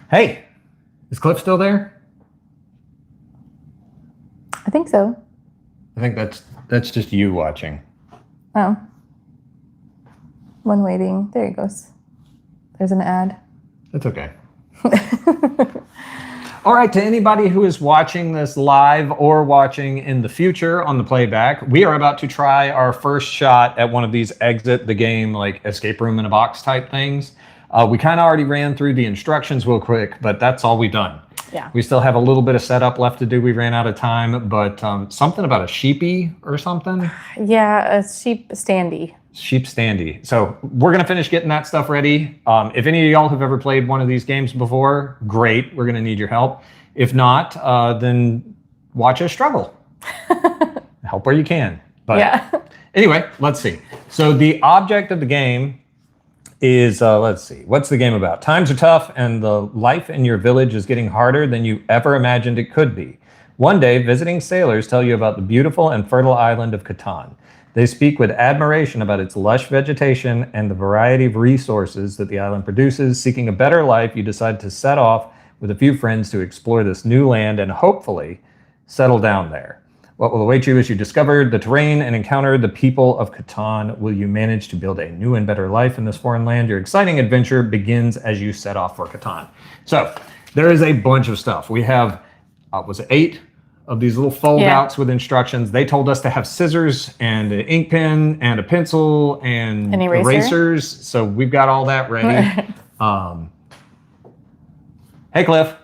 Hey, is Cliff still there? I think so. I think that's just you watching. Oh. One waiting. There he goes. There's an ad. That's okay. All right, to anybody who is watching this live or watching in the future on the playback, we are about to try our first shot at one of these exit the game, like escape room in a box type things. We kind of already ran through the instructions real quick, but that's all we've done. Yeah. We still have a little bit of setup left to do. We ran out of time, but something about a sheepy or something. Yeah, a sheep standee. Sheep standee. So we're going to finish getting that stuff ready. If any of y'all have ever played one of these games before, great. We're going to need your help. If not, then watch us struggle. Help where you can. But yeah. Anyway, let's see. So the object of the game is, let's see, what's the game about? Times are tough and the life in your village is getting harder than you ever imagined it could be. One day, visiting sailors tell you about the beautiful and fertile island of Catan. They speak with admiration about its lush vegetation and the variety of resources that the island produces. Seeking a better life, you decide to set off with a few friends to explore this new land and hopefully settle down there. What will await you as you discover the terrain and encounter the people of Catan? Will you manage to build a new and better life in this foreign land? Your exciting adventure begins as you set off for Catan. So there is a bunch of stuff. We have, was it 8 of these little fold outs with instructions. They told us to have scissors and an ink pen and a pencil and an eraser. Erasers. So we've got all that ready. Hey, Cliff.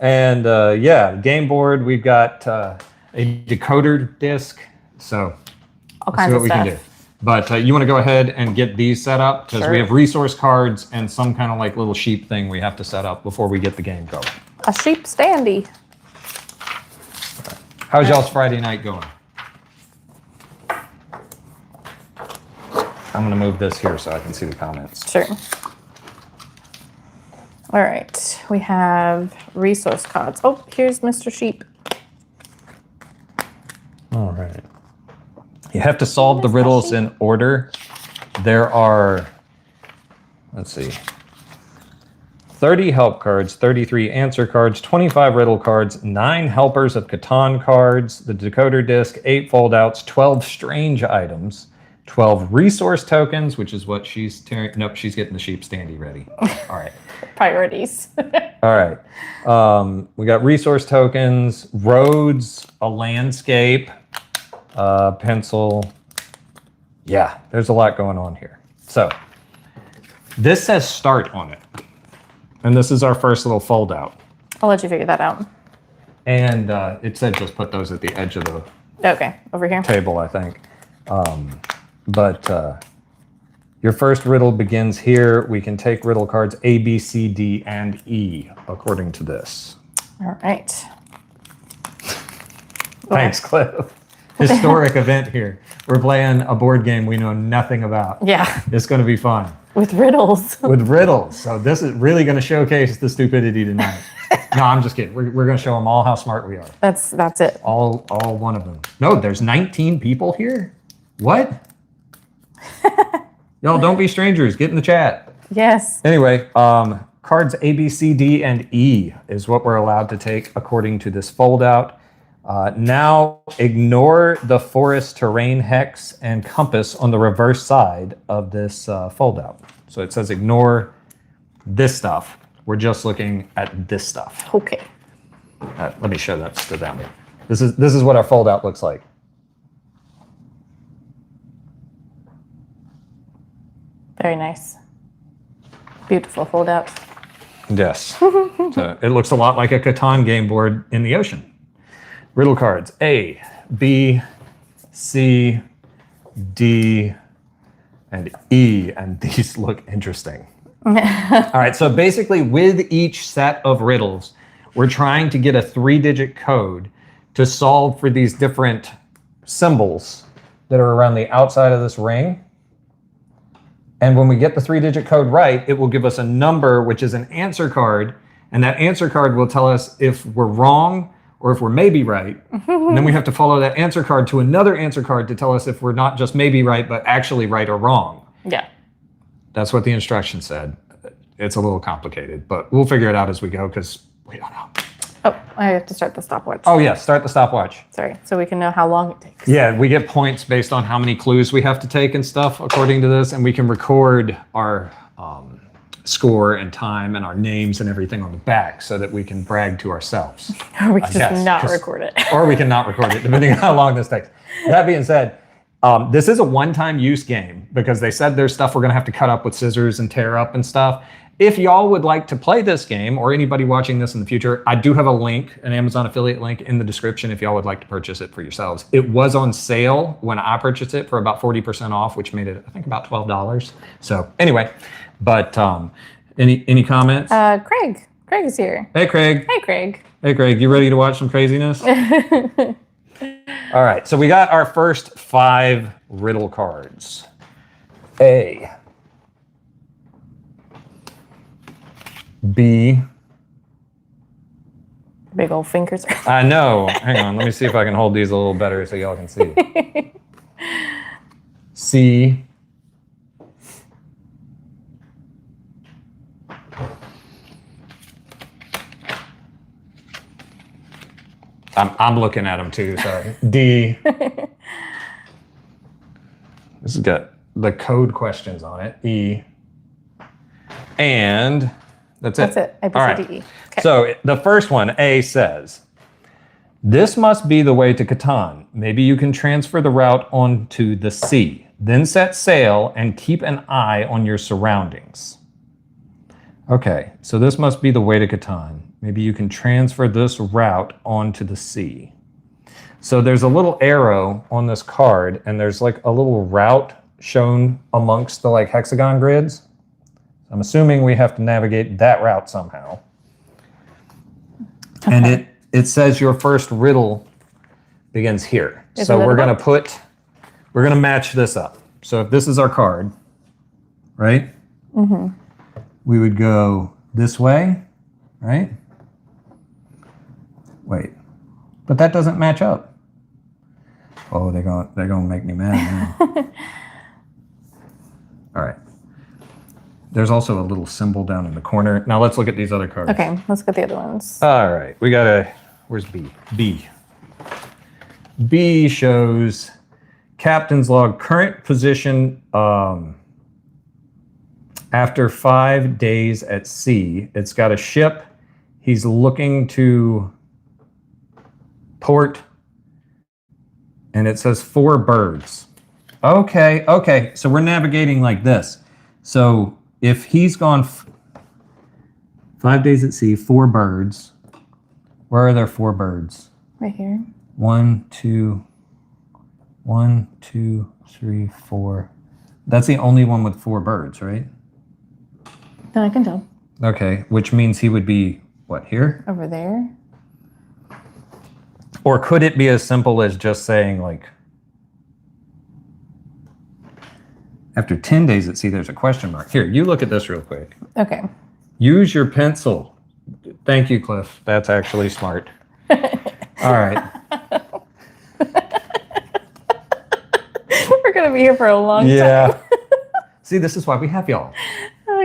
And yeah, game board, we've got a decoder disc. So all kinds of stuff. Can do. But you want to go ahead and get these set up because we have resource cards and some kind of like little sheep thing we have to set up before we get the game going. A sheep standee. How's y'all's Friday night going? I'm going to move this here so I can see the comments. Sure. All right. We have resource cards. Oh, here's Mr. Sheep. All right. You have to solve the riddles in order. There are, let's see, 30 help cards, 33 answer cards, 25 riddle cards, 9 helpers of Catan cards, the decoder disc, 8 foldouts, 12 strange items, 12 resource tokens, which is what she's tearing. Nope, she's getting the sheep standee ready. All right. Priorities. All right. We got resource tokens, roads, a landscape, pencil. Yeah, there's a lot going on here. So this says start on it. And this is our first little fold out. I'll let you figure that out. And it said just put those at the edge of the over here table, I think. But your first riddle begins here. We can take riddle cards A, B, C, D, and E, according to this. All right. Thanks, Cliff. Historic event here. We're playing a board game we know nothing about. Yeah. It's going to be fun. With riddles. With riddles. So this is really going to showcase the stupidity tonight. No, I'm just kidding. We're going to show them all how smart we are. That's it. All one of them. No, there's 19 people here? What? Y'all don't be strangers. Get in the chat. Yes. Anyway, cards A, B, C, D, and E is what we're allowed to take according to this fold out. Now ignore the forest terrain hex and compass on the reverse side of this fold out. So it says ignore this stuff. We're just looking at this stuff. Okay. Let me show that to them. This is what our fold out looks like. Very nice. Beautiful fold out. Yes. So it looks a lot like a Catan game board in the ocean. Riddle cards A, B, C, D, and E, and these look interesting. All right, so basically with each set of riddles, we're trying to get a 3-digit code to solve for these different symbols that are around the outside of this ring. And when we get the 3-digit code right, it will give us a number, which is an answer card, and that answer card will tell us if we're wrong or if we're maybe right. And then we have to follow that answer card to another answer card to tell us if we're not just maybe right, but actually right or wrong. Yeah. That's what the instruction said. It's a little complicated, but we'll figure it out as we go because we don't know. Oh, I have to start the stopwatch. Oh, yeah, start the stopwatch. Sorry, so we can know how long it takes. Yeah, we get points based on how many clues we have to take and stuff according to this, and we can record our score and time and our names and everything on the back so that we can brag to ourselves. Or we can just not record it. Or we can not record it, depending on how long this takes. That being said, this is a one-time use game because they said there's stuff we're going to have to cut up with scissors and tear up and stuff. If y'all would like to play this game, or anybody watching this in the future, I do have a link, an Amazon affiliate link in the description if y'all would like to purchase it for yourselves. It was on sale when I purchased it for about 40% off, which made it, I think, about $12. So anyway, but any comments? Craig is here. Hey, Craig. Hey, Craig. Hey, Craig, you ready to watch some craziness? All right, so we got our first 5 riddle cards. A. B. Big old fingers. I know. Hang on. Let me see if I can hold these a little better so y'all can see. C. I'm looking at them too, sorry. D. This has got the code questions on it. E. And that's it. That's it. A, B, All C, right. D, E. Okay. So the first one, A, says, this must be the way to Catan. Maybe you can transfer the route onto the sea. Then set sail and keep an eye on your surroundings. Okay, so this must be the way to Catan. Maybe you can transfer this route onto the sea. So there's a little arrow on this card, and there's like a little route shown amongst the like hexagon grids. I'm assuming we have to navigate that route somehow. Okay. And it says your first riddle begins here. So we're gonna match this up. So if this is our card, right? Mm-hmm. We would go this way, right? Wait, but that doesn't match up. Oh, they're gonna make me mad now. All right. There's also a little symbol down in the corner. Now let's look at these other cards. Okay, let's get the other ones. All right, we got where's B? B. B shows captain's log, current position after 5 days at sea. It's got a ship. He's looking to port, and it says 4 birds. Okay, so we're navigating like this. So if he's gone 5 days at sea, 4 birds. Where are there 4 birds? Right here. 1, 2, 3, 4. That's the only one with 4 birds, right? No, I can tell. Okay, which means he would be, what, here? Over there. Or could it be as simple as just saying, like, after 10 days at sea, there's a question mark. Here, you look at this real quick. Okay. Use your pencil. Thank you, Cliff. That's actually smart. All right. We're going to be here for a long time. Yeah. See, this is why we have y'all.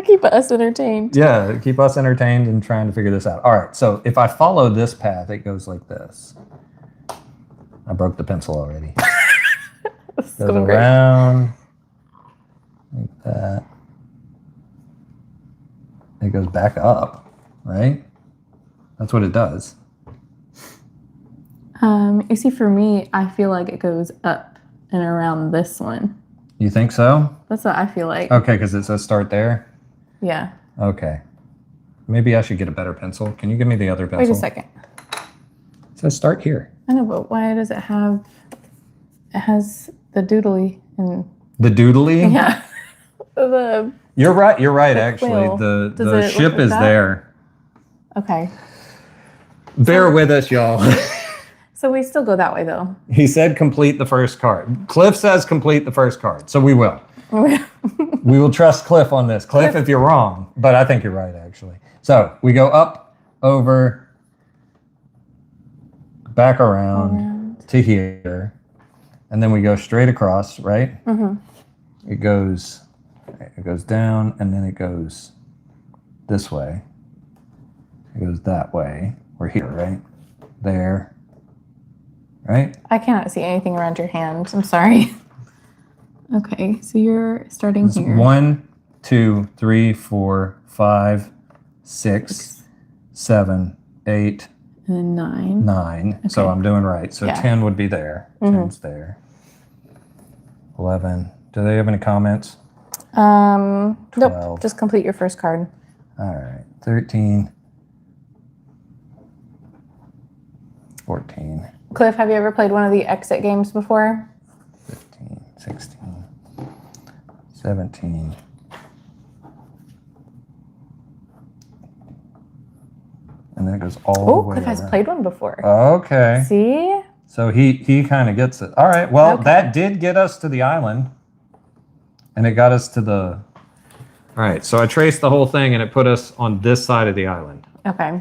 Keep us entertained. Yeah, keep us entertained and trying to figure this out. All right, so if I follow this path, it goes like this. I broke the pencil already. Goes around like that. It goes back up, right? That's what it does. You see, for me, I feel like it goes up and around this one. You think so? That's what I feel like. Okay, because it says start there? Yeah. Okay. Maybe I should get a better pencil. Can you give me the other pencil? Wait a second. It says start here. I know, but why does it have... It has the doodly and... The doodly? Yeah. You're right, actually. Quill. The ship is there. Okay. Bear with us, y'all. So we still go that way, though. He said complete the first card. Cliff says complete the first card, so we will. We will trust Cliff on this. Cliff, if you're wrong, but I think you're right, actually. So we go up, over, back around to here, and then we go straight across, right? Mm-hmm. It goes down, and then it goes this way. It goes that way. We're here, right? There. Right? I cannot see anything around your hand. I'm sorry. Okay, so you're starting It's here. 1, 2, 3, 4, 5, 6, 7, 8, and then 9. 9. Okay. So I'm doing right. So Yeah. 10 would be there. 10's there. 11. Do they have any comments? Nope. 12. Just complete your first card. All right. 13. 14. Cliff, have you ever played one of the exit games before? 15, 16, 17. And then it goes all the Oh, way Cliff has around. played one before. Okay. See? So he kind of gets it. All right. Well, Okay. that did get us to the island. And it got us to the... All right. So I traced the whole thing and it put us on this side of the island. Okay.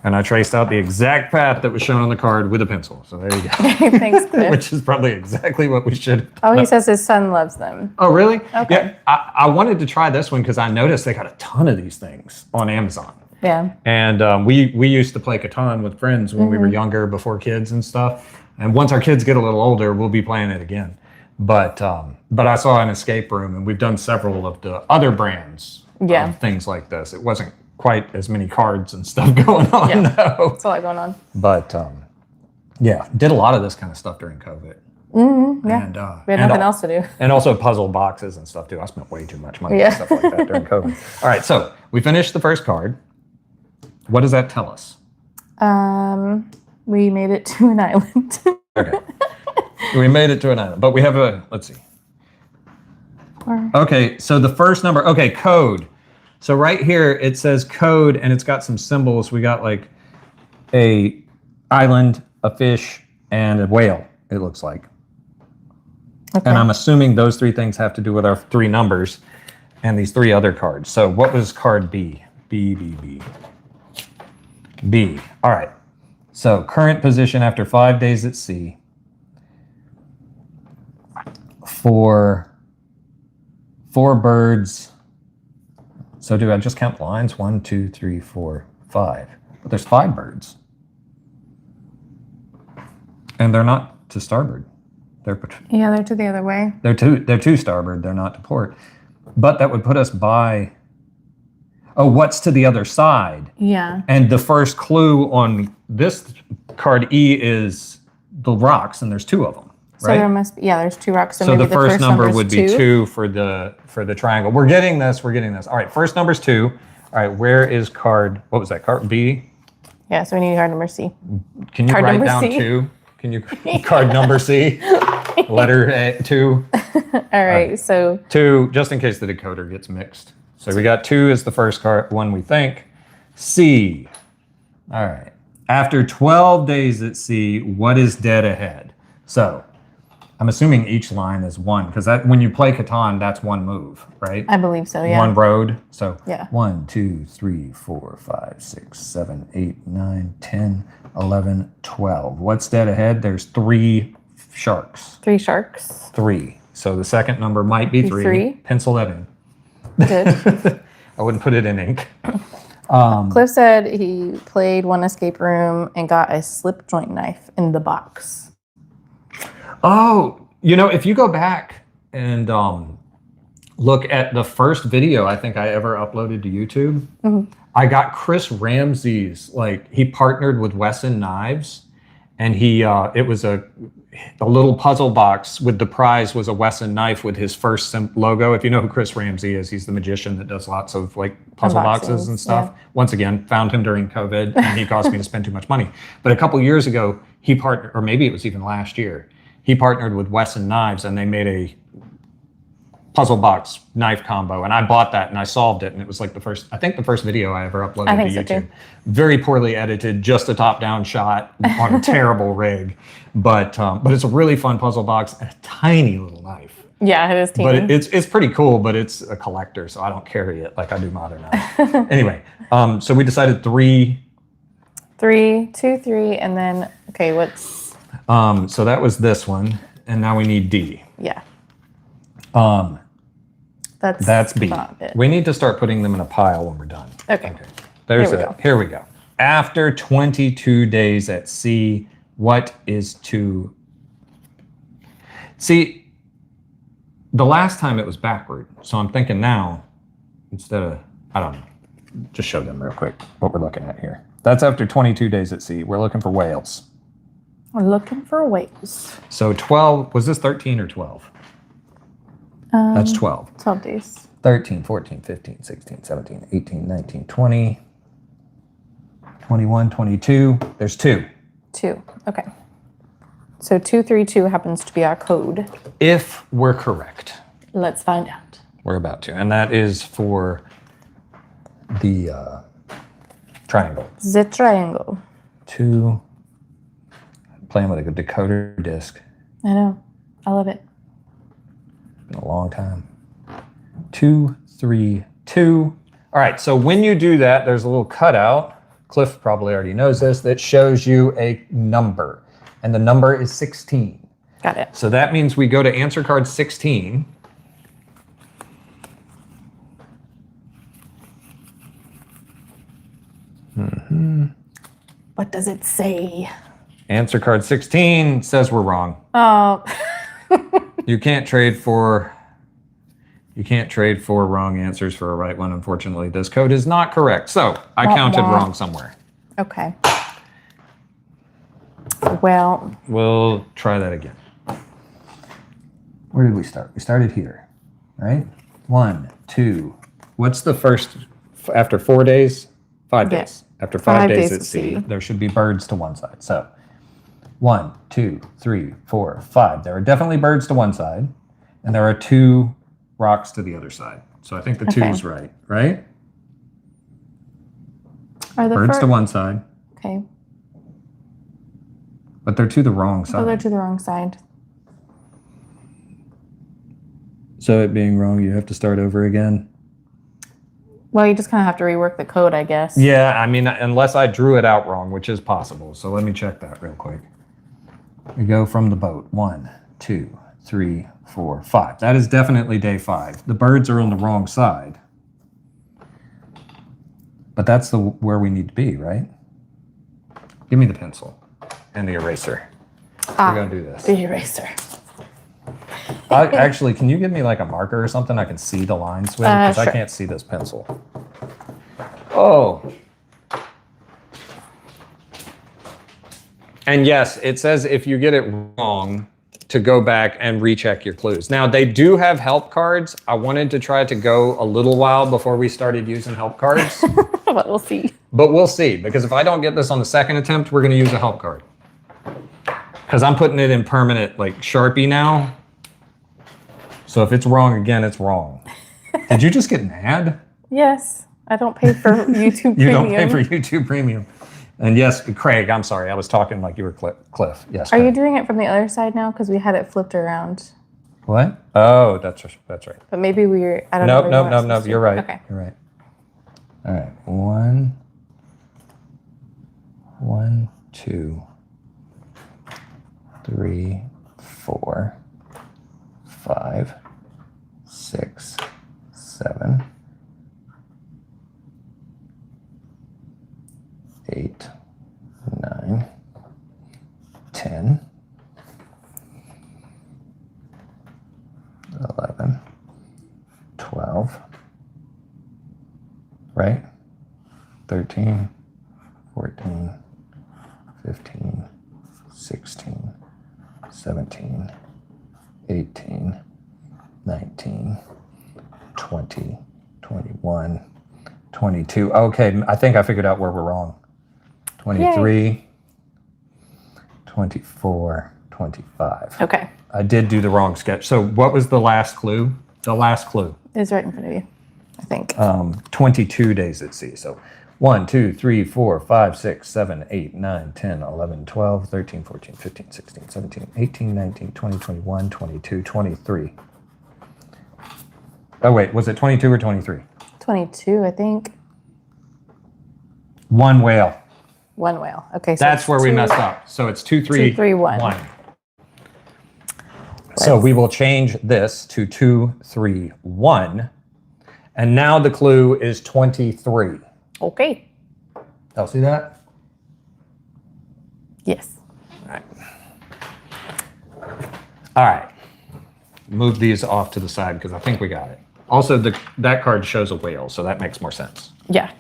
And I traced out the exact path that was shown on the card with a pencil. So there you go. Thanks, Cliff. Which is probably exactly what we should have Oh, done. he says his son loves them. Oh, really? Okay. Yeah. I wanted to try this one because I noticed they got a ton of these things on Amazon. Yeah. And we used to play Catan with friends when we were younger, before kids and stuff. And once our kids get a little older, we'll be playing it again. But I saw an escape room, and we've done several of the other brands of things like this. It wasn't quite as many cards and stuff going on, though. That's a lot going on. But yeah, did a lot of this kind of stuff during COVID. Yeah. And, We had nothing else to do. And also puzzle boxes and stuff too. I spent way too much money Yeah. on stuff like that during COVID. All right, so we finished the first card. What does that tell us? We made it to an island. Okay. We made it to an island, but we have let's see. Okay, so the first number, okay, code. So right here it says code and it's got some symbols. We got like a island, a fish, and a whale, it looks like. Okay. And I'm assuming those three things have to do with our three numbers and these three other cards. So what was card B? B, B, B. B. All right. So current position after 5 days at sea. For 4 birds. So do I just count lines? 1, 2, 3, 4, 5. But there's 5 birds. And they're not to starboard. They're to the other way. They're to starboard. They're not to port. But that would put us by... Oh, what's to the other side? Yeah. And the first clue on this card E is the rocks, and there's 2 of them, So right? there must be, there's 2 rocks. So So maybe the first number number's would be 2 for the triangle. We're getting this. All right, first number's 2. All right, where is card, what was that, card B? Yeah, so we need card number C. Can you Card write number down C. 2? Can you, card number C? Letter A, 2. All right, so 2, just in case the decoder gets mixed. So we got 2 is the first card, one we think. C. All right. After 12 days at sea, what is dead ahead? So I'm assuming each line is 1, because when you play Catan, that's 1 move, right? I believe so, yeah. 1 road. So Yeah. 1, 2, 3, 4, 5, 6, 7, 8, 9, 10, 11, 12. What's dead ahead? There's 3 sharks. 3 sharks. 3. So the second number might be 3. 3. Pencil that in. Good. I wouldn't put it in ink. Cliff said he played one escape room and got a slip joint knife in the box. Oh, if you go back and look at the first video I think I ever uploaded to YouTube, I got Chris Ramsey's, he partnered with Wesson Knives, and it was a little puzzle box with the prize was a Wesson knife with his first logo. If you know who Chris Ramsey is, he's the magician that does lots of puzzle boxes and stuff. Yeah. Once again, found him during COVID, and he caused me to spend too much money. But a couple years ago, he partnered, or maybe it was even last year, he partnered with Wesson Knives, and they made a puzzle box knife combo, and I bought that and I solved it, and it was the first video I ever uploaded I think to so, YouTube. too. Very poorly edited, just a top-down shot on a terrible rig, but it's a really fun puzzle box and a tiny little knife. Yeah, it is teeny. But it's pretty cool, but it's a collector, so I don't carry it like I do modern knife. Anyway, so we decided 3. 3, 2, 3, and then what's? So that was this one, and now we need D. Yeah. That's B. Not it. We need to start putting them in a pile when we're done. Okay. There's Here we it. go. Here we go. After 22 days at sea, what is to... See, the last time it was backward. So I'm thinking now, instead of, I don't know, just show them real quick what we're looking at here. That's after 22 days at sea. We're looking for whales. We're looking for whales. So 12, was this 13 or 12? That's 12. 12 days. 13, 14, 15, 16, 17, 18, 19, 20, 21, 22. There's 2. 2. Okay. So 232 happens to be our code. If we're correct. Let's find out. We're about to. And that is for the triangle. The triangle. 2. Playing with a decoder disc. I know. I love it. Been a long time. 2, 3, 2. All right, so when you do that, there's a little cutout. Cliff probably already knows this, that shows you a number. And the number is 16. Got it. So that means we go to answer card 16. What does it say? Answer card 16 says we're wrong. Oh. You can't trade for wrong answers for a right one, unfortunately. This code is not correct. So I counted wrong somewhere. Okay. Well, we'll try that again. Where did we start? We started here, right? 1, 2. What's the first after 4 days? 5 days. Yes. After 5 days days at sea, there should be birds to one side. So 1, 2, 3, 4, 5. There are definitely birds to one side, and there are 2 rocks to the other side. So I think the 2 is right, right? Are the birds to one side. Okay. But they're to the wrong side. Oh, they're to the wrong side. So it being wrong, you have to start over again? Well, you just kind of have to rework the code, I guess. Yeah, I mean, unless I drew it out wrong, which is possible. So let me check that real quick. We go from the boat. 1, 2, 3, 4, 5. That is definitely day 5. The birds are on the wrong side. But that's where we need to be, right? Give me the pencil and the eraser. We're going to do this. The eraser. Actually, can you give me like a marker or something I can see the lines with? Because sure. I can't see this pencil. Oh. And yes, it says if you get it wrong, to go back and recheck your clues. Now, they do have help cards. I wanted to try to go a little while before we started using help cards. But we'll see. But we'll see, because if I don't get this on the second attempt, we're going to use a help card. Because I'm putting it in permanent, like Sharpie now. So if it's wrong again, it's wrong. Did you just get an ad? Yes. I don't pay for YouTube Premium. You don't pay for YouTube Premium. And yes, Craig, I'm sorry. I was talking like you were Cliff. Yes. Are Craig. you doing it from the other side now? Because we had it flipped around. What? Oh, that's right. But maybe we're, I don't know. Nope. You're right. Okay. You're right. All right. 1, 2, 3, 4, 5, 6, 7, 8, 9, 10, 11, 12, right? 13, 14, 15, 16, 17, 18, 19, 20, 21, 22. Okay, I think I figured out where we're wrong. 23, Yay. 24, 25. Okay. I did do the wrong sketch. So what was the last clue? The last clue. It's right in front of you, I think. 22 days at sea. So 1, 2, 3, 4, 5, 6, 7, 8, 9, 10, 11, 12, 13, 14, 15, 16, 17, 18, 19, 20, 21, 22, 23. Oh, wait, was it 22 or 23? 22, I think. 1 whale. 1 whale. Okay, so that's where we messed up. So it's 2, 3, 2, 3, 1. So we will change this to 2, 3, 1. And now the clue is 23. Okay. Y'all see that? Yes. All right. All right. Move these off to the side because I think we got it. Also, that card shows a whale, so that makes more sense. Yeah.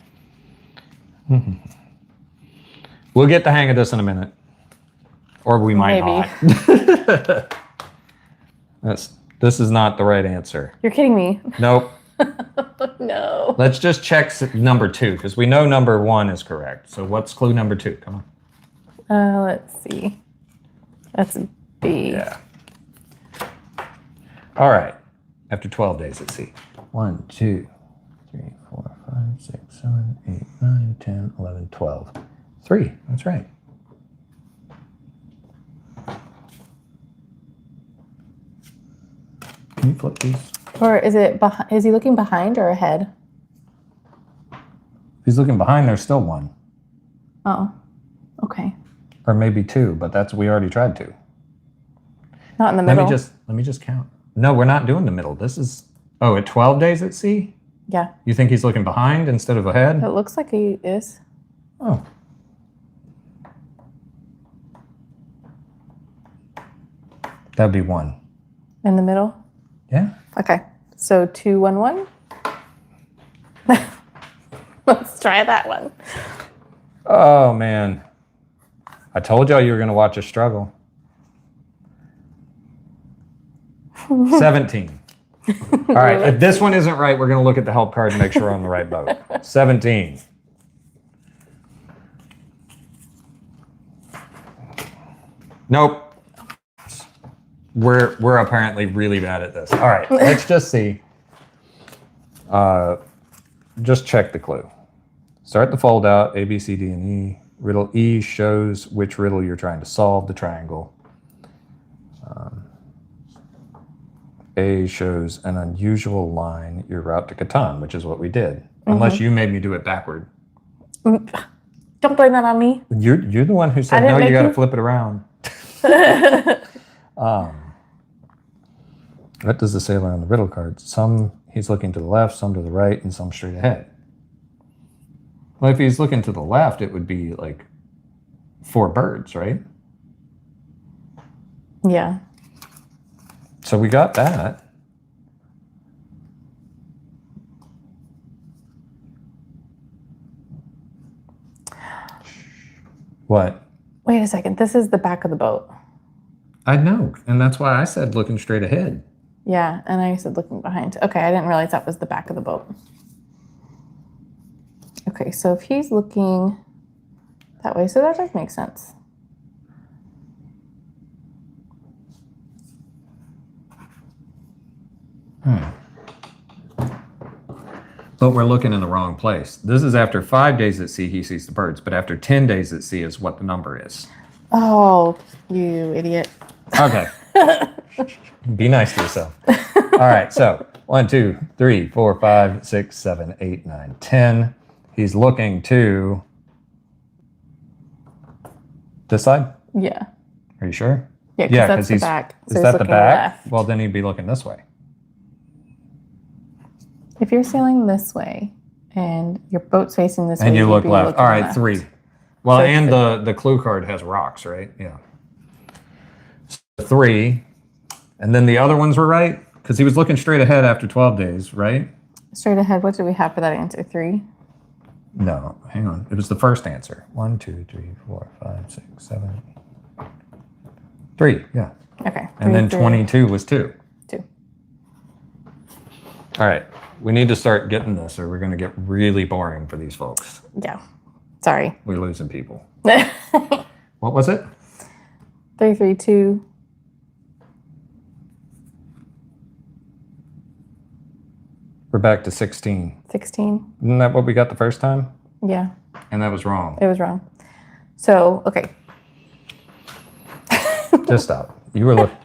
We'll get the hang of this in a minute. Or we might not. This is not the right answer. You're kidding me. Nope. No. Let's just check number 2 because we know number 1 is correct. So what's clue number 2? Come on. Let's see. That's B. Yeah. All right. After 12 days at sea. 1, 2, 3, 4, 5, 6, 7, 8, 9, 10, 11, 12. 3. That's right. Can you flip these? Or is he looking behind or ahead? If he's looking behind, there's still 1. Oh. Okay. Or maybe 2, but we already tried 2. Not in the middle. Let me just count. No, we're not doing the middle. This is at 12 days at sea? Yeah. You think he's looking behind instead of ahead? It looks like he is. Oh. That'd be 1. In the middle? Yeah. Okay. So 2, 1, 1. Let's try that one. Oh, man. I told y'all you were going to watch us struggle. 17. All right. If this one isn't right, we're going to look at the help card and make sure we're on the right boat. 17. Nope. We're apparently really bad at this. All right. Let's just see. Just check the clue. Start the fold out, A, B, C, D, and E. Riddle E shows which riddle you're trying to solve, the triangle. A shows an unusual line, your route to Catan, which is what we did. Mm-hmm. Unless you made me do it backward. Don't blame that on me. You're the one who said, no, you got to flip it around. What does it say on the riddle cards? Some he's looking to the left, some to the right, and some straight ahead. Well, if he's looking to the left, it would be like 4 birds, right? Yeah. So we got that. What? Wait a second. This is the back of the boat. I know. And that's why I said looking straight ahead. Yeah. And I said looking behind. Okay. I didn't realize that was the back of the boat. Okay. So if he's looking that way, so that does make sense. But we're looking in the wrong place. This is after 5 days at sea, he sees the birds. But after 10 days at sea is what the number is. Oh, you idiot. Okay. Be nice to yourself. All right. So 1, 2, 3, 4, 5, 6, 7, 8, 9, 10. He's looking to this side? Yeah. Are you sure? Yeah, because that's the back. So is that the back? Left. Well, then he'd be looking this way. If you're sailing this way and your boat's facing this way, and you look left. All right, left. 3. Well, so and the clue card has rocks, right? Yeah. So 3. And then the other ones were right? Because he was looking straight ahead after 12 days, right? Straight ahead. What do we have for that answer? 3? No, hang on. It was the first answer. 1, 2, 3, 4, 5, 6, 7, 8. 3, yeah. Okay. And then 22 was 2. 2. All right. We need to start getting this or we're going to get really boring for these folks. Yeah. Sorry. We're losing people. What was it? 3, 3, 2. We're back to 16. 16. Isn't that what we got the first time? Yeah. And that was wrong. It was wrong. So, okay. Just stop. You were looking.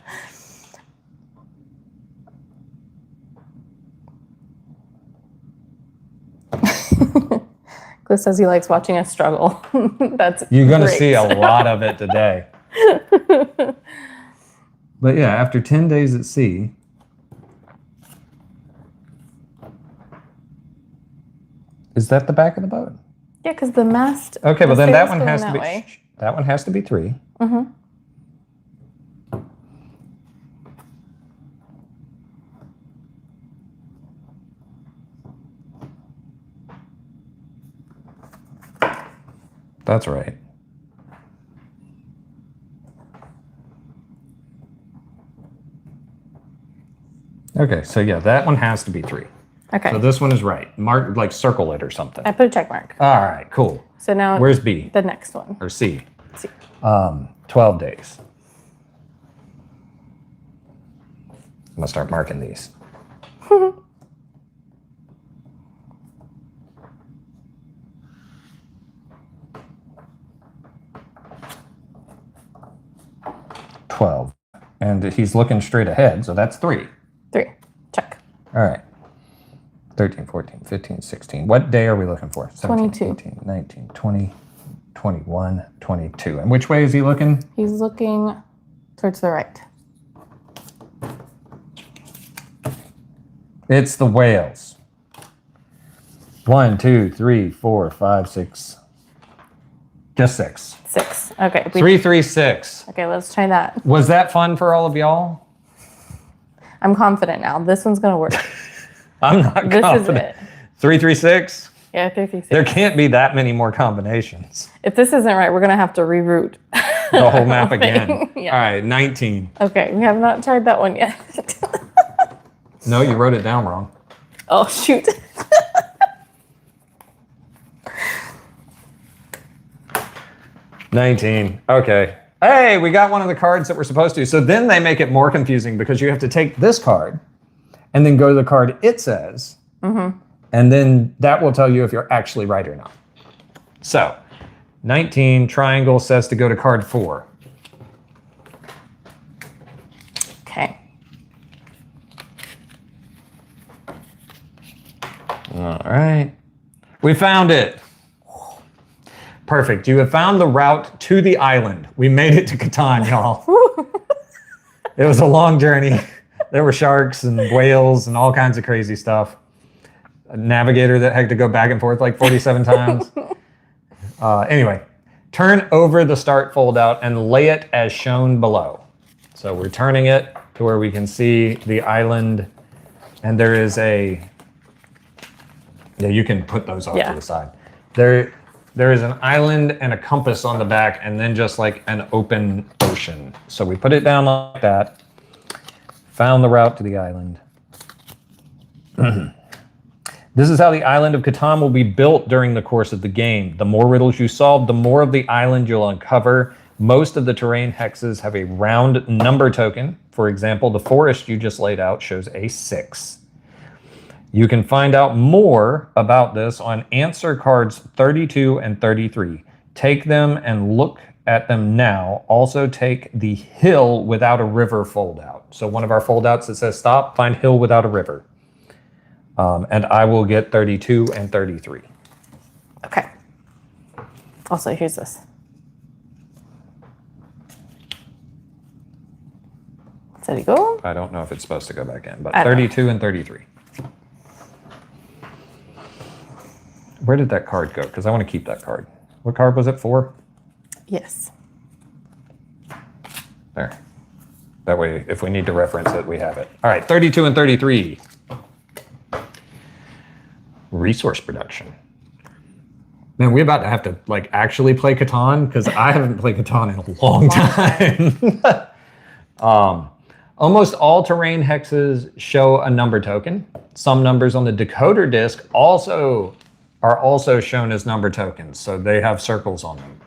Cliff says he likes watching us struggle. That's You're going to see a lot of it today. But yeah, after 10 days at sea, is that the back of the boat? Yeah, because the mast. Okay, well the then that sail's one going has to that be. way. That one has to be 3. Mm-hmm. That's right. Okay, so yeah, that one has to be 3. Okay. So this one is right. Mark, like circle it or something. I put a check mark. All right, cool. So now Where's B? The next one. Or C? C. 12 days. I'm gonna start marking these. And he's looking straight ahead, so that's 3. 3. Check. All right. 13, 14, 15, 16. What day are we looking for? 17, 22. 18, 19, 20, 21, 22. And which way is he looking? He's looking towards the right. It's the whales. 1, 2, 3, 4, 5, 6. Just 6. 6. Okay. 3, 3, 6. Okay, let's try that. Was that fun for all of y'all? I'm confident now. This one's going to work. I'm not confident. This is it. 3, 3, 6? Yeah, 3, 3, 6. There can't be that many more combinations. If this isn't right, we're going to have to reroute The whole map again. Yeah. All right, 19. Okay, we have not tried that one yet. No, you wrote it down wrong. Oh, shoot. $19. Okay. Hey, we got one of the cards that we're supposed to. So then they make it more confusing because you have to take this card and then go to the card it says. Mm-hmm. And then that will tell you if you're actually right or not. So 19, triangle says to go to card 4. Okay. All right. We found it. Perfect. You have found the route to the island. We made it to Catan, y'all. It was a long journey. There were sharks and whales and all kinds of crazy stuff. A navigator that had to go back and forth like 47 times. Anyway, turn over the start fold out and lay it as shown below. So we're turning it to where we can see the island, and there is a, yeah, you can put those off to the side. There is an island and a compass on the back, and then just like an open ocean. So we put it down like that, found the route to the island. This is how the island of Catan will be built during the course of the game. The more riddles you solve, the more of the island you'll uncover. Most of the terrain hexes have a round number token. For example, the forest you just laid out shows a 6. You can find out more about this on answer cards 32 and 33. Take them and look at them now. Also take the hill without a river fold out. So one of our fold outs that says stop, find hill without a river. And I will get 32 and 33. Okay. Also, here's this. Did it go? I don't know if it's supposed to go back in, but 32 and 33. Where did that card go? Because I want to keep that card. What card was it for? Yes. There. That way, if we need to reference it, we have it. All right, 32 and 33. Resource production. Man, we're about to have to like actually play Catan because I haven't played Catan in a long time. Almost all terrain hexes show a number token. Some numbers on the decoder disc are also shown as number tokens, so they have circles on them.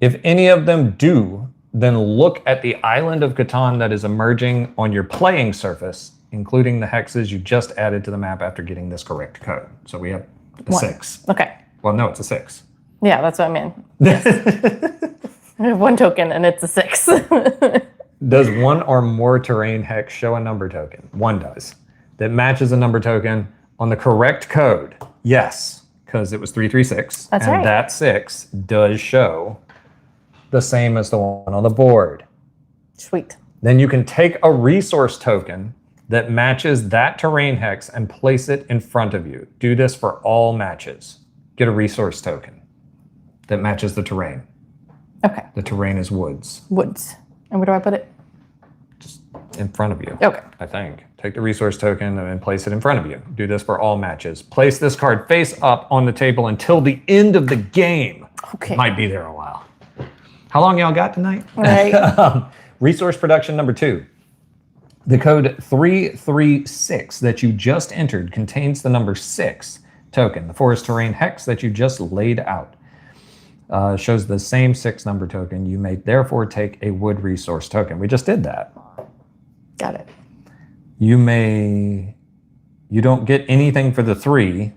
If any of them do, then look at the island of Catan that is emerging on your playing surface, including the hexes you just added to the map after getting this correct code. So we have a 6. Okay. Well, no, it's a 6. Yeah, that's what I mean. Yes. I have 1 token and it's a 6. Does one or more terrain hex show a number token? One does. That matches a number token on the correct code. Yes, because it was 336. That's and right. That 6 does show the same as the one on the board. Sweet. Then you can take a resource token that matches that terrain hex and place it in front of you. Do this for all matches. Get a resource token that matches the terrain. Okay. The terrain is woods. Woods. And where do I put it? Just in front of you. Okay. I think. Take the resource token and place it in front of you. Do this for all matches. Place this card face up on the table until the end of the game. Okay. Might be there a while. How long y'all got tonight? All right. Resource production number 2. The code 336 that you just entered contains the number 6 token, the forest terrain hex that you just laid out. Shows the same 6 number token. You may therefore take a wood resource token. We just did that. Got it. You don't get anything for the 3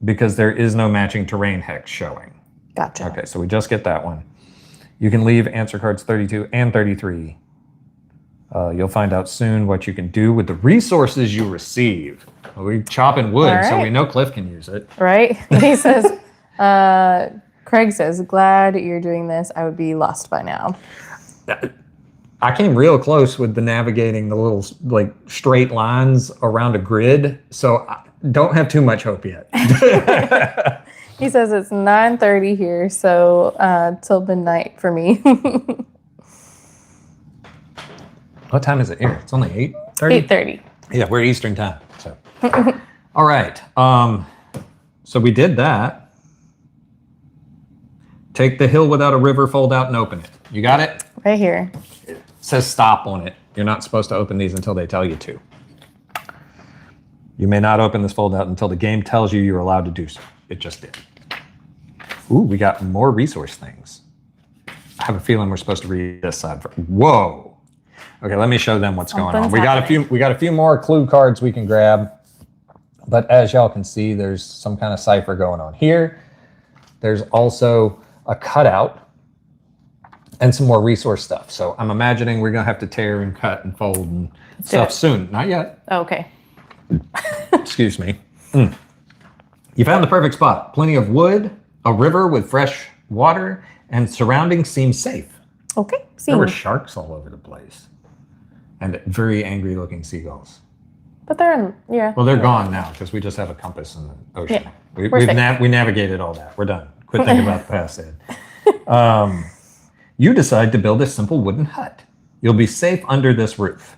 because there is no matching terrain hex showing. Gotcha. Okay, so we just get that one. You can leave answer cards 32 and 33. You'll find out soon what you can do with the resources you receive. We're chopping wood, so we know Cliff can use it. Right? He says, Craig says, glad you're doing this. I would be lost by now. I came real close with the navigating the little like straight lines around a grid, so I don't have too much hope yet. He says it's 9:30 here, so till midnight for me. What time is it here? It's only 8:30? 8:30. Yeah, we're Eastern time. So, all right. So we did that. Take the hill without a river, fold out, and open it. You got it? Right here. It says stop on it. You're not supposed to open these until they tell you to. You may not open this fold out until the game tells you you're allowed to do so. It just did. Ooh, we got more resource things. I have a feeling we're supposed to read this side. Whoa. Okay, let me show them what's going on. We got a few more clue cards we can grab. But as y'all can see, there's some kind of cipher going on here. There's also a cutout and some more resource stuff. So I'm imagining we're gonna have to tear and cut and fold and stuff soon. Not yet. Okay. Excuse me. You found the perfect spot. Plenty of wood, a river with fresh water, and surroundings seem safe. Okay. There were sharks all over the place. And very angry looking seagulls. But they're in, yeah. Well, they're gone now because we just have a compass in the ocean. Yeah, we navigated all that. We're done. Quit thinking about the past, Ed. You decide to build a simple wooden hut. You'll be safe under this roof.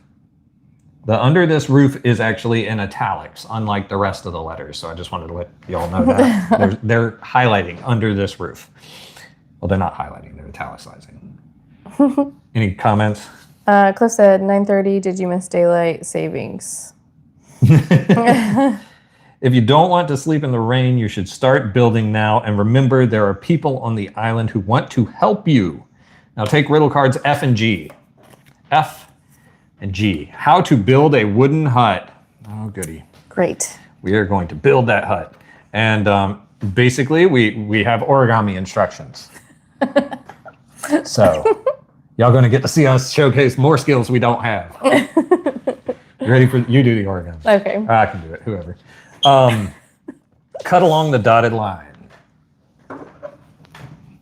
The under this roof is actually in italics, unlike the rest of the letters. So I just wanted to let y'all know that. they're highlighting under this roof. Well, they're not highlighting, they're italicizing. Any comments? Cliff said, 9:30, did you miss daylight savings? If you don't want to sleep in the rain, you should start building now. And remember, there are people on the island who want to help you. Now take riddle cards F and G. F and G. How to build a wooden hut. Oh, goody. Great. We are going to build that hut. And basically, we have origami instructions. So, y'all going to get to see us showcase more skills we don't have. You ready for, you do the origami. Okay. I can do it, whoever. Cut along the dotted line.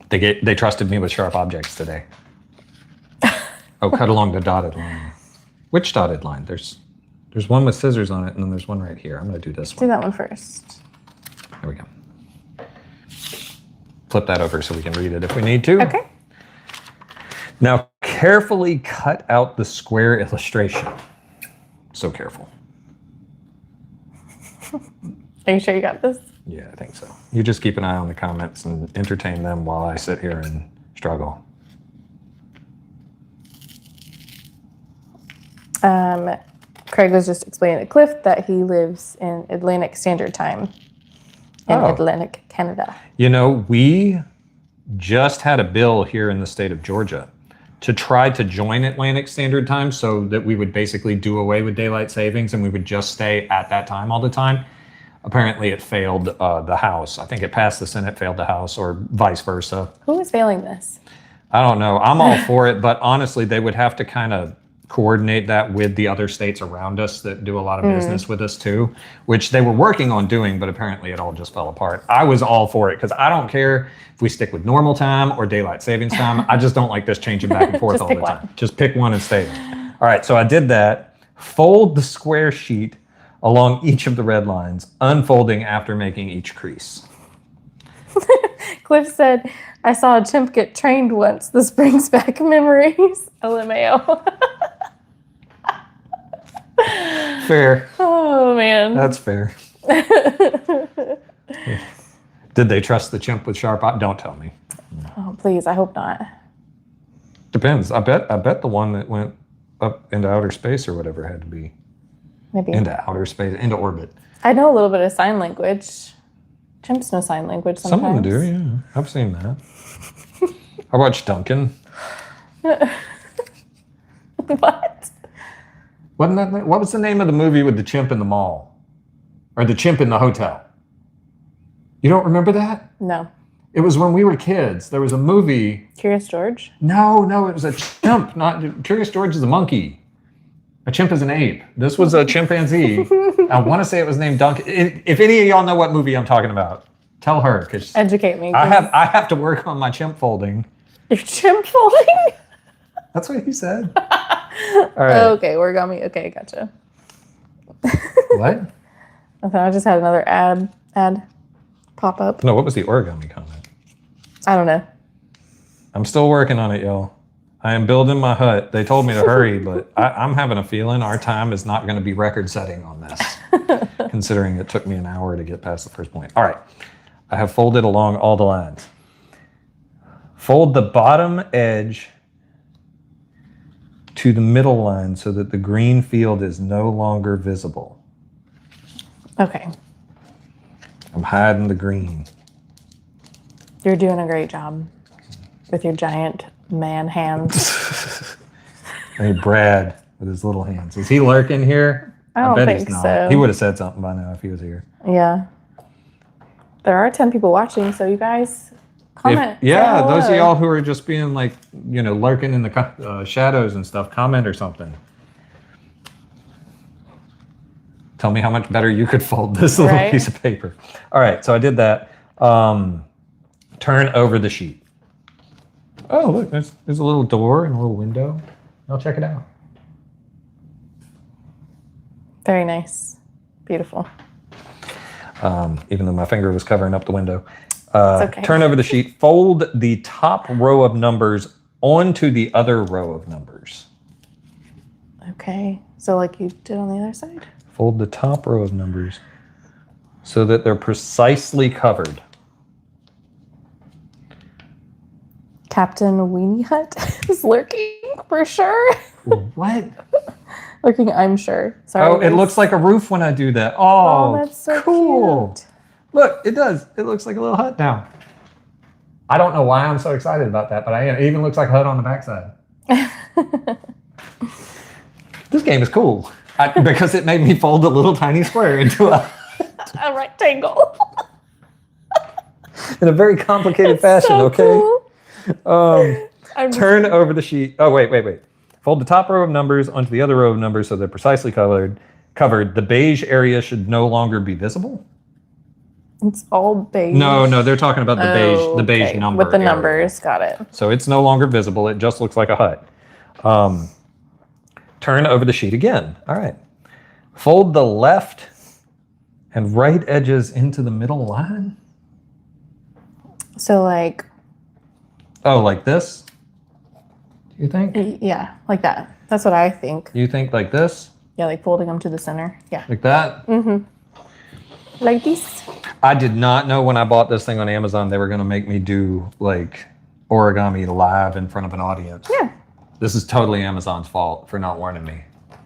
They trusted me with sharp objects today. Oh, cut along the dotted line. Which dotted line? There's one with scissors on it, and then there's one right here. I'm going to do this one. Do that one first. There we go. Flip that over so we can read it if we need to. Okay. Now, carefully cut out the square illustration. So careful. Are you sure you got this? Yeah, I think so. You just keep an eye on the comments and entertain them while I sit here and struggle. Craig was just explaining to Cliff that he lives in Atlantic Standard Time in Atlantic Canada. You know, we just had a bill here in the state of Georgia to try to join Atlantic Standard Time so that we would basically do away with daylight savings and we would just stay at that time all the time. Apparently it failed the House. I think it passed the Senate, failed the House, or vice versa. Who is failing this? I don't know. I'm all for it, but honestly, they would have to kind of coordinate that with the other states around us that do a lot of business with us too, which they were working on doing, but apparently it all just fell apart. I was all for it because I don't care if we stick with normal time or daylight savings time. I just don't like this changing back and forth all the time. Just pick one and stay there. All right, so I did that. Fold the square sheet along each of the red lines, unfolding after making each crease. Cliff said, I saw a chimp get trained once. This brings back memories. LMAO. Fair. Oh, man. That's fair. Did they trust the chimp with sharp eyes? Don't tell me. Oh, please. I hope not. Depends. I bet the one that went up into outer space or whatever had to be Maybe into outer space, into orbit. I know a little bit of sign language. Chimps know sign language sometimes. Some of them do, yeah. I've seen that. I watched Duncan. What? What was the name of the movie with the chimp in the mall? Or the chimp in the hotel? You don't remember that? No. It was when we were kids. There was a movie. Curious George? No, it was a chimp. Not Curious George is a monkey. A chimp is an ape. This was a chimpanzee. I want to say it was named Duncan. If any of y'all know what movie I'm talking about, tell her. Cause educate me. I have to work on my chimp folding. Your chimp folding? That's what he said. All right. Okay, origami. Okay, gotcha. What? I just had another ad pop up. No, what was the origami comment? I don't know. I'm still working on it, y'all. I am building my hut. They told me to hurry, but I'm having a feeling our time is not going to be record-setting on this, considering it took me an hour to get past the first point. All right. I have folded along all the lines. Fold the bottom edge to the middle line so that the green field is no longer visible. Okay. I'm hiding the green. You're doing a great job with your giant man hands. Hey, Brad with his little hands. Is he lurking here? I don't bet think he's not. so. He would have said something by now if he was here. Yeah. There are 10 people watching, so you guys comment. Those of y'all who are just being like, lurking in the shadows and stuff, comment or something. Tell me how much better you could fold this little piece of paper. All right, so I did that. Turn over the sheet. Oh, look, there's a little door and a little window. I'll check it out. Very nice. Beautiful. Even though my finger was covering up the window. It's okay. Turn over the sheet. Fold the top row of numbers onto the other row of numbers. Okay. So like you did on the other side? Fold the top row of numbers so that they're precisely covered. Captain Weenie Hut is lurking for sure. What? Lurking, I'm sure. Sorry. Oh, it looks like a roof when I do that. Oh, that's so cool. cute. Look, it does. It looks like a little hut now. I don't know why I'm so excited about that, but I am. It even looks like a hut on the backside. This game is cool because it made me fold a little tiny square into a rectangle. in a very complicated fashion, so okay? Cool. Turn over the sheet. Oh, wait. Fold the top row of numbers onto the other row of numbers so they're precisely covered. The beige area should no longer be visible. It's all beige. No, they're talking about the beige number with the area. numbers. Got it. So it's no longer visible. It just looks like a hut. Turn over the sheet again. All right. Fold the left and right edges into the middle line. So like. Oh, like this? You think? Yeah, like that. That's what I think. You think like this? Yeah, like folding them to the center. Yeah. Like that? Mm-hmm. Like this. I did not know when I bought this thing on Amazon they were going to make me do like origami live in front of an audience. Yeah. This is totally Amazon's fault for not warning me.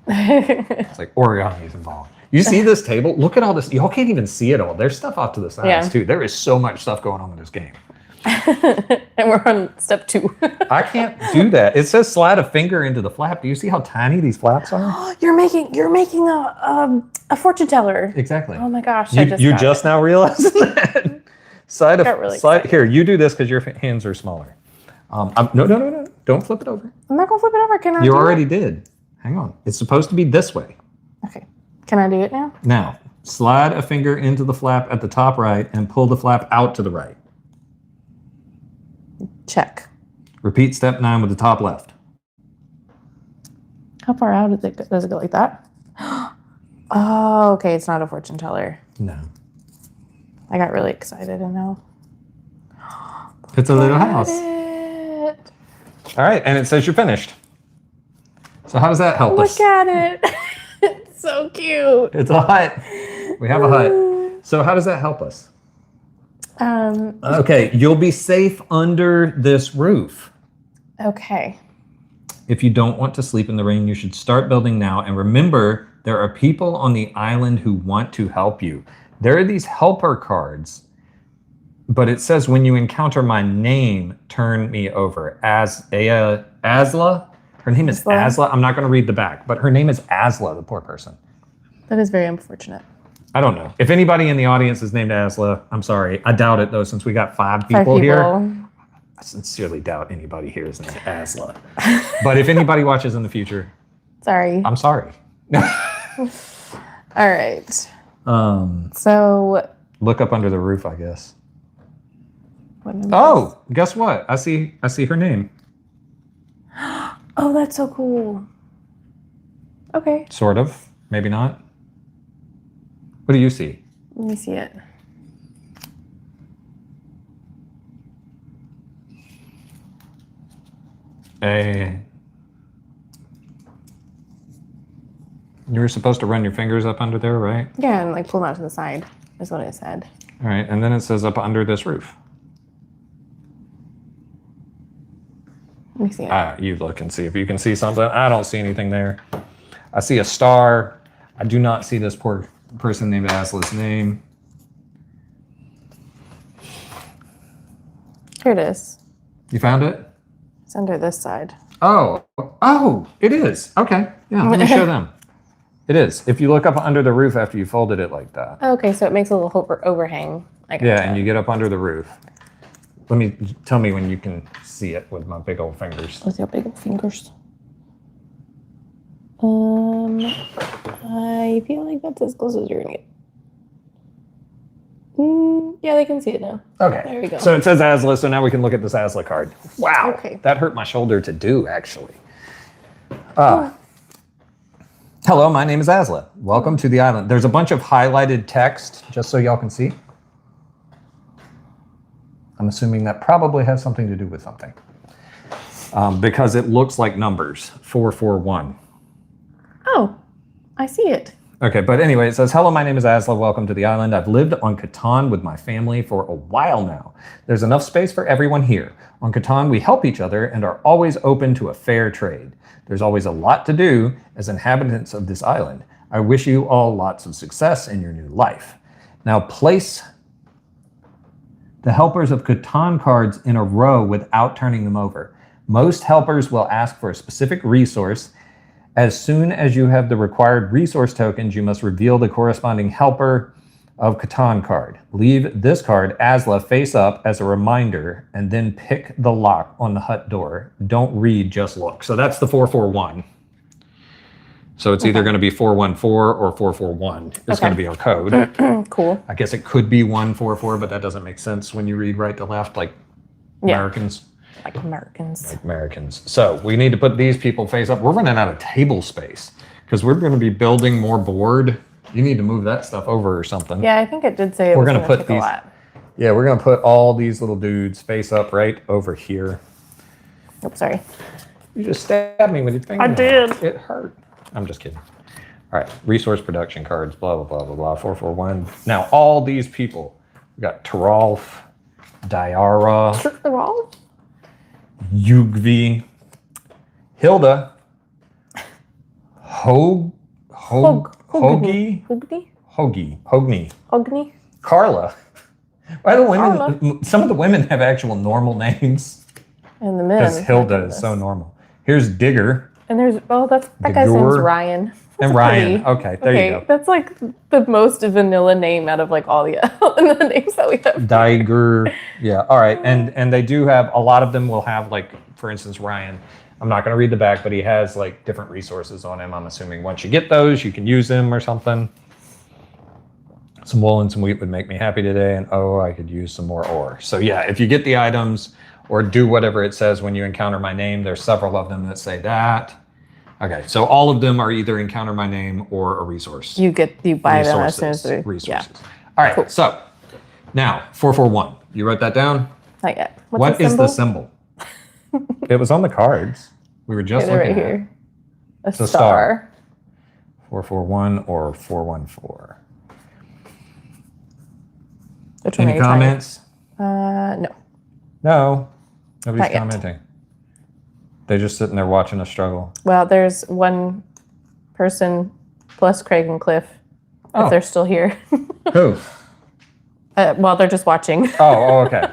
It's like origami is involved. You see this table? Look at all this. Y'all can't even see it all. There's stuff off to the sides too. There is so much stuff going on in this game. And we're on step 2. I can't do that. It says slide a finger into the flap. Do you see how tiny these flaps are? You're making a fortune teller. Exactly. Oh my gosh! You just now realizing that. Slide here. You do this because your hands are smaller. No. Don't flip it over. I'm not gonna flip it over. Can I? You already did. Hang on. It's supposed to be this way. Okay. Can I do it now? Now, slide a finger into the flap at the top right and pull the flap out to the right. Check. Repeat step 9 with the top left. How far out does it go? Does it go like that? Oh, okay. It's not a fortune teller. No. I got really excited and now. It's a little house. It. All right, and it says you're finished. So how does that help us? Look at it. It's so cute. It's a hut. We have a hut. So how does that help us? Okay, you'll be safe under this roof. Okay. If you don't want to sleep in the rain, you should start building now. And remember, there are people on the island who want to help you. There are these helper cards, but it says when you encounter my name, turn me over. Asla? Her name is Asla. I'm not going to read the back, but her name is Asla, the poor person. That is very unfortunate. I don't know. If anybody in the audience is named Asla, I'm sorry. I doubt it, though, since we got 5 people here. I sincerely doubt anybody here is named Asla. But if anybody watches in the future, sorry. I'm sorry. All right. So look up under the roof, I guess. Oh, guess what? I see her name. Oh, that's so cool. Okay. Sort of. Maybe not. What do you see? Let me see it. You were supposed to run your fingers up under there, right? Yeah, and like pull them out to the side is what it said. All right, and then it says up under this roof. Let me see it. You look and see if you can see something. I don't see anything there. I see a star. I do not see this poor person named Asla's name. Here it is. You found it? It's under this side. Oh, it is. Okay, yeah, let me show them. It is. If you look up under the roof after you folded it like that. Okay, so it makes a little overhang. Yeah, and you get up under the roof. Tell me when you can see it with my big old fingers. With your big fingers. I feel like that's as close as you're gonna get. Yeah, they can see it now. Okay. There we go. So it says Asla, so now we can look at this Asla card. Wow. Okay. That hurt my shoulder to do, actually. Hello, my name is Asla. Welcome to the island. There's a bunch of highlighted text, just so y'all can see. I'm assuming that probably has something to do with something. Because it looks like numbers, 441. Oh, I see it. Okay, but anyway, it says, hello, my name is Asla. Welcome to the island. I've lived on Catan with my family for a while now. There's enough space for everyone here. On Catan, we help each other and are always open to a fair trade. There's always a lot to do as inhabitants of this island. I wish you all lots of success in your new life. Now place the helpers of Catan cards in a row without turning them over. Most helpers will ask for a specific resource. As soon as you have the required resource tokens, you must reveal the corresponding helper of Catan card. Leave this card, Asla, face up as a reminder, and then pick the lock on the hut door. Don't read, just look. So that's the 441. So it's either going to be 414 or 441. It's going to be our code. Cool. I guess it could be 144, but that doesn't make sense when you read right to left, like Americans. Like Americans. Like Americans. So we need to put these people face up. We're running out of table space because we're going to be building more board. You need to move that stuff over or something. Yeah, I think it did say it we're was going to put these. Yeah, we're going to put all these little dudes face up right over here. Oops, sorry. You just stabbed me with your finger. I did. It hurt. I'm just kidding. All right, resource production cards, blah, blah, blah, blah, blah, 441. Now, all these people, we got Taralf, Diara, Taralf? Yugvi, Hilda, Hogi, Carla. Why do women? Some of the women have actual normal names. And the men. Because Hilda is so normal. Here's Digger. And there's that guy's name's Ryan. And Ryan. Okay, there you go. That's like the most vanilla name out of like all the names that we have. Diger. Yeah. All right. And they do have, a lot of them will have, like, for instance, Ryan. I'm not going to read the back, but he has like different resources on him. I'm assuming once you get those, you can use them or something. Some wool and some wheat would make me happy today. And oh, I could use some more ore. So yeah, if you get the items or do whatever it says when you encounter my name, there's several of them that say that. Okay, so all of them are either encounter my name or a resource. You buy them as soon as they resources. Yeah. All right, cool. So now 441. You wrote that down? Not yet. What is the symbol? It was on the cards. We were just looking right at here. It's A star. 441 or 414. Which one Any comments? No. No. Nobody's Not yet. commenting. They're just sitting there watching us struggle. Well, there's one person plus Craig and Cliff, if they're still here. Who? Well, they're just watching. Okay.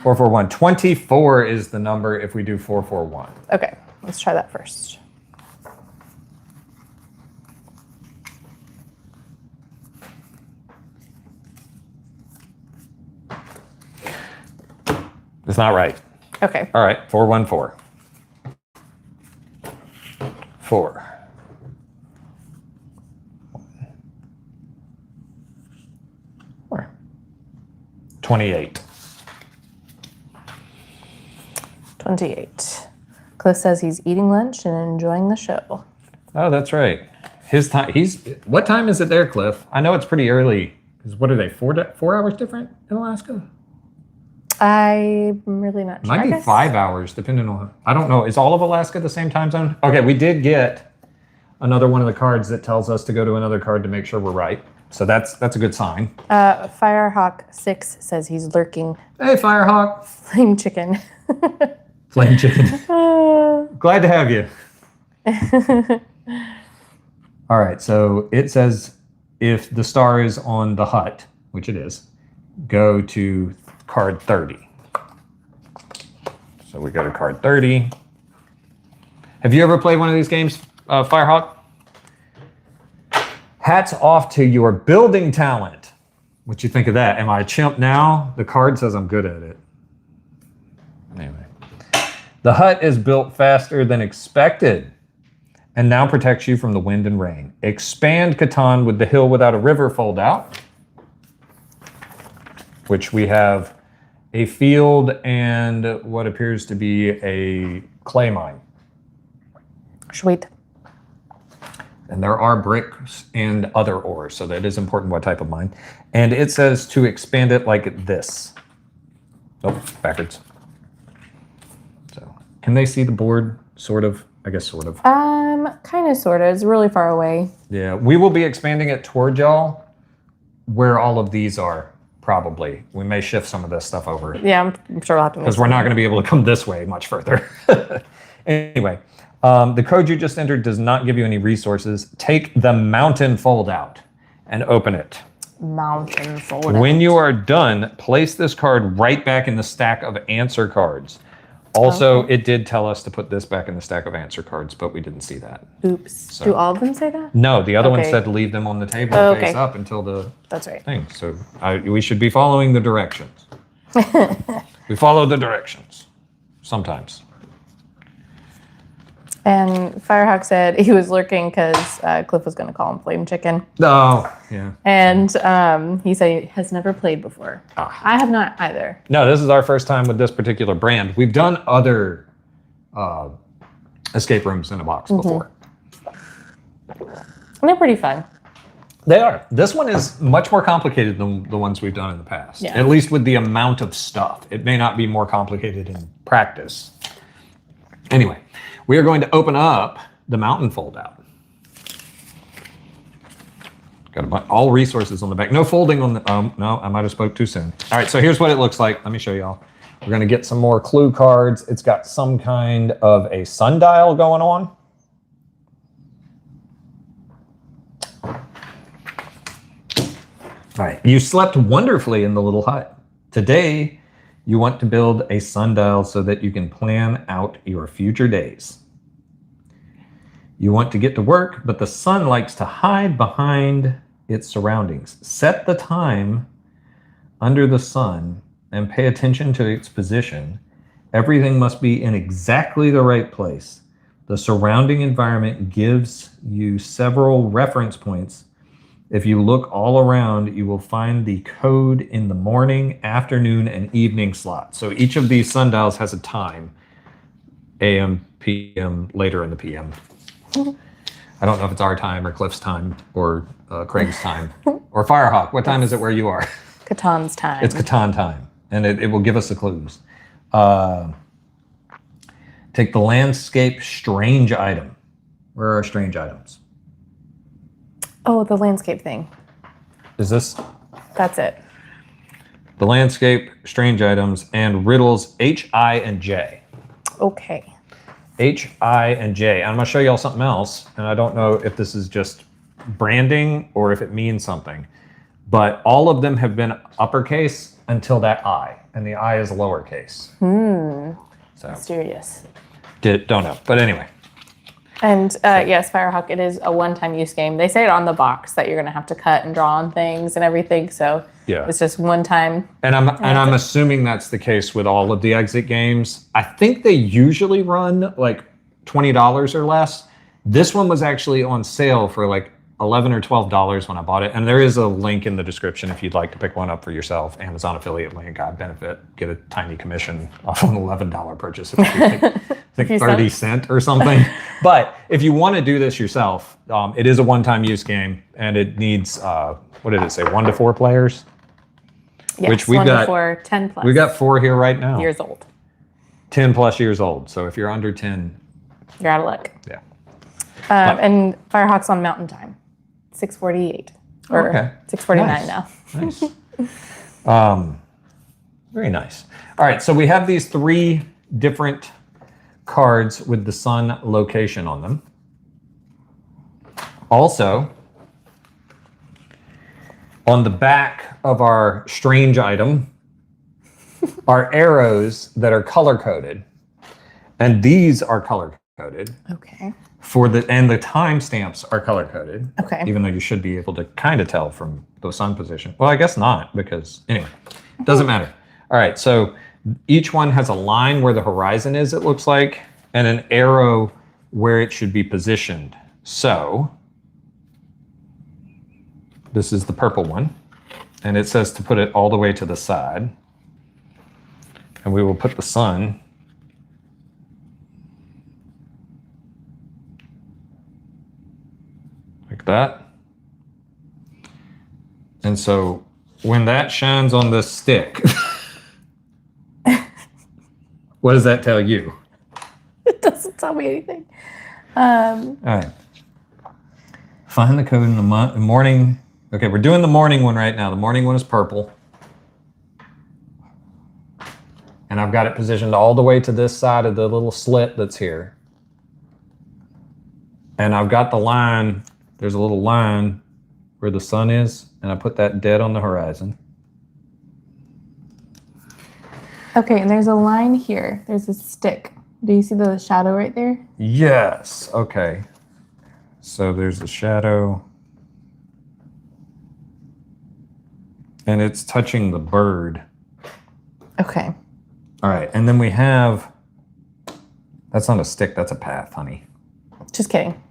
441. 24 is the number if we do 441. Okay, let's try that first. It's not right. Okay. All right, 414. 4. 4. 28. 28. Cliff says he's eating lunch and enjoying the show. Oh, that's right. His time. What time is it there, Cliff? I know it's pretty early. What are they? 4 hours different in Alaska? I'm really not sure. Might be 5 hours, depending on. I don't know. Is all of Alaska the same time zone? Okay, we did get another one of the cards that tells us to go to another card to make sure we're right. So that's a good sign. Firehawk 6 says he's lurking. Hey, Firehawk. Flame chicken. Flame chicken. Glad to have you. All right, so it says if the star is on the hut, which it is, go to card 30. So we go to card 30. Have you ever played one of these games, Firehawk? Hats off to your building talent. What you think of that? Am I a chimp now? The card says I'm good at it. Anyway. The hut is built faster than expected and now protects you from the wind and rain. Expand Catan with the hill without a river fold out, which we have a field and what appears to be a clay mine. Sweet. And there are bricks and other ores, so that is important what type of mine. And it says to expand it like this. Oh, backwards. So, can they see the board? Sort of, I guess sort of. Kind of, sort of. It's really far away. Yeah, we will be expanding it toward y'all where all of these are, probably. We may shift some of this stuff over. Yeah, I'm sure we'll have to. Because we're not going to be able to come this way much further. Anyway. The code you just entered does not give you any resources. Take the mountain fold out and open it. Mountain fold out. When you are done, place this card right back in the stack of answer cards. Also, it did tell us to put this back in the stack of answer cards, but we didn't see that. Oops. So, do all of them say that? No, the other one said to leave them on the table face up until the That's right. thing. So we should be following the directions. We follow the directions sometimes. And Firehawk said he was lurking because Cliff was going to call him Flame Chicken. Oh, yeah. And he said he has never played before. I have not either. No, this is our first time with this particular brand. We've done other escape rooms in a box before. And they're pretty fun. They are. This one is much more complicated than the ones we've done in the past. Yeah. At least with the amount of stuff. It may not be more complicated in practice. Anyway. We are going to open up the mountain fold out. Got all resources on the back. No folding on the, no, I might have spoke too soon. All right, so here's what it looks like. Let me show y'all. We're gonna get some more clue cards. It's got some kind of a sundial going on. All right, you slept wonderfully in the little hut. Today, you want to build a sundial so that you can plan out your future days. You want to get to work, but the sun likes to hide behind its surroundings. Set the time under the sun and pay attention to its position Everything must be in exactly the right place. The surrounding environment gives you several reference points. If you look all around, you will find the code in the morning, afternoon, and evening slot. So each of these sundials has a time. AM, PM, later in the PM. I don't know if it's our time or Cliff's time or Craig's time or Firehawk. What time is it where you are? Catan's time. It's Catan time, and it will give us the clues. Take the landscape strange item. Where are our strange items? Oh, the landscape thing. Is this? That's it. The landscape, strange items, and riddles H, I, and J. Okay. H, I, and J. I'm going to show y'all something else, and I don't know if this is just branding or if it means something. But all of them have been uppercase until that I, and the I is lowercase. So Mysterious. don't know, but anyway. And yes, Firehawk, it is a one-time use game. They say it on the box that you're going to have to cut and draw on things and everything. So yeah, it's just one time. And I'm assuming that's the case with all of the exit games. I think they usually run like $20 or less. This one was actually on sale for like $11 or $12 when I bought it. And there is a link in the description if you'd like to pick one up for yourself. Amazon affiliate link, I benefit, get a tiny commission off an $11 purchase. If I think 30 cents or something. But if you want to do this yourself, it is a one-time use game, and it needs, what did it say, 1 to 4 players? Yes, which we've 1 got, to 4, 10 plus. We got 4 here right now. Years old. 10 plus years old. So if you're under 10, you're out of luck. Yeah. And Firehawk's on Mountain Time. 6:48 or 6:49 now. Nice. Very nice. All right, so we have these 3 different cards with the sun location on them. Also, on the back of our strange item are arrows that are color coded, and these are color coded. Okay. And the timestamps are color coded. Okay. Even though you should be able to kind of tell from the sun position. Well, I guess not, because anyway, doesn't matter. All right, so each one has a line where the horizon is, it looks like, and an arrow where it should be positioned. So this is the purple one, and it says to put it all the way to the side. And we will put the sun like that. And so when that shines on this stick, what does that tell you? It doesn't tell me anything. All right. Find the code in the morning. Okay, we're doing the morning one right now. The morning one is purple. And I've got it positioned all the way to this side of the little slit that's here. And I've got the line, there's a little line where the sun is, and I put that dead on the horizon. Okay, and there's a line here. There's a stick. Do you see the shadow right there? Yes, okay. So there's a shadow. And it's touching the bird. Okay. All right, and then we have, that's not a stick, that's a path, honey. Just kidding.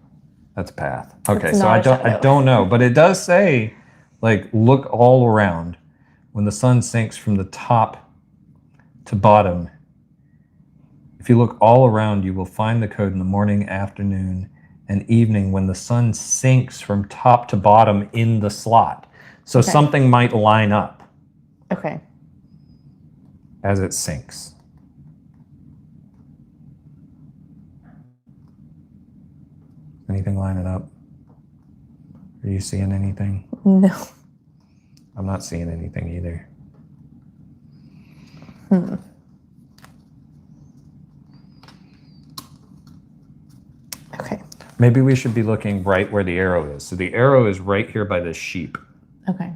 That's a path. Okay, It's so not a I don't know, but it does say, like, look all around. When the sun sinks from the top to bottom, if you look all around, you will find the code in the morning, afternoon, and evening when the sun sinks from top to bottom in the slot. So something might line up. Okay. As it sinks. Anything lining up? Are you seeing anything? No. I'm not seeing anything either. Okay. Maybe we should be looking right where the arrow is. So the arrow is right here by this sheep. Okay.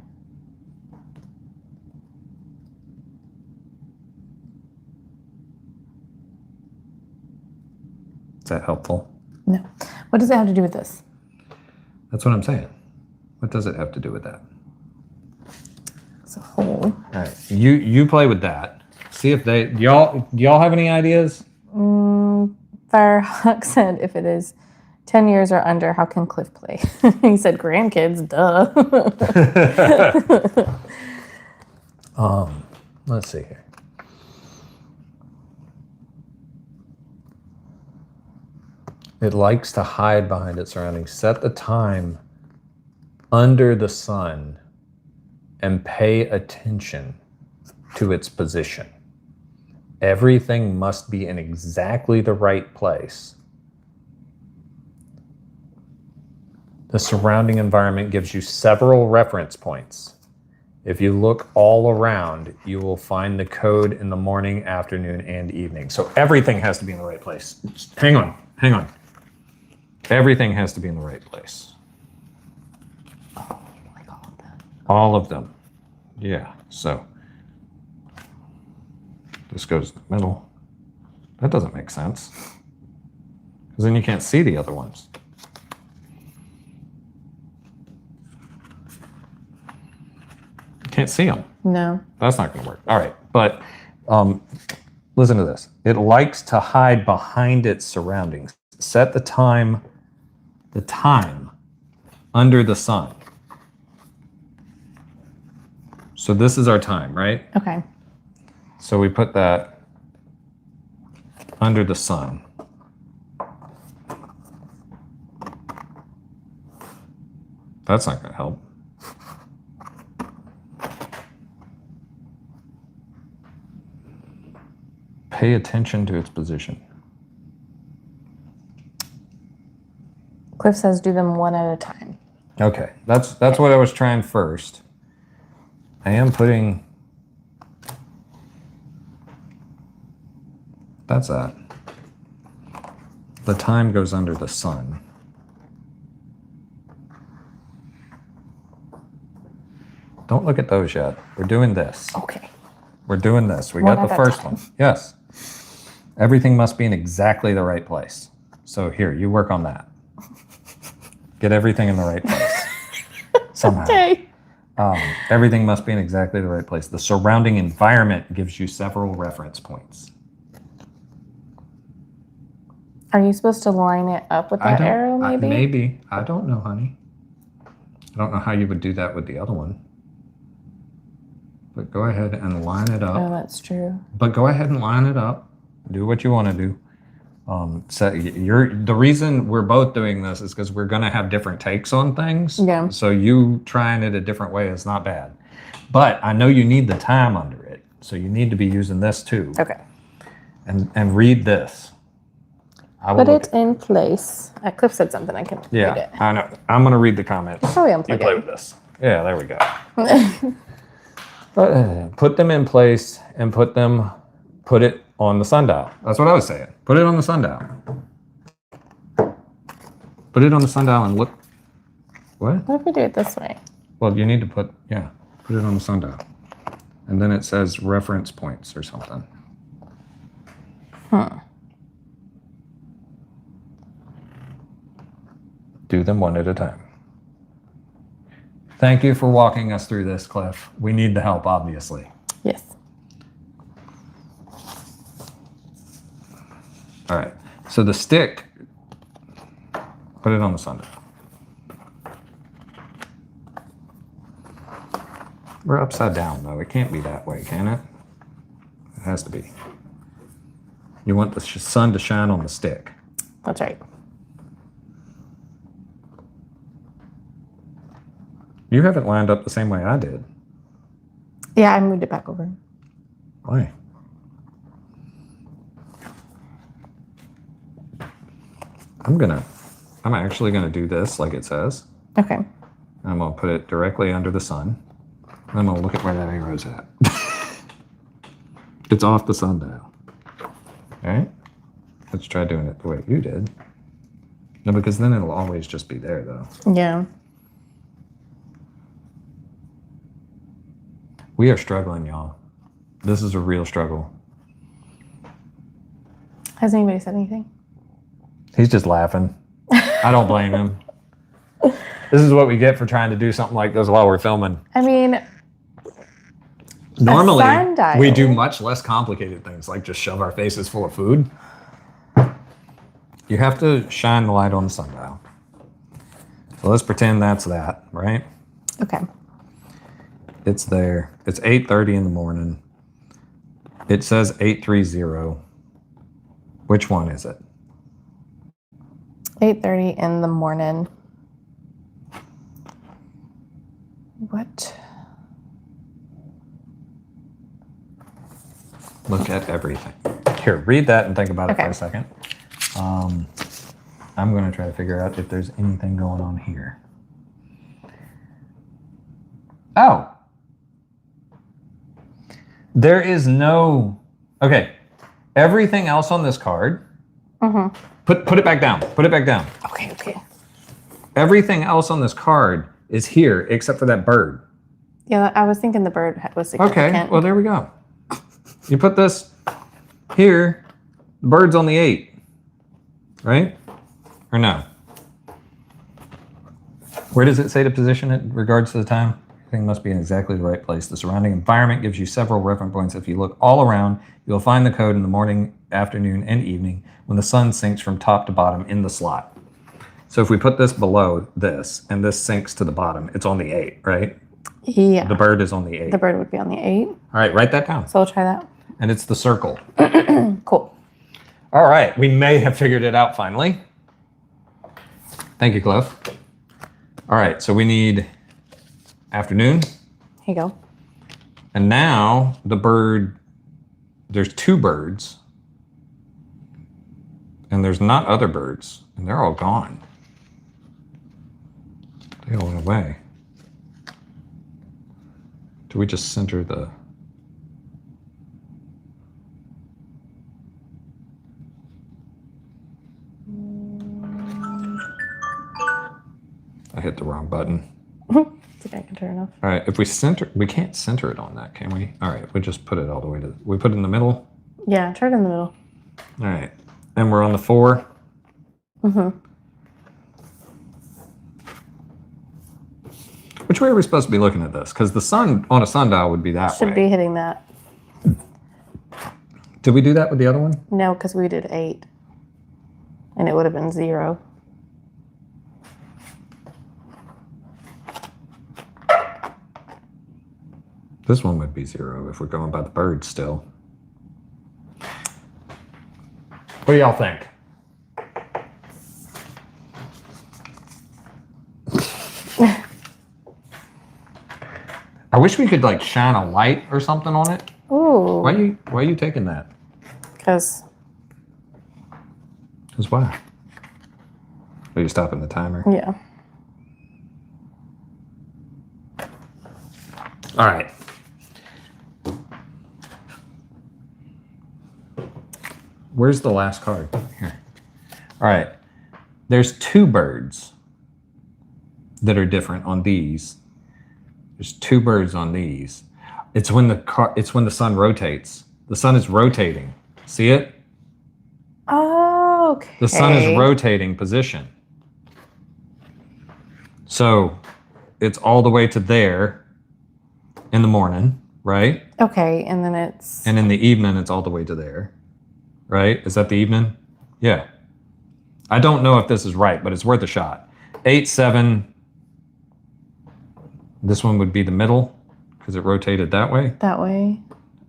Is that helpful? No. What does it have to do with this? That's what I'm saying. What does it have to do with that? It's a hole. All right, you play with that. see if do y'all have any ideas? Firehawk said if it is 10 years or under, how can Cliff play? He said grandkids, duh. Let's see here. It likes to hide behind its surroundings. Set the time under the sun and pay attention to its position. Everything must be in exactly the right place. The surrounding environment gives you several reference points. If you look all around, you will find the code in the morning, afternoon, and evening. So everything has to be in the right place. Hang on. Everything has to be in the right place. Oh, like all of them. All of them. Yeah, so this goes in the middle. That doesn't make sense. Because then you can't see the other ones. Can't see them. No. That's not going to work. All right, but listen to this. It likes to hide behind its surroundings. Set the time under the sun. So this is our time, right? Okay. So we put that under the sun. That's not going to help. Pay attention to its position. Cliff says do them one at a time. Okay, that's what I was trying first. I am putting... That's that. The time goes under the sun. Don't look at those yet. We're doing this. Okay. We're doing this. We One got the at a first time. one. Yes. Everything must be in exactly the right place. So here, you work on that. Get everything in the right place. Somehow. Okay. Everything must be in exactly the right place. The surrounding environment gives you several reference points. Are you supposed to line it up with that arrow, maybe? Maybe. I don't know, honey. I don't know how you would do that with the other one. But go ahead and line it up. Oh, that's true. But go ahead and line it up. Do what you want to do. The reason we're both doing this is because we're going to have different takes on things. Yeah. So you trying it a different way is not bad. But I know you need the time under it. So you need to be using this too. Okay. And read this. Put it in place. Cliff said something. I can read it. I know. I'm going to read the comments. Probably unplug You play it. with this. Yeah, there we go. Put them in place and put it on the sundial. That's what I was saying. Put it on the sundial. Put it on the sundial and look. What? What if we do it this way? Well, you need to put it on the sundial. And then it says reference points or something. Do them one at a time. Thank you for walking us through this, Cliff. We need the help, obviously. Yes. All right. So the stick, put it on the sundial. We're upside down, though. It can't be that way, can it? It has to be. You want the sun to shine on the stick. That's right. You haven't lined up the same way I did. Yeah, I moved it back over. Why? I'm actually gonna do this like it says. Okay. I'm gonna put it directly under the sun. And I'm gonna look at where that arrow's at. It's off the sundial. All right? Let's try doing it the way you did. No, because then it'll always just be there, though. Yeah. We are struggling, y'all. This is a real struggle. Has anybody said anything? He's just laughing. I don't blame him. This is what we get for trying to do something like this while we're filming. I mean, Normally, sundial. we do much less complicated things, like just shove our faces full of food. You have to shine the light on the sundial. So let's pretend that's that, right? Okay. It's there. It's 8:30 in the morning. It says 830. Which one is it? 8:30 in the morning. What? Look at everything. Here, read that and think about it for a second. I'm going to try to figure out if there's anything going on here. Oh. There is no... Okay. Everything else on this card... Mm-hmm. Put it back down. Put it back down. Okay. Everything else on this card is here except for that bird. Yeah, I was thinking the bird was significant. Okay, well, there we go. You put this here, the bird's on the 8, right? Or no? Where does it say to position it in regards to the time? Everything must be in exactly the right place. The surrounding environment gives you several reference points. If you look all around, you'll find the code in the morning, afternoon, and evening when the sun sinks from top to bottom in the slot. So if we put this below this, and this sinks to the bottom, it's on the 8, right? Yeah. The bird is on the 8. The bird would be on the 8. All right, write that down. So we'll try that. And it's the circle. Cool. All right, we may have figured it out finally. Thank you, Cliff. All right, so we need afternoon. Here you go. And now the bird, there's 2 birds. And there's not other birds. And they're all gone. They all went away. Do we just center the... I hit the wrong button. I think I can turn it off. All right, if we center, we can't center it on that, can we? All right, we just put it all the way to, we put it in the middle? Yeah, try it in the middle. All right, and we're on the 4. Mm-hmm. Which way are we supposed to be looking at this? Because the sun on a sundial would be that way. Should be hitting that. Did we do that with the other one? No, because we did 8. And it would have been 0. This one would be 0 if we're going by the bird still. What do y'all think? I wish we could like shine a light or something on it. Ooh. Why are you taking that? Because Why? Are you stopping the timer? Yeah. All right. Where's the last card? Here. All right. There's 2 birds that are different on these. There's 2 birds on these. It's when the sun rotates. The sun is rotating. See it? Oh, okay. The sun is rotating position. So it's all the way to there in the morning, right? Okay, and then it's... And in the evening, it's all the way to there, right? Is that the evening? Yeah. I don't know if this is right, but it's worth a shot. 8, 7. This one would be the middle because it rotated that way. That way.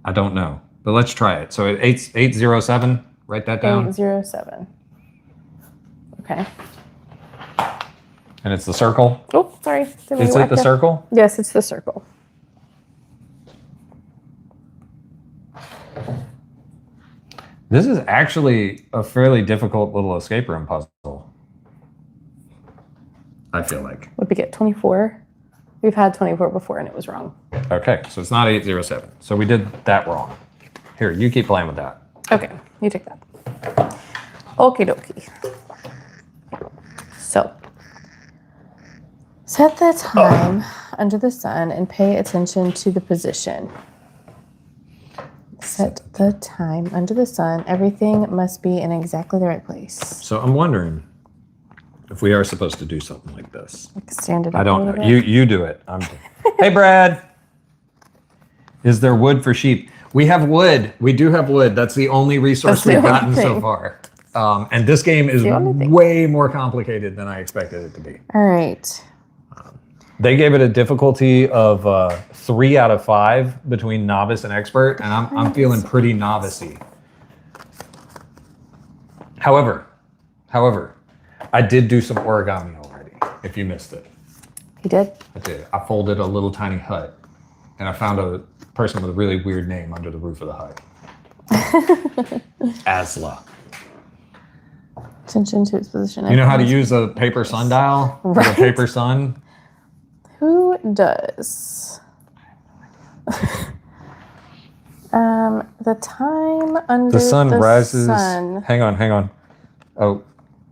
I don't know, but let's try it. So 807, write that down. 807. Okay. And it's the circle. Oh, sorry. Is it the circle? Yes, it's the circle. This is actually a fairly difficult little escape room puzzle. I feel like. Would we get 24? We've had 24 before and it was wrong. Okay, so it's not 807. So we did that wrong. Here, you keep playing with that. Okay, you take that. Okie dokie. So, set the time under the sun and pay attention to the position. Set the time under the sun. Everything must be in exactly the right place. So I'm wondering if we are supposed to do something like this. Like stand it up I don't a know. little bit. You do it. Hey, Brad. Is there wood for sheep? We have wood. We do have wood. That's the only resource we've gotten so far. And this game is way more complicated than I expected it to be. All right. They gave it a difficulty of 3 out of 5 between novice and expert, and I'm feeling pretty novice-y. However, I did do some origami already, if you missed it. You did? I did. I folded a little tiny hut, and I found a person with a really weird name under the roof of the hut. Asla. Attention to its position. You know how to use a paper sundial? Right. Or a paper sun? Who does? The time under the sun rises. Sun. Hang on. Oh,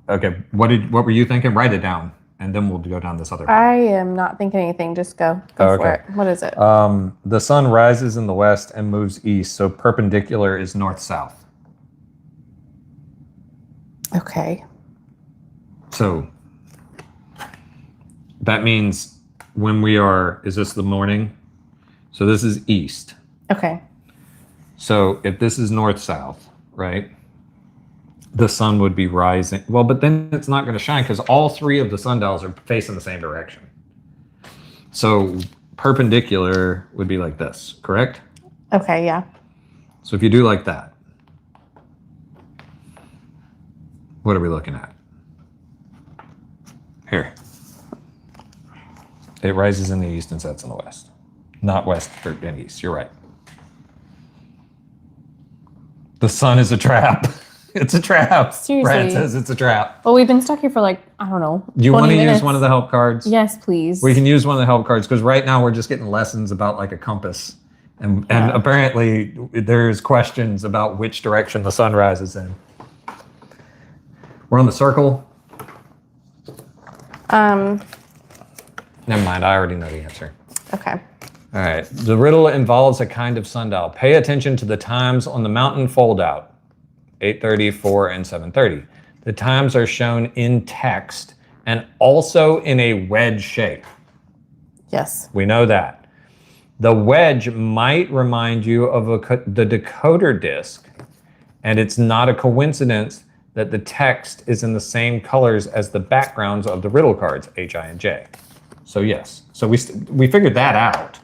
okay. What were you thinking? Write it down, and then we'll go down this other. I am not thinking anything. Just go for it. What is it? The sun rises in the west and moves east, so perpendicular is north-south. Okay. So that means when we are, is this the morning? So this is east. Okay. So if this is north-south, right? The sun would be rising. Well, but then it's not going to shine because all 3 of the sundials are facing the same direction. So perpendicular would be like this, correct? Okay, yeah. So if you do like that, what are we looking at? Here. It rises in the east and sets in the west. Not west and east, you're right. The sun is a trap. It's a trap. Seriously. Brad says it's a trap. Well, we've been stuck here for I don't know. Do you want to use one of the help cards? Yes, please. We can use one of the help cards because right now we're just getting lessons about like a compass. And apparently there's questions about which direction the sun rises in. We're on the circle. Never mind, I already know the answer. Okay. All right. The riddle involves a kind of sundial. Pay attention to the times on the mountain foldout. 8:30, 4, and 7:30. The times are shown in text and also in a wedge shape. Yes. We know that. The wedge might remind you of the decoder disc, and it's not a coincidence that the text is in the same colors as the backgrounds of the riddle cards, H, I, and J. So yes. So we figured that out.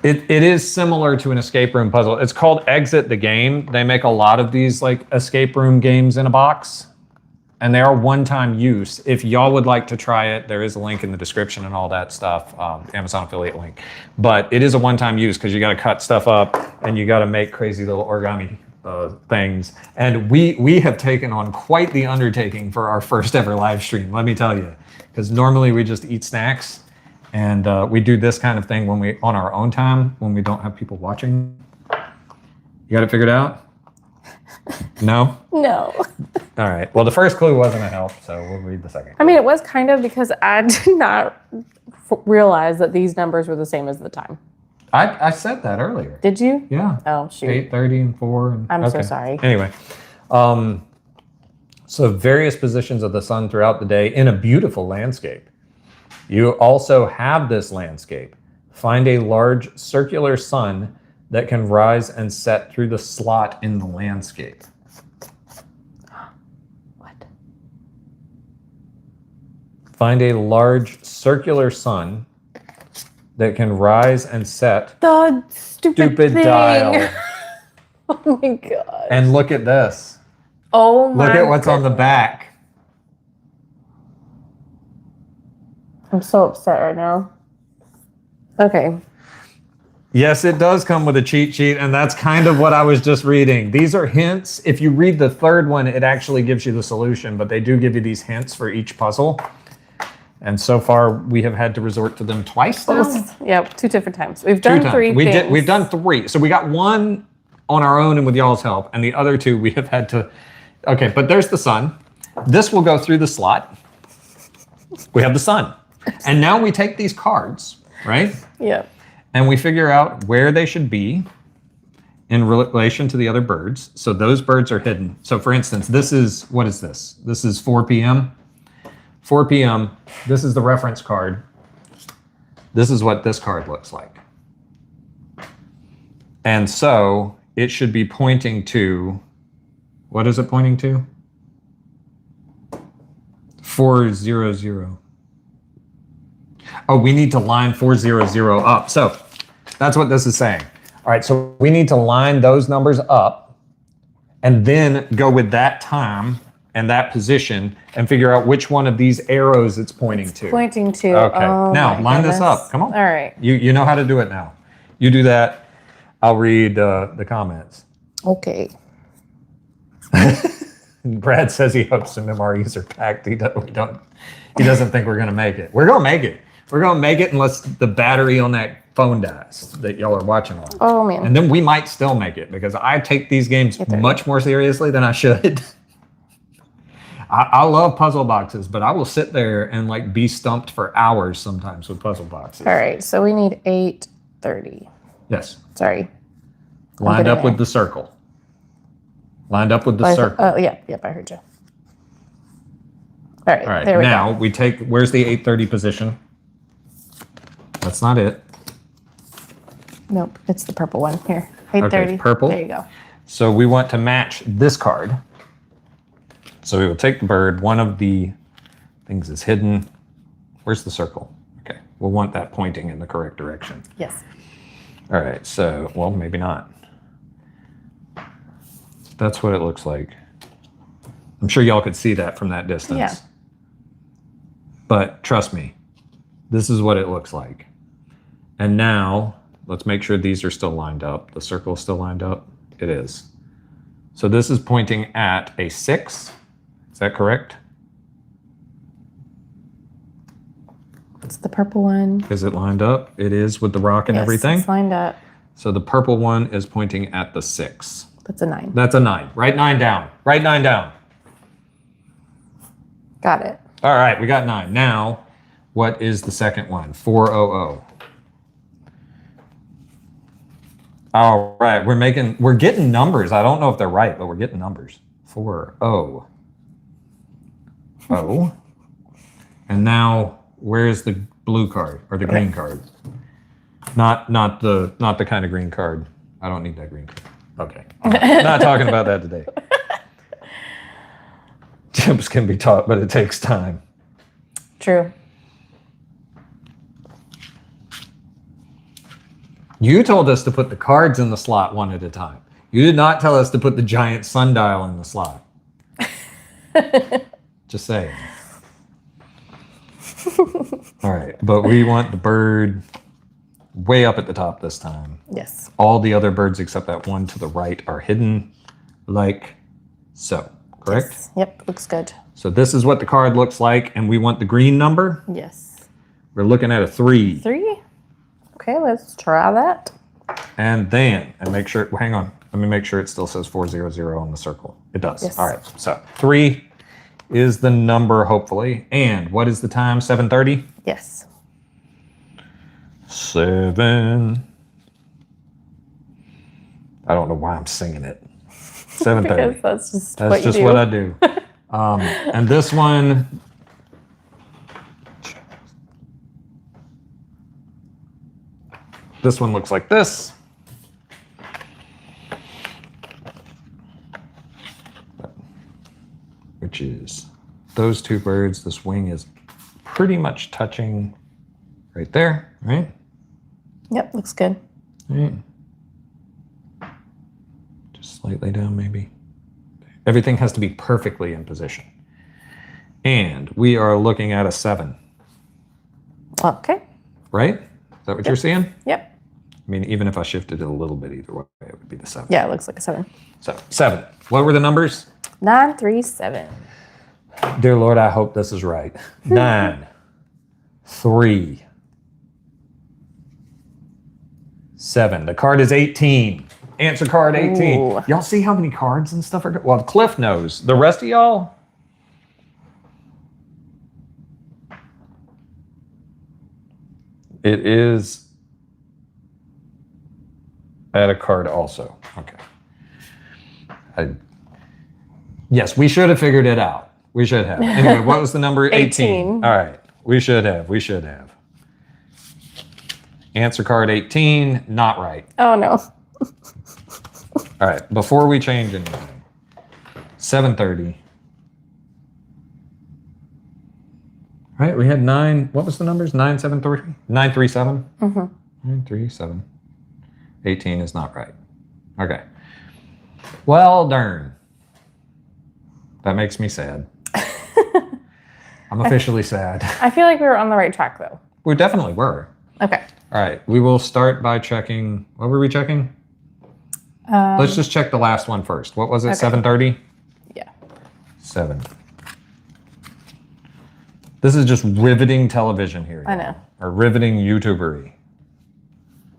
It is similar to an escape room puzzle. It's called Exit the Game. They make a lot of these like escape room games in a box, and they are one-time use. If y'all would like to try it, there is a link in the description and all that stuff, Amazon affiliate link. But it is a one-time use because you got to cut stuff up and you got to make crazy little origami things. And we have taken on quite the undertaking for our first ever live stream, let me tell you, because normally we just eat snacks. And we do this kind of thing when we on our own time, when we don't have people watching. You got it figured out? No? No. All right. Well, the first clue wasn't a help, so we'll read the second. I mean, it was kind of because I did not realize that these numbers were the same as the time. I said that earlier. Did you? Yeah. Oh, shoot. 8:30 and 4. And, I'm so sorry. Anyway. So various positions of the sun throughout the day in a beautiful landscape. You also have this landscape. Find a large circular sun that can rise and set through the slot in the landscape. What? Find a large circular sun that can rise and set. The stupid thing. Dial. Oh my god. And look at this. Oh my god. Look at what's on the back. I'm so upset right now. Okay. Yes, it does come with a cheat sheet, and that's kind of what I was just reading. These are hints. If you read the third one, it actually gives you the solution, but they do give you these hints for each puzzle. And so far, we have had to resort to them twice now. Yeah, 2 different times. We've done 3 things. We've done 3. So we got 1 on our own and with y'all's help, and the other 2 we have had to... Okay, but there's the sun. This will go through the slot. We have the sun. And now we take these cards, right? Yep. And we figure out where they should be in relation to the other birds. So those birds are hidden. So for instance, this is, what is this? This is 4 p.m. 4 p.m. This is the reference card. This is what this card looks like. And so it should be pointing to, what is it pointing to? 400. Oh, we need to line 400 up. So that's what this is saying. All right, so we need to line those numbers up and then go with that time and that position and figure out which one of these arrows it's pointing to. Pointing to. Okay. Oh, now line this up. Come on. All right. You know how to do it now. You do that. I'll read the comments. Okay. Brad says he hopes some MREs are packed. He doesn't think we're going to make it. We're going to make it. We're going to make it unless the battery on that phone dies that y'all are watching on. Oh, man. And then we might still make it because I take these games much more seriously than I should. I love puzzle boxes, but I will sit there and like be stumped for hours sometimes with puzzle boxes. All right, so we need 8:30. Yes. Sorry. Lined up with the circle. Lined up with the circle. Oh, yeah. Yep, I heard you. All right, there we go. Now we take, where's the 8:30 position? That's not it. Nope, it's the purple one. Here, 8:30. Okay, purple. There you go. So we want to match this card. So we will take the bird. One of the things is hidden. Where's the circle? Okay, we'll want that pointing in the correct direction. Yes. All right, so, well, maybe not. That's what it looks like. I'm sure y'all could see that from that distance. Yeah. But trust me, this is what it looks like. And now, let's make sure these are still lined up. The circle is still lined up. It is. So this is pointing at a 6. Is that correct? It's the purple one. Is it lined up? It is with the rock and everything? It's lined up. So the purple one is pointing at the 6. That's a 9. That's a 9. Write 9 down. Write 9 down. Got it. All right, we got 9. Now, what is the second one? 400. All right, we're getting numbers. I don't know if they're right, but we're getting numbers. 40. And now, where's the blue card or the green card? Not the kind of green card. I don't need that green card. Okay. Not talking about that today. Tips can be taught, but it takes time. True. You told us to put the cards in the slot one at a time. You did not tell us to put the giant sundial in the slot. Just saying. All right, but we want the bird way up at the top this time. Yes. All the other birds except that one to the right are hidden like so, correct? Yes. Yep, looks good. So this is what the card looks like, and we want the green number. Yes. We're looking at a 3. 3? Okay, let's try that. And then, make sure, hang on, let me make sure it still says 400 on the circle. It does. Yes. All right, so 3 is the number, hopefully. And what is the time? 7:30? Yes. 7. I don't know why I'm singing it. 7:30. Because that's just That's what I do. And this one, looks like this. Which is those two birds. This wing is pretty much touching right there, right? Yep, looks good. Right. Just slightly down, maybe. Everything has to be perfectly in position. And we are looking at a 7. Okay. Right? Is that what you're seeing? Yep. I mean, even if I shifted it a little bit either way, it would be the 7. Yeah, it looks like a 7. So, 7. What were the numbers? 937. Dear Lord, I hope this is right. 9, 3, 7. The card is 18. Answer card 18. Ooh. Y'all see how many cards and stuff are? Well, Cliff knows. The rest of y'all? It is add a card also. Okay. Yes, we should have figured it out. We should have. Anyway, what was the number? 18. All right. We should have. Answer card 18, not right. Oh, no. All right. Before we change anything, 7:30. All right. We had 9. What was the numbers? 973? 937? 937. 18 is not right. Okay. Well, darn. That makes me sad. I'm officially sad. I feel like we were on the right track, though. We definitely were. Okay. All right. We will start by checking. What were we checking? Let's just check the last one first. What was it? Okay. 7:30? Yeah. 7. This is just riveting television here. I know. Or riveting YouTubery.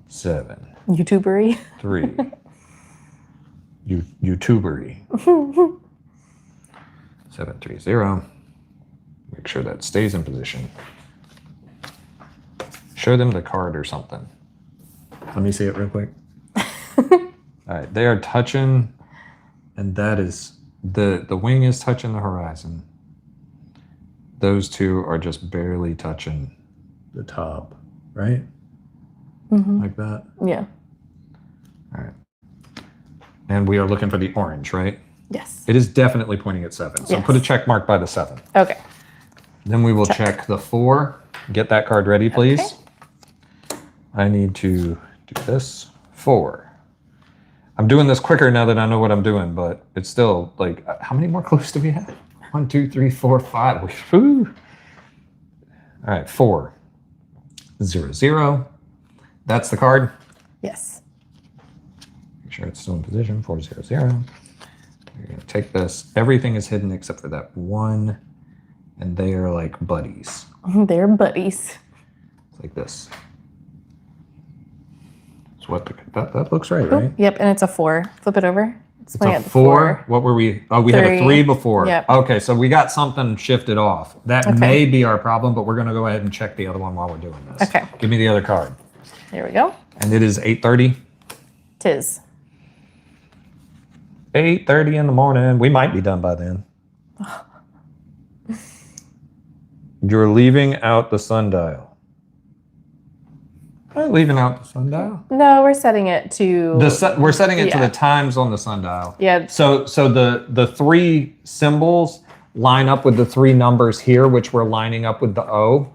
7. YouTubery. 3. YouTubery. 730. Make sure that stays in position. Show them the card or something. Let me see it real quick. All right, they are touching, and that is the wing is touching the horizon. Those two are just barely touching the top, right? Like that. Yeah. All right. And we are looking for the orange, right? Yes. It is definitely pointing at 7. So Yes. put a check mark by the 7. Okay. Then we will check the 4. Get that card ready, please. Okay. I need to do this. 4. I'm doing this quicker now that I know what I'm doing, but it's still like, how many more clues do we have? 1, 2, 3, 4, 5. Woo. All right, 4. 0, 0. That's the card. Yes. Make sure it's still in position. 4, 0, 0. You're going to take this. Everything is hidden except for that 1. And they are like buddies. They're buddies. It's like this. So what that looks right, right? Yep, and it's a 4. Flip it over. It's a 4. What were we? Oh, we had a 3 before. Yep. Okay, so we got something shifted off. That may be our problem, but we're going to go ahead and check the other one while we're doing this. Okay. Give me the other card. Here we go. And it is 8:30. Tis. 8:30 in the morning. We might be done by then. You're leaving out the sundial. Leaving out the sundial? No, we're setting it to... We're setting it to the times on the sundial. Yeah. So the 3 symbols line up with the 3 numbers here, which we're lining up with the O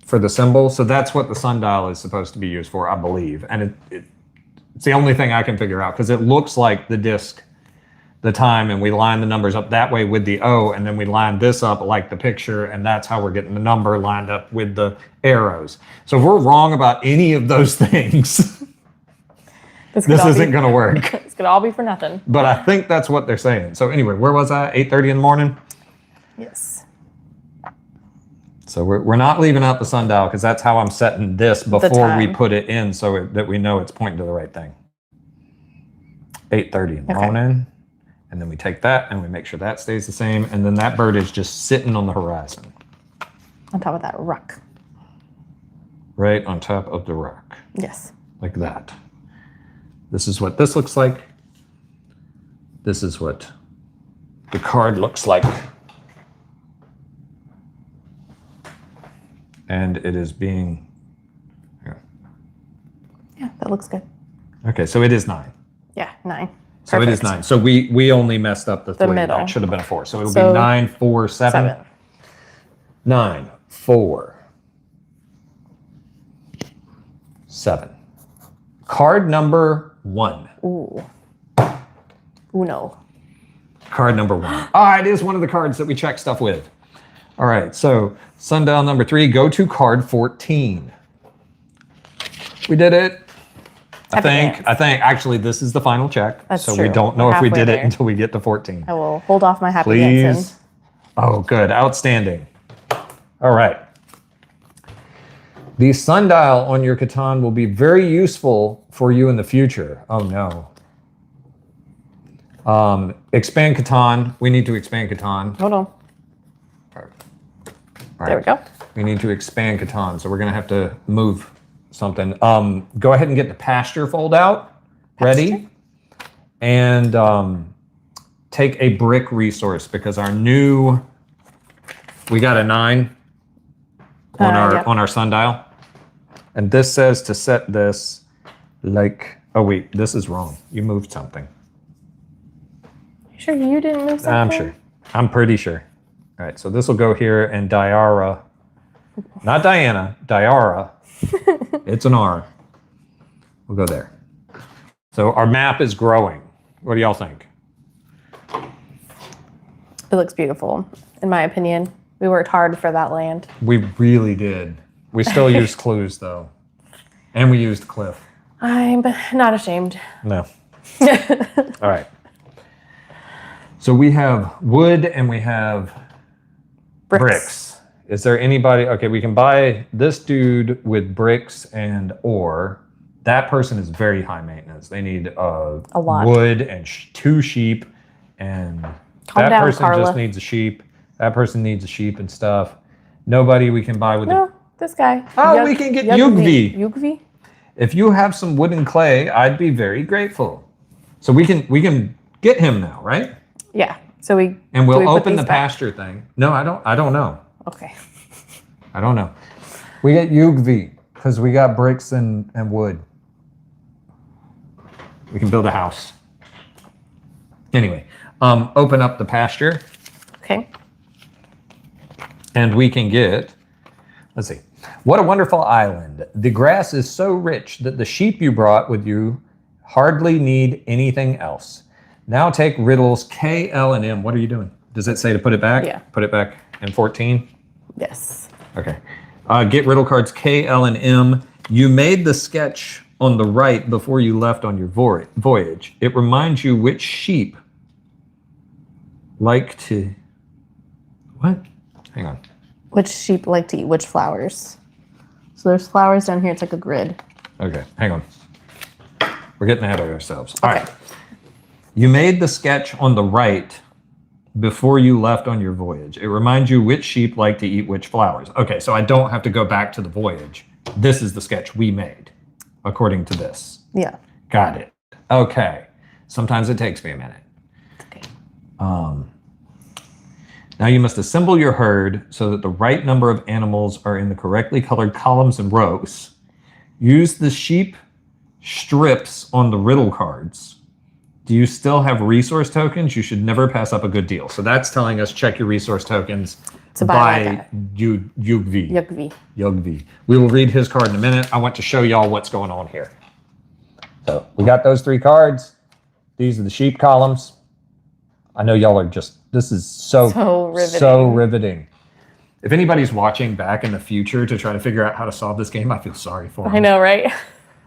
for the symbol. So that's what the sundial is supposed to be used for, I believe. And it's the only thing I can figure out because it looks like the disc, the time, and we line the numbers up that way with the O, and then we line this up like the picture, and that's how we're getting the number lined up with the arrows. So if we're wrong about any of those things, this isn't going to work. It's going to all be for nothing. But I think that's what they're saying. So anyway, where was I? 8:30 in the morning? Yes. So we're not leaving out the sundial because that's how I'm setting this before we put it in so that we know it's pointing to the right thing. 8:30 in the morning. And then we take that and we make sure that stays the same. And then that bird is just sitting on the horizon. On top of that rock. Right on top of the rock. Yes. Like that. This is what this looks like. This is what the card looks like. And it is being... Yeah, that looks good. Okay, so it is 9. Yeah, 9. So it is 9. So we only messed up the 3. middle. That should have been a 4. So it'll be 9, 4, 7. 9, 4, 7. Card number 1. Ooh. Uno. Card number 1. Ah, it is one of the cards that we check stuff with. All right, so sundial number 3, go to card 14. We did it. I think actually this is the final check. That's so true. we don't know We're if we halfway did there. it until we get to 14. I will hold off my happy Please. dancing. Oh, good. Outstanding. All right. The sundial on your Catan will be very useful for you in the future. Oh, no. Expand Catan. We need to expand Catan. Hold on. All right. There we go. We need to expand Catan, so we're going to have to move something. Go ahead and get the pasture fold out ready. And take a brick resource because we got a 9 on our sundial. And this says to set this like, oh wait, this is wrong. You moved something. You sure you didn't move something? I'm sure. I'm pretty sure. All right, so this will go here, and Diara, not Diana, Diara, it's an R. We'll go there. So our map is growing. What do y'all think? It looks beautiful, in my opinion. We worked hard for that land. We really did. We still used clues, though. And we used Cliff. I'm not ashamed. No. All right. So we have wood and we have bricks. Is there anybody? Okay, we can buy this dude with bricks and ore. That person is very high maintenance. They need a lot. Wood and 2 sheep. And that person Carla. Just needs a sheep. That person needs a sheep and stuff. Nobody we can buy with this guy. Oh, we can get Yugvi. Yugvi? If you have some wood and clay, I'd be very grateful. So we can get him now, right? Yeah. So we'll open the pasture thing. No, I don't know. Okay. I don't know. We get Yugvi because we got bricks and wood. We can build a house. Anyway, open up the pasture. Okay. And we can get, let's see. What a wonderful island. The grass is so rich that the sheep you brought with you hardly need anything else. Now take riddles K, L, and M. What are you doing? Does it say to put it back? Yeah. Put it back in 14? Yes. Okay. Get riddle cards K, L, and M. You made the sketch on the right before you left on your voyage. It reminds you which sheep like to... What? Hang on. Which sheep like to eat which flowers? So there's flowers down here. It's like a grid. Okay, hang on. We're getting ahead of ourselves. All right. You made the sketch on the right before you left on your voyage. It reminds you which sheep like to eat which flowers. Okay, so I don't have to go back to the voyage. This is the sketch we made, according to this. Yeah. Got it. Okay. Sometimes it takes me a minute. Okay. Now you must assemble your herd so that the right number of animals are in the correctly colored columns and rows. Use the sheep strips on the riddle cards. Do you still have resource tokens? You should never pass up a good deal. So that's telling us check your resource tokens to buy Yugvi. We will read his card in a minute. I want to show y'all what's going on here. So we got those 3 cards. These are the sheep columns. I know y'all are just, this is so riveting. If anybody's watching back in the future to try to figure out how to solve this game, I feel sorry for them. I know, right?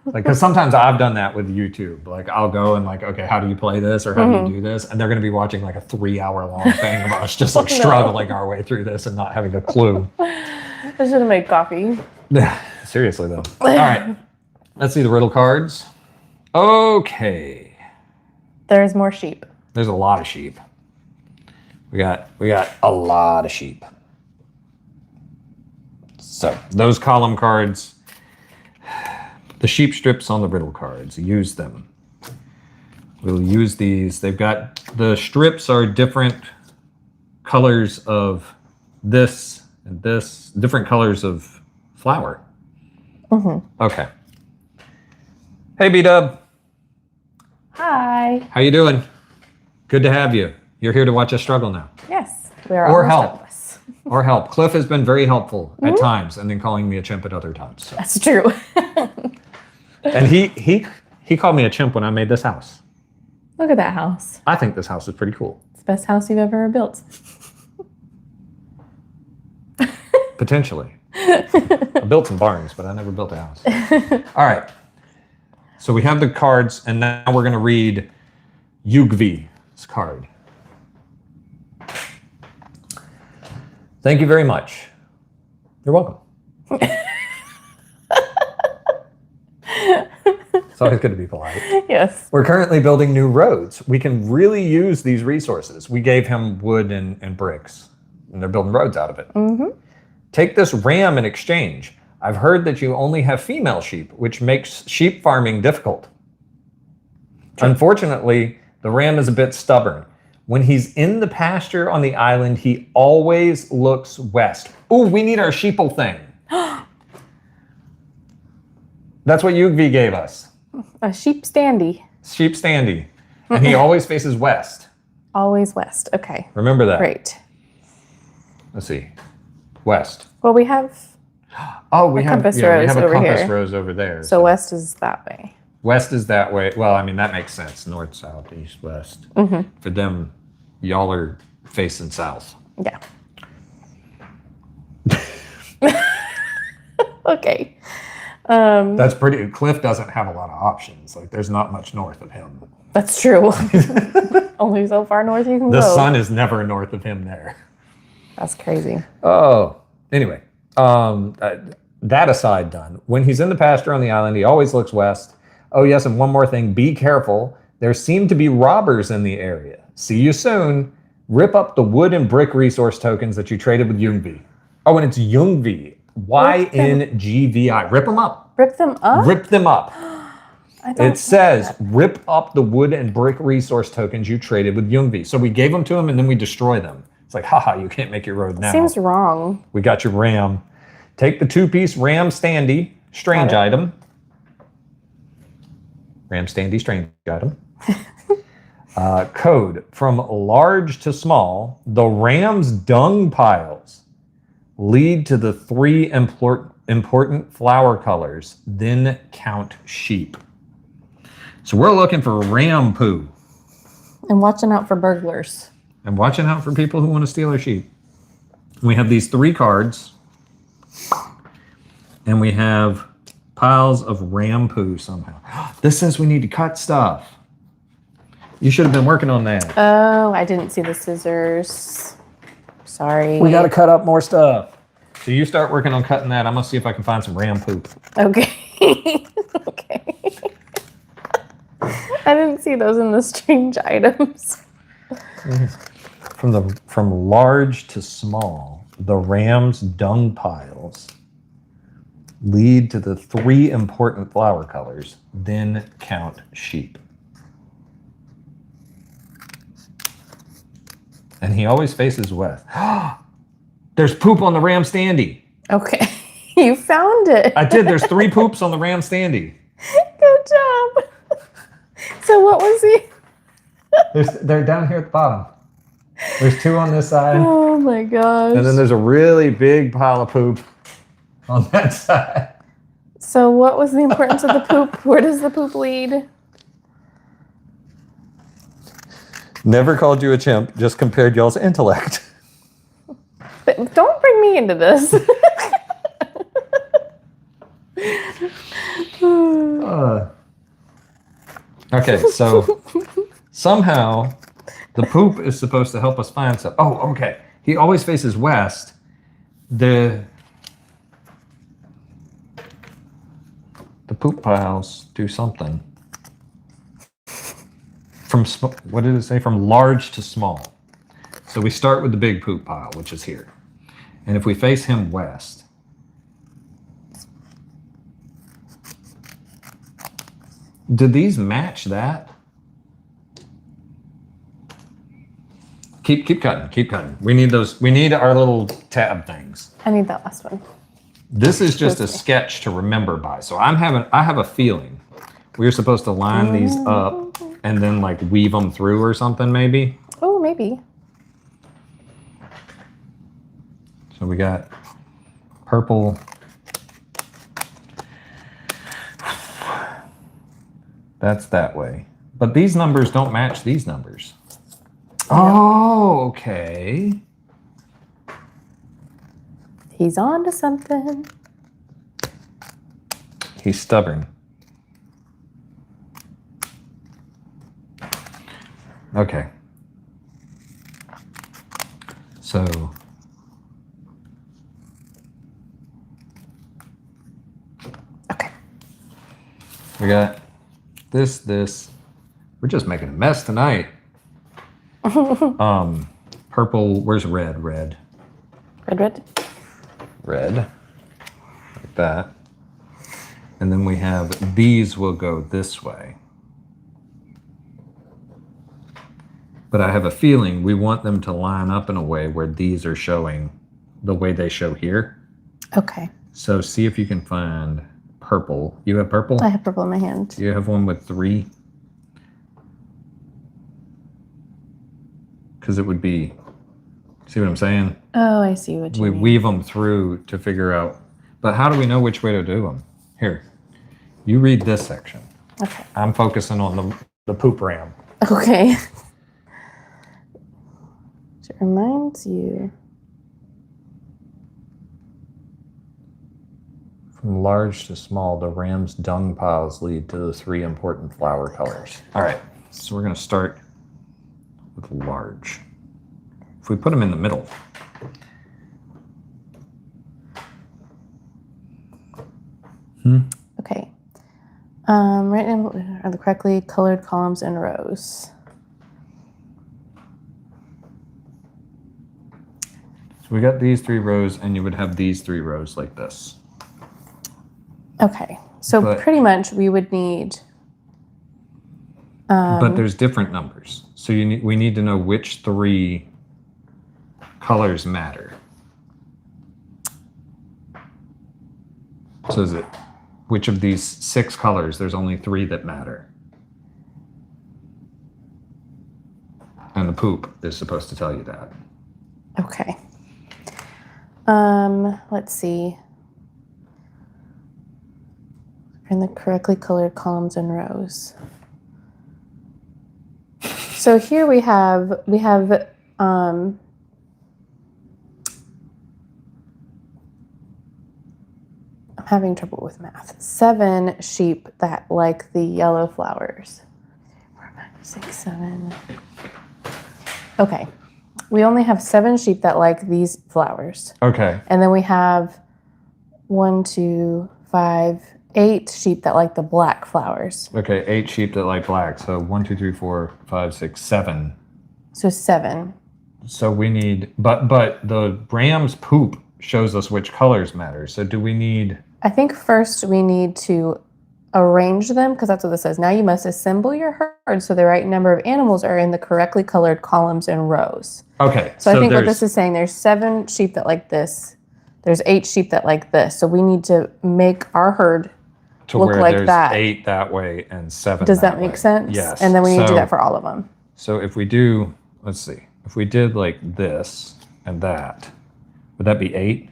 Like, because sometimes I've done that with YouTube. Like, I'll go and like, okay, how do you play this or how do you do this? And they're going to be watching like a 3-hour-long thing of us just like struggling our way through this and not having a clue. I should have made coffee. Yeah, seriously though. All right, let's see the riddle cards. Okay. There's more sheep. There's a lot of sheep. We got a lot of sheep. So those column cards, the sheep strips on the riddle cards, use them. We'll use these. They've got, the strips are different colors of this and this, different colors of flour. Okay. Hey, B-Dub. Hi. How you doing? Good to have you. You're here to watch us struggle now. Yes, we are. Or help. Or help. Cliff has been very helpful at times, and then calling me a chimp at other times. So. That's true. And he called me a chimp when I made this house. Look at that house. I think this house is pretty cool. It's the best house you've ever built. Potentially. I built some barns, but I never built a house. All right. So we have the cards, and now we're going to read Yugvi's card. Thank you very much. You're welcome. It's always good to be polite. Yes. We're currently building new roads. We can really use these resources. We gave him wood and bricks, and they're building roads out of it. Take this ram in exchange. I've heard that you only have female sheep, which makes sheep farming difficult. Unfortunately, the ram is a bit stubborn. When he's in the pasture on the island, he always looks west. Oh, we need our sheeple thing. That's what Yugvi gave us. A sheep standy. Sheep standy. And he always faces west. Always west. Okay. Remember that. Great. Let's see. West. Well, we have compass rose over compass here. rose over there. So west is that way. West is that way. Well, I mean, that makes sense. North, south, east, west. For them, y'all are facing south. Yeah. Okay. That's pretty. Cliff doesn't have a lot of options. Like, there's not much north of him. That's true. Only so far north you can go. The sun is never north of him there. That's crazy. Oh, anyway. That aside done. When he's in the pasture on the island, he always looks west. Oh, yes, and one more thing. Be careful. There seem to be robbers in the area. See you soon. Rip up the wood and brick resource tokens that you traded with Yungvi. Oh, and it's Yungvi. Y-N-G-V-I. Rip them up. Rip them up? Rip them up. It says, that. rip up the wood and brick resource tokens you traded with Yungvi. So we gave them to him and then we destroy them. It's like, haha, you can't make your road now. Seems wrong. We got your ram. Take the 2-piece ram standy, strange item. Ram standy, strange item. Code. From large to small, the ram's dung piles lead to the 3 important flower colors, then count sheep. So we're looking for ram poo. And watching out for burglars. And watching out for people who want to steal our sheep. We have these 3 cards. And we have piles of ram poo somehow. This says we need to cut stuff. You should have been working on that. Oh, I didn't see the scissors. Sorry. We got to cut up more stuff. So you start working on cutting that. I'm going to see if I can find some ram poop. Okay. Okay. I didn't see those in the strange items. From large to small, the ram's dung piles lead to the 3 important flower colors, then count sheep. And he always faces west. There's poop on the ram standy. Okay. You found it. I did. There's 3 poops on the ram standy. Good job. So what was he? They're down here at the bottom. There's 2 on this side. Oh my gosh. And then there's a really big pile of poop on that side. So what was the importance of the poop? Where does the poop lead? Never called you a chimp, just compared y'all's intellect. But don't bring me into this. Okay, so somehow the poop is supposed to help us find stuff. Oh, okay. He always faces west. The poop piles do something. What did it say? From large to small. So we start with the big poop pile, which is here. And if we face him west, do these match that? Keep cutting. We need those. We need our little tab things. I need that last one. This is just a sketch to remember by. So I have a feeling we're supposed to line these up and then like weave them through or something maybe. Oh, maybe. So we got purple. That's that way. But these numbers don't match these numbers. Oh, okay. He's on to something. He's stubborn. Okay. So okay. We got this. We're just making a mess tonight. Purple, where's red? Red. Like that. And then we have, these will go this way. But I have a feeling we want them to line up in a way where these are showing the way they show here. Okay. So see if you can find purple. You have purple? I have purple in my hand. Do you have one with 3? Because it would be, see what I'm saying? Oh, I see what you mean. We weave them through to figure out, but how do we know which way to do them? Here, you read this section. Okay. I'm focusing on the poop ram. Okay. It reminds you. From large to small, the ram's dung piles lead to the 3 important flower colors. All right, so we're going to start with large. If we put them in the middle, Okay. Right now are the correctly colored columns and rows. so we got these 3 rows, and you would have these 3 rows like this. Okay. So But- pretty much we would need. But there's different numbers, so we need to know which 3 colors matter. So is it which of these 6 colors? There's only 3 that matter, and the poop is supposed to tell you that. Okay. Let's see. In the correctly colored columns and rows. So here we have I'm having trouble with math. 7 sheep that like the yellow flowers. 4, 5, 6, 7. Okay. We only have 7 sheep that like these flowers. Okay. And then we have 1, 2, 5, 8 sheep that like the black flowers. Okay, 8 sheep that like black. So 1, 2, 3, 4, 5, 6, 7. So 7. So we need, but the ram's poop shows us which colors matter. So do we need? I think first we need to arrange them, because that's what this says. Now you must assemble your herd so the right number of animals are in the correctly colored columns and rows. Okay. So I think what this is saying, there's 7 sheep that like this. There's 8 sheep that like this. So we need to make our herd to look where like there's that. 8 that way and 7 Does that that make way. sense? Yes. And then we need to do that for all of them. So if we do, let's see, if we did like this and that, would that be 8?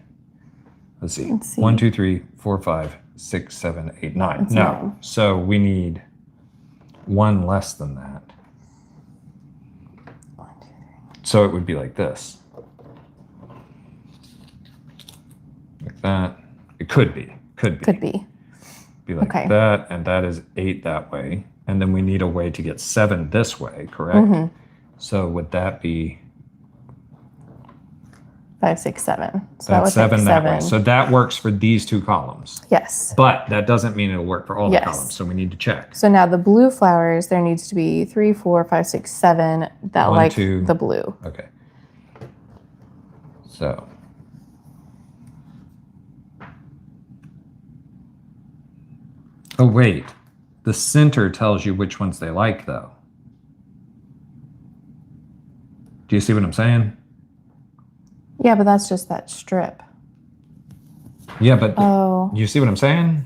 Let's see. 1, 2, 3, 4, 5, 6, 7, 8, 9. That's No. 9. So we need 1 less than that. 1, 2, 3. So it would be like this. Like that. It could be. Could be. Could be. Be like Okay. that, and that is 8 that way. And then we need a way to get 7 this way, correct? So would that be 5, 6, 7. So that's 7 that way? 7. So that works for these 2 columns. Yes. But that doesn't mean it'll work for all the Yes. columns. So we need to check. So now the blue flowers, there needs to be 3, 4, 5, 6, 7 that 1, like 2. the blue. Okay. So. Oh, wait. The center tells you which ones they like, though. Do you see what I'm saying? Yeah, but that's just that strip. Yeah, but Oh. you see what I'm saying?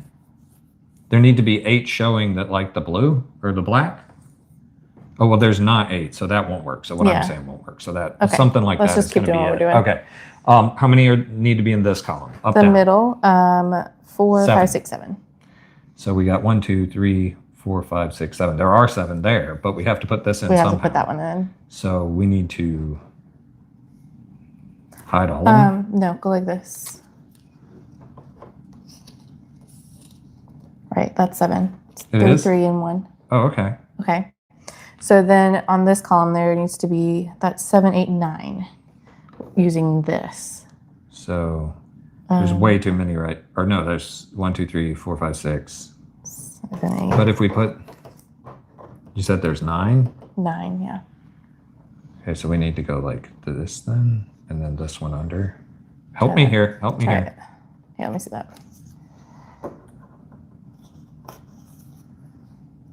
There need to be 8 showing that like the blue or the black. Oh, well, there's not 8, so that won't work. So what Yeah. I'm saying won't work. So that Okay. something like Let's that just is keep going to doing be what we're it. doing. Okay. How many need to be in this column? Up, The down. middle, 4, 7. 5, 6, 7. So we got 1, 2, 3, 4, 5, 6, 7. There are 7 there, but we have to put this in We have somehow. to put that one in. So we need to hide all of them. No, go like this. Right, that's 7. It's It 3, is? 3, and 1. Oh, okay. Okay. So then on this column, there needs to be that's 7, 8, 9 using this. So there's way too many, right? Or no, there's 1, 2, 3, 4, 5, 6. 7, 8, But if we put, you said there's 9? 9, yeah. Okay, so we need to go like this then, and then this one under. Help me here. Help me Try here. it. Yeah, let me see that.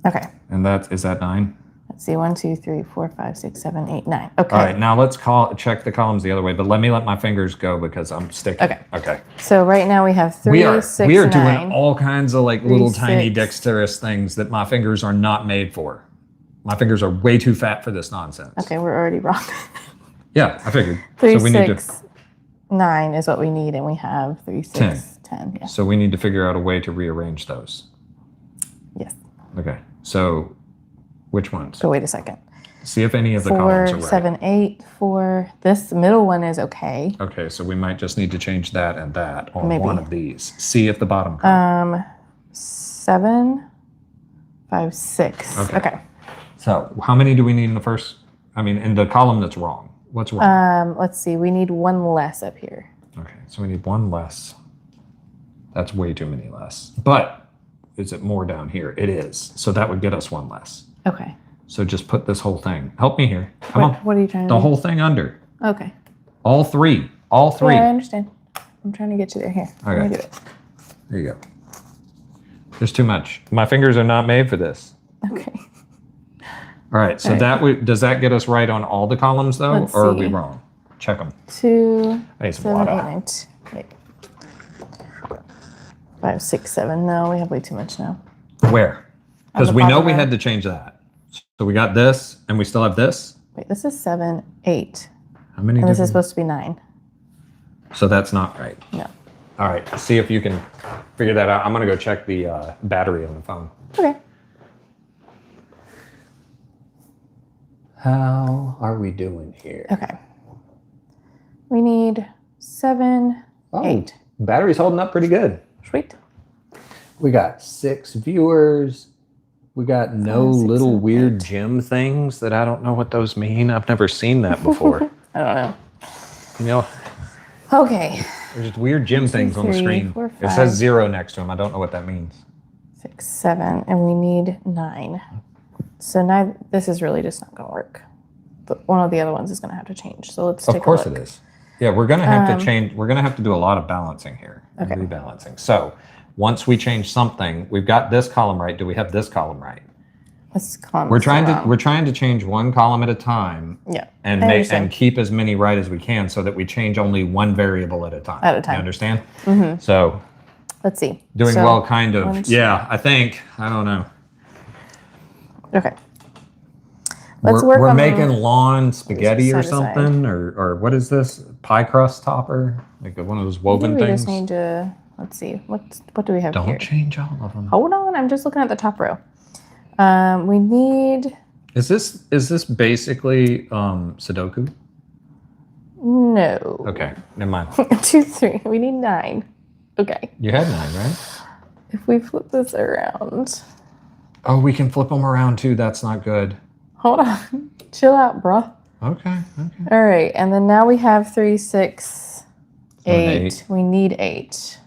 Okay, And is that 9? that's Let's see, 1, 2, 3, 4, 5, 6, 7, 8, 9. Okay. All right, now let's check the columns the other way, but let me let my fingers go because I'm sticking. Okay. Okay. So right now we have 3, We are 6, we are 9. doing all kinds of like little tiny 6. dexterous things that my fingers are not made for. My fingers are way too fat for this nonsense. Okay, we're already wrong. Yeah, I figured. 3, so we 6, 9 is what we need, and we have 3, 6, 10. Yeah. So we need to figure out a way to rearrange those. Yes. Okay. So which ones? So wait a second. See if any of the 4, columns are right. 7, 8, 4. This middle one is okay. Okay, so we might just need to change that and that on Maybe. one of these. See if the bottom column. 7, 5, 6. Okay. So how many do we need in the first? I mean, in the column that's wrong. What's wrong? Let's see. We need one less up here. Okay, so we need one less. That's way too many less. But is it more down here? It is. So that would get us one less. Okay. So just put this whole thing. Help me here. Come on. What are you trying to do? The whole thing under. Okay. All three. All three. Yeah, I understand. I'm trying to get you there. Here. Okay. Let me do it. There you go. There's too much. My fingers are not made for this. Okay. All right. So does that get us right on all the columns though, Let's or are we see. wrong? Check them. 2, I need some 7, 8, water. 9. Wait. 5, 6, 7. No, we have way too much now. Where? On Because the we know bottom we row. had to change that. So we got this, and we still have this. Wait, this is 7, 8. How many? And this is different- supposed to be 9. So that's not right. No. All right. See if you can figure that out. I'm gonna go check the battery on the phone. Okay. How are we doing here? Okay. We need 7, 8. Battery's holding up pretty good. Sweet. We got 6 viewers. We got no 5, 6, little 7, weird 8. gym things that I don't know what those mean. I've never seen that before. I don't know. You know, Okay. there's just weird gym things on the 3, screen. 4, It 5. says 0 next to them. I don't know what that means. 6, 7, and we need 9. So now this is really just not going to work. But one of the other ones is going to have to change. So let's take a look. Of course it is. Yeah, we're gonna have to change. We're gonna have to do a lot of balancing here. Okay. Rebalancing. So once we change something, we've got this column right. Do we have this column right? This column We're is trying to wrong. we're trying to change one column at a time Yeah. and I make understand. and keep as many right as we can so that we change only one variable at a time. At a time. You understand? Mm-hmm. So Let's see. doing So, well, kind of. 1, 2. Yeah, I think. I don't know. Okay. Let's work we're on making lawn spaghetti or side to side. something, or what is this? Pie crust topper? Like one of those woven Maybe we things? just need to, let's see. What do we have Don't here? change all of them. Hold on. I'm just looking at the top row. We need, Is this basically Sudoku? no. Okay, never mind. 2, 3. We need 9. Okay. You had 9, right? If we flip this around. Oh, we can flip them around too. That's not good. Hold on. Chill out, bruh. Okay. All right. And then now we have 3, 6, 8. 8. We need 8.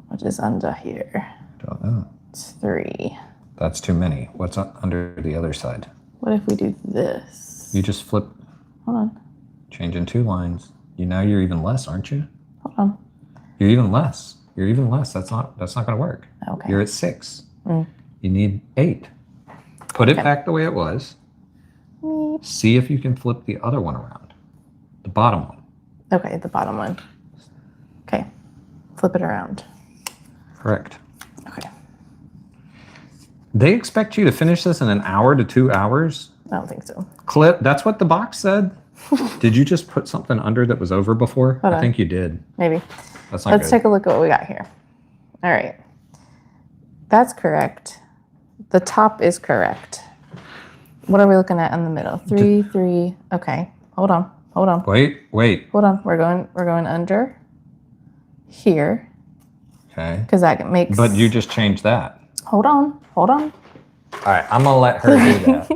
What is under here? Don't know. It's 3. That's too many. What's under the other side? What if we do this? You just flip, Hold on. changing 2 lines. You're even less, aren't you? Hold on. You're even less. That's not going to work. Okay. You're at 6. You need 8. Put it back the way it was. Meep. See if you can flip the other one around. The bottom one. Okay, the bottom one. Okay. Flip it around. Correct. Okay. They expect you to finish this in an hour to 2 hours? I don't think so. Clip, that's what the box said. Did you just put something under that was over before? Hold I on. think you did. Maybe. That's not Let's good. take a look at what we got here. All right. That's correct. The top is correct. What are we looking at in the middle? 3, 3. Okay. Hold on. Wait. Hold on. We're going under here Okay. because that makes. But you just changed that. Hold on. All right, I'm gonna let her do that.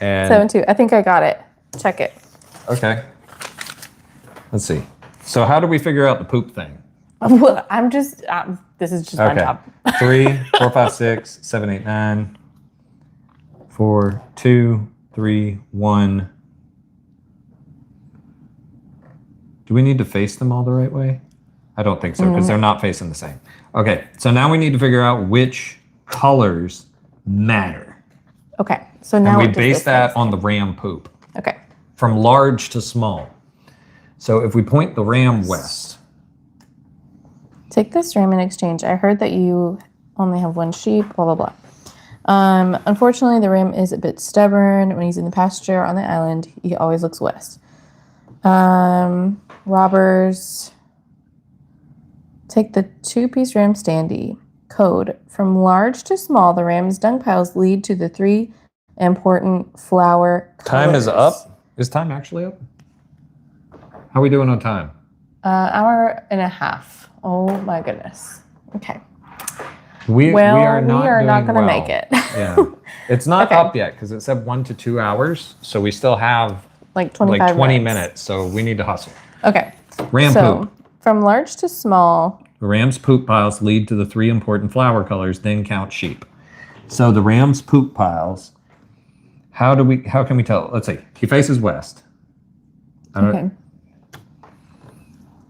And 7, 2. I think I got it. Check it. okay. Let's see. So how do we figure out the poop thing? Well, I'm just. This is just my Okay. job. 3, 4, 5, 6, 7, 8, 9. 4, 2, 3, 1. Do we need to face them all the right way? I don't think so, because they're not facing the same. Okay, so now we need to figure out which colors matter. Okay. So now and we what does base this that face? on the ram poop. Okay. From large to small. So if we point the ram west. Take this ram in exchange. I heard that you only have one sheep, blah, blah, blah. Unfortunately, the ram is a bit stubborn. When he's in the pasture on the island, he always looks west. Robbers. Take the 2-piece ram standee. Code. From large to small, the ram's dung piles lead to the 3 important flower colors. Time is up. Is time actually up? How are we doing on time? Hour and a half. Oh my goodness. Okay. We are not going to make it. Yeah. It's not Okay. up yet because it said 1 to 2 hours. So we still have like 25 20 minutes. So we need to hustle. Okay. Ram poop. From large to small. The ram's poop piles lead to the 3 important flower colors, then count sheep. So the ram's poop piles, how can we tell? Let's see. He faces west. Okay.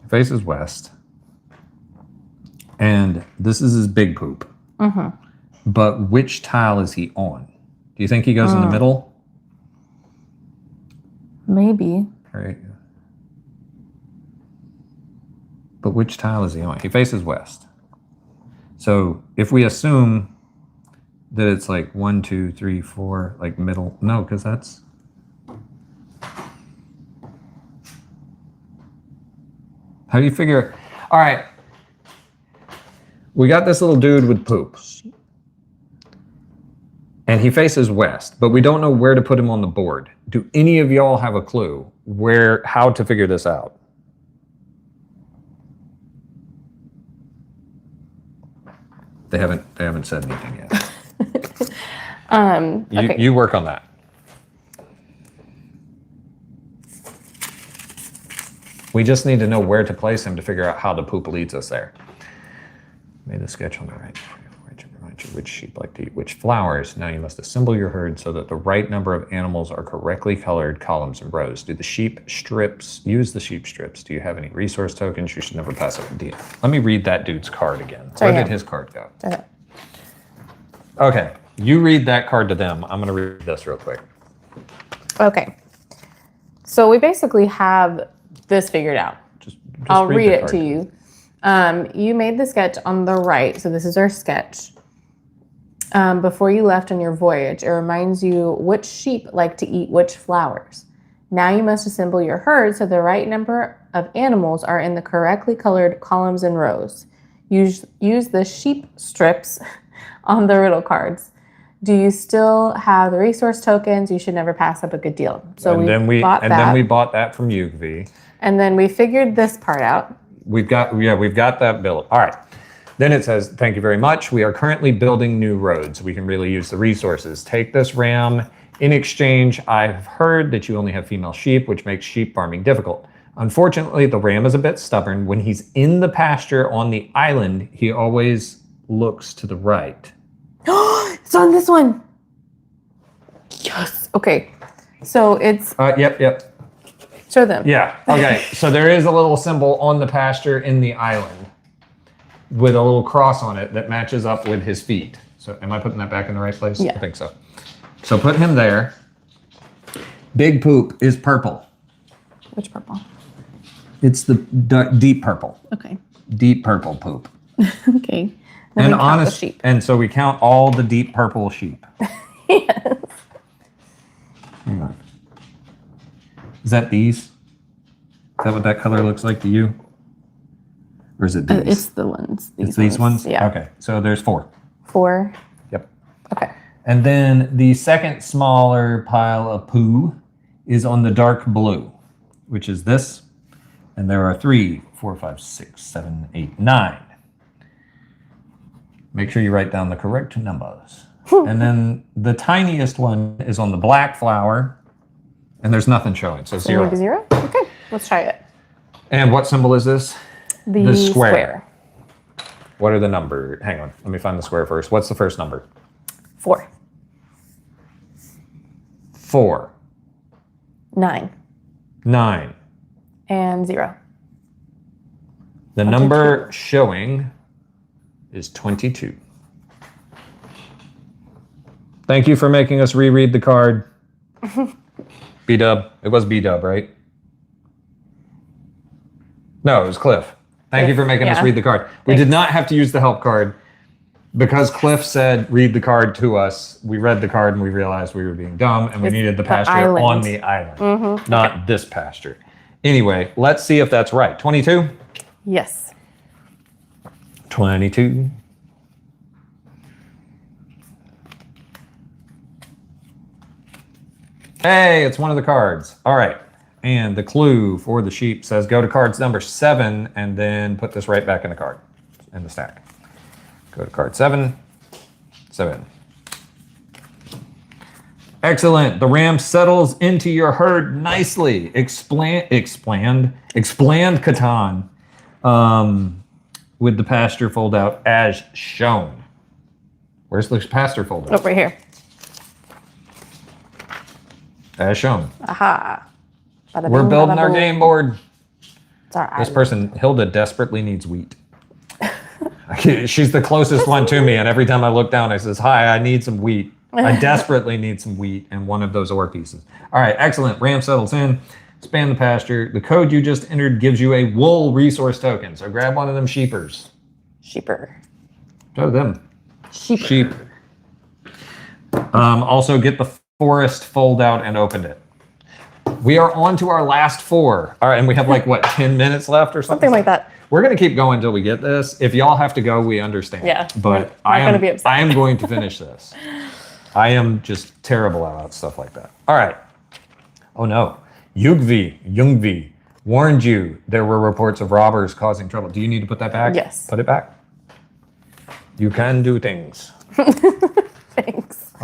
He faces west. And this is his big poop. Mm-hmm. But which tile is he on? Do you think he goes in the middle? Maybe. Right. But which tile is he on? He faces west. So if we assume that it's like 1, 2, 3, 4, like middle. No, because that's. How do you figure? All right. We got this little dude with poop. And he faces west, but we don't know where to put him on the board. Do any of y'all have a clue how to figure this out? They haven't said anything yet. Okay. You work on that. We just need to know where to place him to figure out how the poop leads us there. Made the sketch on the right. Remind you which sheep like to eat which flowers. Now you must assemble your herd so that the right number of animals are correctly colored columns and rows. Use the sheep strips. Do you have any resource tokens? You should never pass up a deal. Let me read that dude's card again. Where did his card go? Okay, you read that card to them. I'm going to read this real quick. Okay. So we basically have this figured out. Just I'll read it card. to you. You made the sketch on the right, so this is our sketch. Before you left on your voyage, it reminds you which sheep like to eat which flowers. Now you must assemble your herd so the right number of animals are in the correctly colored columns and rows. Use the sheep strips on the riddle cards. Do you still have the resource tokens? You should never pass up a good deal. So then we bought that from you, V. And then we figured this part out. We've got that built. All right. Then it says, thank you very much. We are currently building new roads. We can really use the resources. Take this ram. In exchange, I've heard that you only have female sheep, which makes sheep farming difficult. Unfortunately, the ram is a bit stubborn. When he's in the pasture on the island, he always looks to the right. It's on this one. Yes. Okay. So it's... Yep. Show them. Yeah. Okay. So there is a little symbol on the pasture in the island with a little cross on it that matches up with his feet. So am I putting that back in the right place? Yeah. I think so. So put him there. Big poop is purple. Which purple? It's the deep purple. Okay. Deep purple poop. Okay. Then we count the sheep. And so we count all the deep purple sheep. Yes. Hang on. Is that these? Is that what that color looks like to you? Or is it these? It's the ones. It's these ones? Yeah. Okay. So there's 4. 4. Yep. Okay. And then the second smaller pile of poo is on the dark blue, which is this. And there are 3, 4, 5, 6, 7, 8, 9. Make sure you write down the correct numbers. And then the tiniest one is on the black flower, and there's nothing showing, so 0. Maybe 0? Okay, let's try it. And what symbol is this? The square. What are the numbers? Hang on, let me find the square first. What's the first number? 4. 4. 9. 9. And 0. The number showing is 22. Thank you for making us reread the card. B-Dub. It was B-Dub, right? No, it was Cliff. Thank you for making us read the card. We did not have to use the help card. Because Cliff said, read the card to us, we read the card and we realized we were being dumb and we needed the pasture on the island, not this pasture. Anyway, let's see if that's right. 22? Yes. 22. Hey, it's one of the cards. All right. And the clue for the sheep says go to cards number 7 and then put this right back in the card, in the stack. Go to card 7. Excellent. The ram settles into your herd nicely. Expand Catan with the pasture fold out as shown. Where's the pasture fold out? Over here. As shown. Aha. We're building our game board. It's our This person, Hilda, desperately needs wheat. She's the closest one to me, and every time I look down, I says, hi, I need some wheat. I desperately need some wheat and one of those ore pieces. All right, excellent. Ram settles in. Expand the pasture. The code you just entered gives you a wool resource token. So grab one of them sheepers. Sheeper. Show them. Sheeper. Sheep. Also get the forest fold out and open it. We are on to our last 4. All right, and we have like, what, 10 minutes left or something? Something like that. We're going to keep going until we get this. If y'all have to go, we understand. Yeah. But I am going to finish this. I am just terrible at stuff like that. All right. Oh no. Jungvi warned you there were reports of robbers causing trouble. Do you need to put that back? Yes. Put it back. You can do things. Thanks.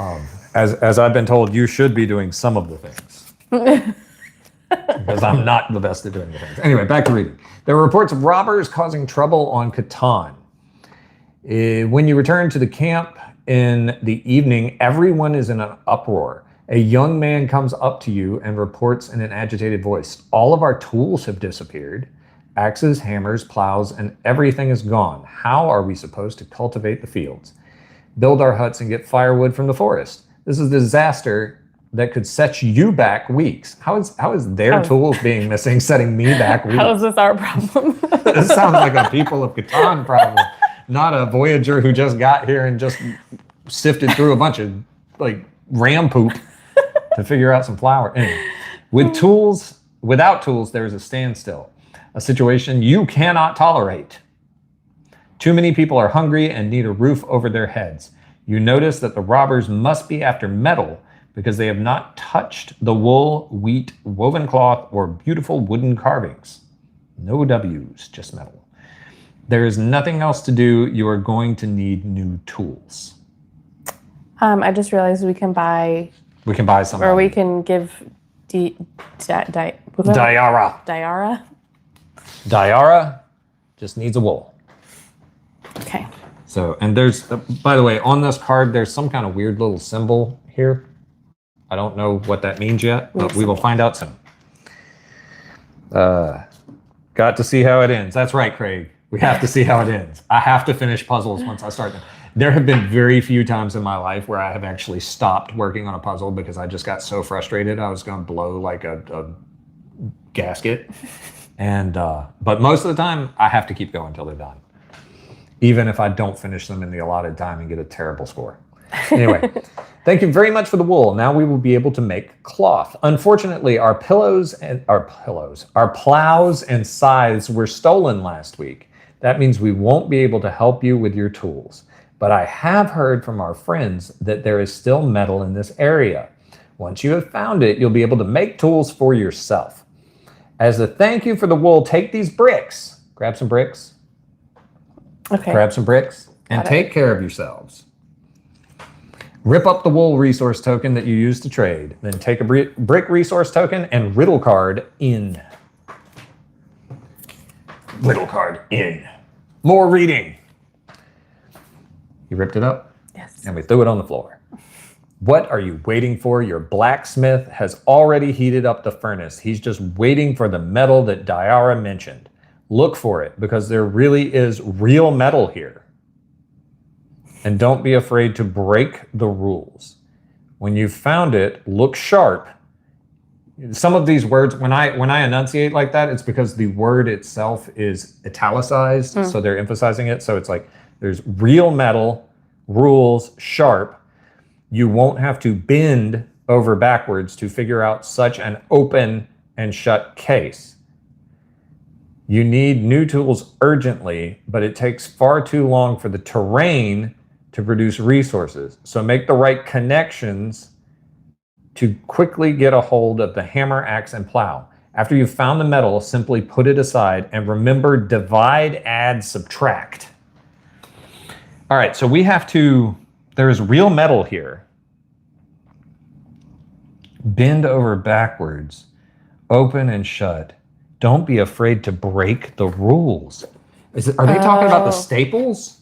As I've been told, you should be doing some of the things. Because I'm not the best at doing the things. Anyway, back to reading. There were reports of robbers causing trouble on Catan. When you return to the camp in the evening, everyone is in an uproar. A young man comes up to you and reports in an agitated voice, all of our tools have disappeared. Axes, hammers, plows, and everything is gone. How are we supposed to cultivate the fields, build our huts, and get firewood from the forest? This is a disaster that could set you back weeks. How is their tools being missing setting me back weeks? How is this our problem? This sounds like a people of Catan problem, not a Voyager who just got here and just sifted through a bunch of like ram poop to figure out some flour. Anyway, without tools, there's a standstill, a situation you cannot tolerate. Too many people are hungry and need a roof over their heads. You notice that the robbers must be after metal because they have not touched the wool, wheat, woven cloth, or beautiful wooden carvings. No W's, just metal. There is nothing else to do. You are going to need new tools. I just realized we can buy some. Or we can give Diara. Diara just needs a wool. Okay. So, and there's, by the way, on this card, there's some kind of weird little symbol here. I don't know what that means yet, but we will find out soon. Got to see how it ends. That's right, Craig. We have to see how it ends. I have to finish puzzles once I start them. There have been very few times in my life where I have actually stopped working on a puzzle because I just got so frustrated I was going to blow like a gasket. And but most of the time, I have to keep going until they're done, even if I don't finish them in the allotted time and get a terrible score. Anyway, thank you very much for the wool. Now we will be able to make cloth. Unfortunately, our plows and scythes were stolen last week. That means we won't be able to help you with your tools. But I have heard from our friends that there is still metal in this area. Once you have found it, you'll be able to make tools for yourself. As a thank you for the wool, take these bricks. Grab some bricks. Okay. Grab some bricks and take care of yourselves. Rip up the wool resource token that you used to trade. Then take a brick resource token and riddle card in. Riddle card in. More reading. You ripped it up? Yes. And we threw it on the floor. What are you waiting for? Your blacksmith has already heated up the furnace. He's just waiting for the metal that Diara mentioned. Look for it because there really is real metal here. And don't be afraid to break the rules. When you found it, look sharp. Some of these words, when I enunciate like that, it's because the word itself is italicized, so they're emphasizing it. So it's like there's real metal, rules, sharp. You won't have to bend over backwards to figure out such an open and shut case. You need new tools urgently, but it takes far too long for the terrain to produce resources. So make the right connections to quickly get a hold of the hammer, axe, and plow. After you've found the metal, simply put it aside and remember divide, add, subtract. All right, so we have to, there's real metal here. Bend over backwards, open and shut. Don't be afraid to break the rules. Are they talking about the staples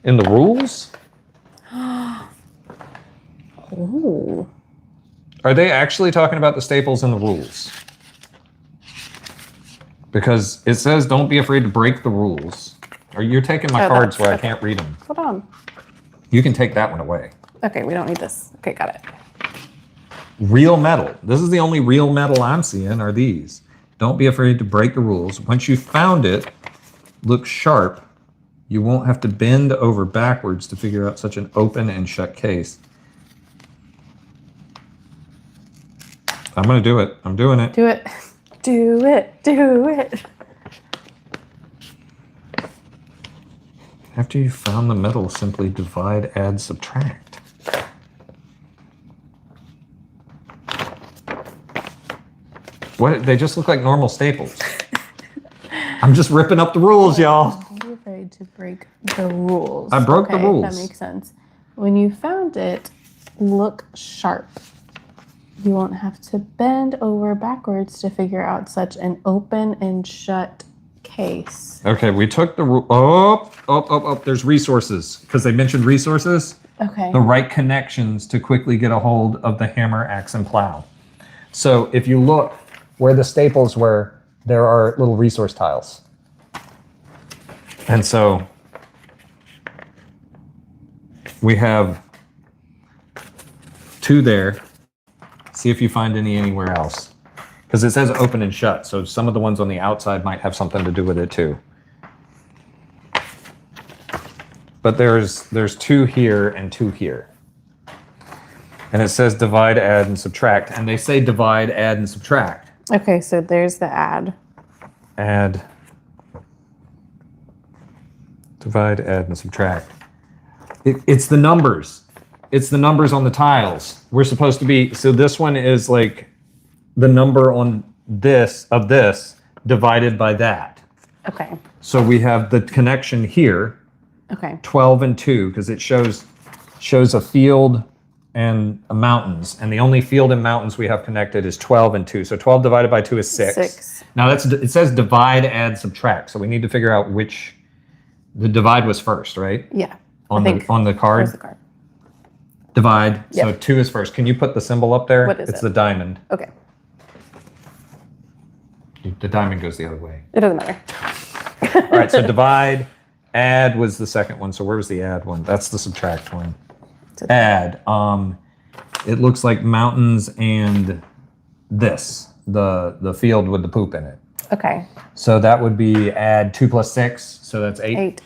in the rules? Ooh. Are they actually talking about the staples in the rules? Because it says don't be afraid to break the rules. Or you're taking my cards where I can't read them. Hold on. You can take that one away. Okay, we don't need this. Okay, got it. Real metal. This is the only real metal I'm seeing are these. Don't be afraid to break the rules. Once you found it, look sharp. You won't have to bend over backwards to figure out such an open and shut case. I'm going to do it. I'm doing it. Do it. Do it. Do it. After you found the metal, simply divide, add, subtract. What? They just look like normal staples. I'm just ripping up the rules, y'all. Don't be afraid to break the rules. I broke the rules. That makes sense. When you found it, look sharp. You won't have to bend over backwards to figure out such an open and shut case. Okay, we took the rule. Oh, there's resources. Because they mentioned resources. Okay. The right connections to quickly get a hold of the hammer, axe, and plow. So if you look where the staples were, there are little resource tiles. And so we have 2 there. See if you find any anywhere else. Because it says open and shut, so some of the ones on the outside might have something to do with it too. But there's 2 here and 2 here. And it says divide, add, and subtract. And they say divide, add, and subtract. Okay, so there's the add. Add. Divide, add, and subtract. It's the numbers. It's the numbers on the tiles. We're supposed to be, so this one is like the number on this, of this, divided by that. Okay. So we have the connection here, Okay. 12 and 2, because it shows a field and a mountains. And the only field and mountains we have connected is 12 and 2. So 12 divided by 2 is 6. 6. Now it says divide, add, subtract. So we need to figure out which, the divide was first, right? Yeah. On the card. Where's the card? Divide. Yep. So 2 is first. Can you put the symbol up there? What is it's it? the diamond. Okay. The diamond goes the other way. It doesn't matter. All right, so divide, add was the second one. So where was the add one? That's the subtract one. Add. It looks like mountains and this, the field with the poop in it. Okay. So that would be add 2 plus 6. So that's 8. 8.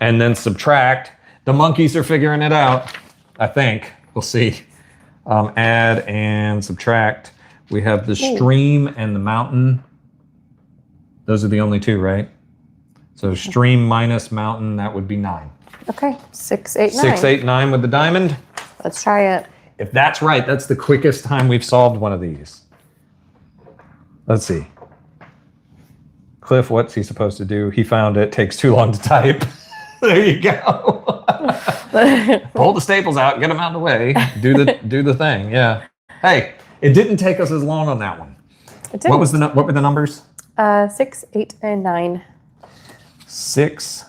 And then subtract. The monkeys are figuring it out, I think. We'll see. Add and subtract. We have the stream and the mountain. Those are the only 2, right? So stream minus mountain, that would be 9. Okay. 6, 8, 9. 6, 8, 9 with the diamond. Let's try it. If that's right, that's the quickest time we've solved one of these. Let's see. Cliff, what's he supposed to do? He found it. Takes too long to type. There you go. Pull the staples out, get them out of the way. Do the thing. Yeah. Hey, it didn't take us as long on that one. It did. What were the numbers? 6, 8, and 9. 6,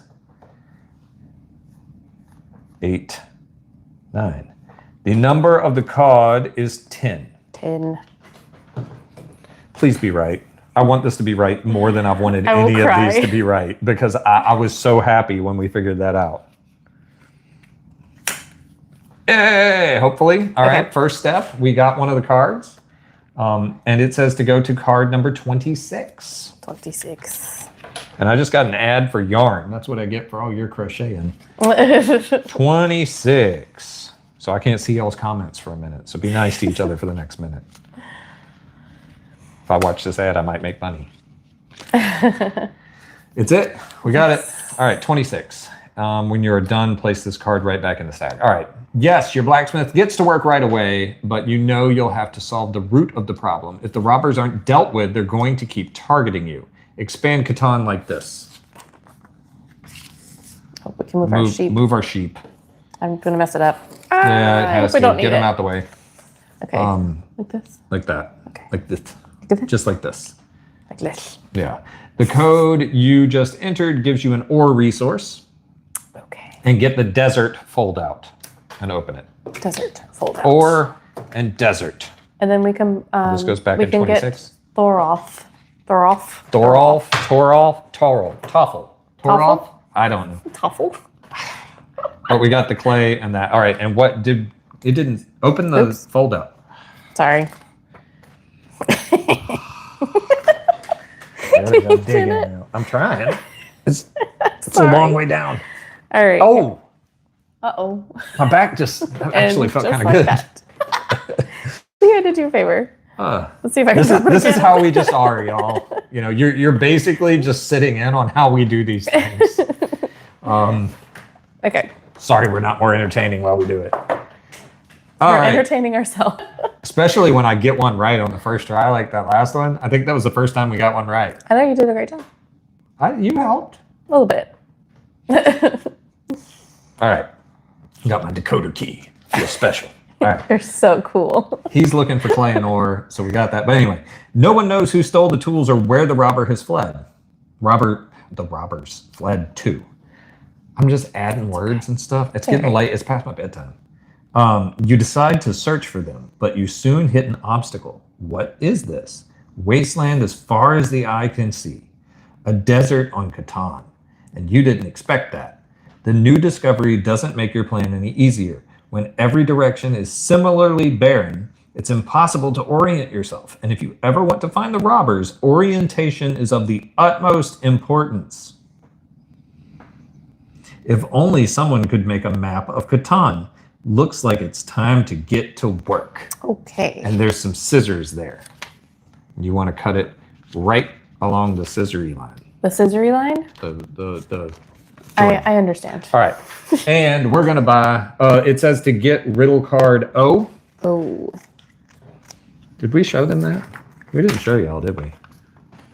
8, 9. The number of the card is 10. 10. Please be right. I want this to be right more than I've wanted I will any cry. of these to be right, because I was so happy when we figured that out. Hey, hopefully. All Okay. right, first step, we got one of the cards. And it says to go to card number 26. 26. And I just got an ad for yarn. That's what I get for all your crocheting. 26. So I can't see y'all's comments for a minute. So be nice to each other for the next minute. If I watch this ad, I might make money. It's it. We got it. All right, 26. When you're done, place this card right back in the stack. All right. Yes, your blacksmith gets to work right away, but you know you'll have to solve the root of the problem. If the robbers aren't dealt with, they're going to keep targeting you. Expand Catan like this. Hope we can move our sheep. Move our sheep. I'm going to mess it up. Yeah, it has to. Get them out the way. Okay. Like this? Like that. Okay. Like this. Like this? Just like this. Like this. Yeah. The code you just entered gives you an ore resource. Okay. And get the desert fold out and open it. Desert fold out. Ore and desert. And then we can. This goes back in 26. Thorolf. Toffel. I don't know. Toffel. But we got the clay and that. All right. And what did it didn't open the fold out? Sorry. There we go. Dig in now. I'm trying. It's a long way down. All right. Oh. Uh-oh. My back just actually felt kind of good. See, I did you a favor. Let's see if I can. This is how we just are, y'all. You know, you're basically just sitting in on how we do these things. Okay. Sorry, we're not more entertaining while we do it. We're entertaining ourselves. Especially when I get one right on the first try, like that last one. I think that was the first time we got one right. I know you did a great job. You helped. A little bit. All right. Got my decoder key. Feels special. All right. You're so cool. He's looking for clay and ore, so we got that. But anyway, no one knows who stole the tools or where the robber has fled. The robbers fled to. I'm just adding words and stuff. It's getting late. It's past my bedtime. You decide to search for them, but you soon hit an obstacle. What is this? Wasteland as far as the eye can see. A desert on Catan. And you didn't expect that. The new discovery doesn't make your plan any easier. When every direction is similarly barren, it's impossible to orient yourself. And if you ever want to find the robbers, orientation is of the utmost importance. If only someone could make a map of Catan. Looks like it's time to get to work. Okay. And there's some scissors there. You want to cut it right along the scissory line. The scissory line? I understand. All right. And we're going to buy, it says to get riddle card O. Oh. Did we show them that? We didn't show y'all, did we?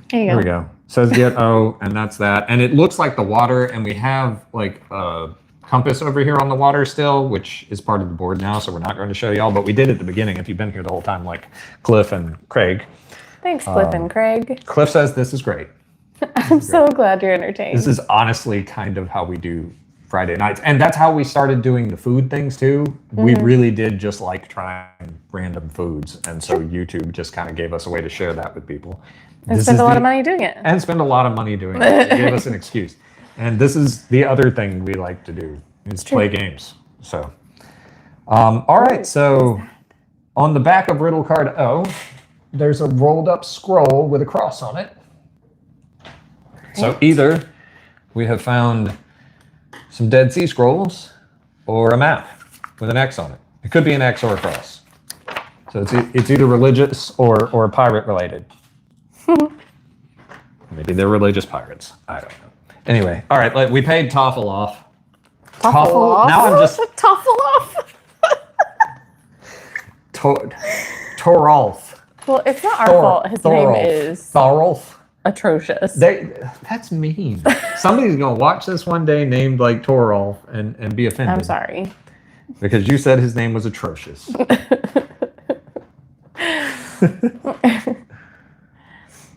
There we go. Says get O, and that's that. And it looks like the water, and we have like a compass over here on the water still, which is part of the board now, so we're not going to show y'all, but we did at the beginning if you've been here the whole time, like Cliff and Craig. Thanks, Cliff and Craig. Cliff says this is great. I'm so glad you're entertained. This is honestly kind of how we do Friday nights. And that's how we started doing the food things too. Mm-hmm. We really did just like trying random foods. And so YouTube just kind of gave us a way to share that with people. And spend a lot of money doing it. And spend a lot of money doing it. It gave us an excuse. And this is the other thing we like to do is play games. So, all right. So on the back of riddle card O, there's a rolled up scroll with a cross on it. So either we have found some Dead Sea Scrolls or a map with an X on it. It could be an X or a cross. So it's either religious or pirate related. Maybe they're religious pirates. I don't know. Anyway, all right, we paid Toffel off. Toffel off? Now I'm just... Toffel off? Torolf. Well, it's not our fault. His name is... Thorolf. Atrocious. That's mean. Somebody's gonna watch this one day named like Torolf and be offended. I'm sorry. Because you said his name was atrocious.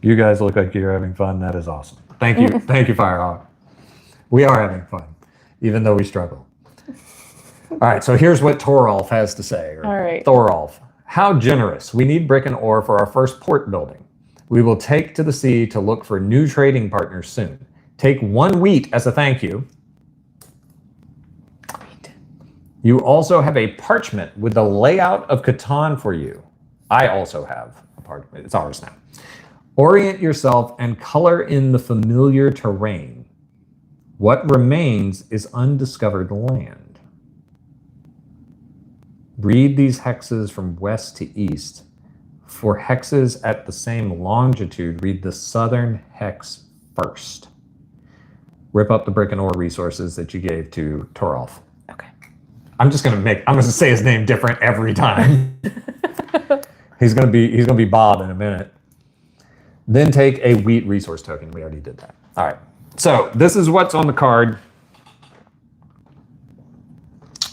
You guys look like you're having fun. That is awesome. Thank you. Thank you, Firehawk. We are having fun, even though we struggle. All right, so here's what Torolf has to say. All right. Thorolf. How generous. We need brick and ore for our first port building. We will take to the sea to look for new trading partners soon. Take 1 wheat as a thank you. You also have a parchment with the layout of Catan for you. I also have a parchment. It's ours now. Orient yourself and color in the familiar terrain. What remains is undiscovered land. Read these hexes from west to east. For hexes at the same longitude, read the southern hex first. Rip up the brick and ore resources that you gave to Torolf. Okay. I'm gonna say his name different every time. He's gonna be Bob in a minute. Then take a wheat resource token. We already did that. All right. So this is what's on the card.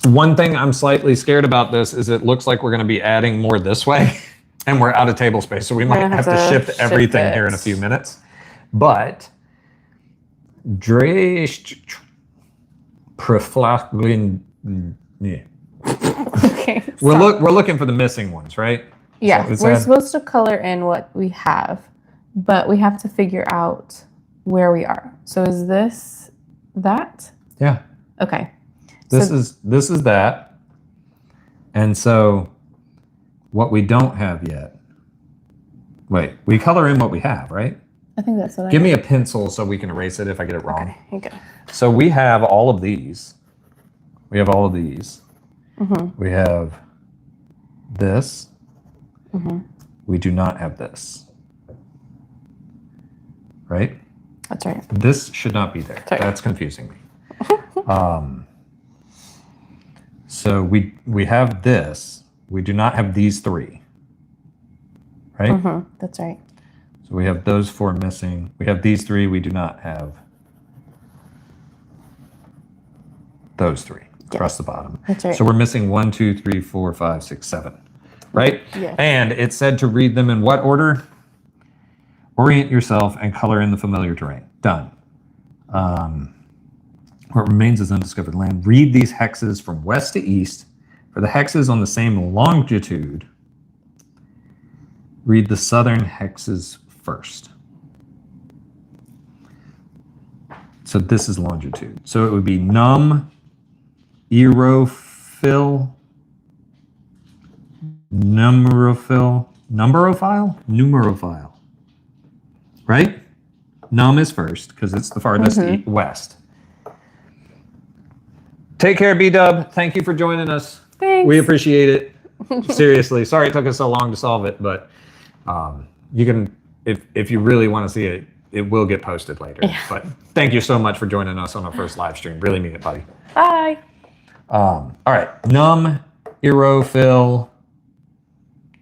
One thing I'm slightly scared about this is it looks like we're gonna be adding more this way. And we're out of table space, so we might have to shift everything here in a few minutes. But Okay. we're looking for the missing ones, right? Yeah, we're supposed to color in what we have, but we have to figure out where we are. So is this that? Yeah. Okay. This is that. And so what we don't have yet. Wait, we color in what we have, right? I think that's what Give me a pencil so we can erase it if I get it wrong. Okay. So we have all of these. We have all of these. Mm-hmm. We have this. Mm-hmm. We do not have this. Right? That's right. This should not be there. Sorry. That's confusing me. So we have this. We do not have these three. Right? Mm-hmm. That's right. So we have those four missing. We have these three. We do not have those three across the bottom. That's right. So we're missing 1, 2, 3, 4, 5, 6, 7. Right? Yeah. And it said to read them in what order? Orient yourself and color in the familiar terrain. Done. What remains is undiscovered land. Read these hexes from west to east. For the hexes on the same longitude, read the southern hexes first. So this is longitude. So it would be num, erophil, numerophile. Right? Num is first because it's the farthest west. Take care, B-Dub. Thank you for joining us. Thanks. We appreciate it. Seriously. Sorry it took us so long to solve it, but you can, if you really want to see it, it will get posted later. Yeah. But thank you so much for joining us on our first live stream. Really mean it, buddy. Bye. All right. Num, erophil.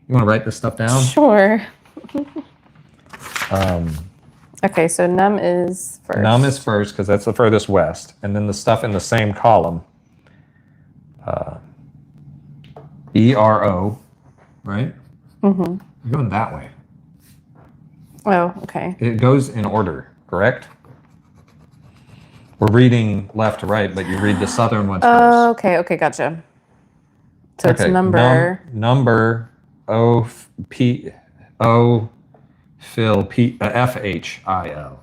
You want to write this stuff down? Sure. Okay, so num is first. Num is first because that's the furthest west. And then the stuff in the same column. ERO, right? Mm-hmm. You're going that way. Oh, okay. It goes in order, correct? We're reading left to right, but you read the southern ones first. Okay, gotcha. So it's number. Number O P O Phil P FHIL.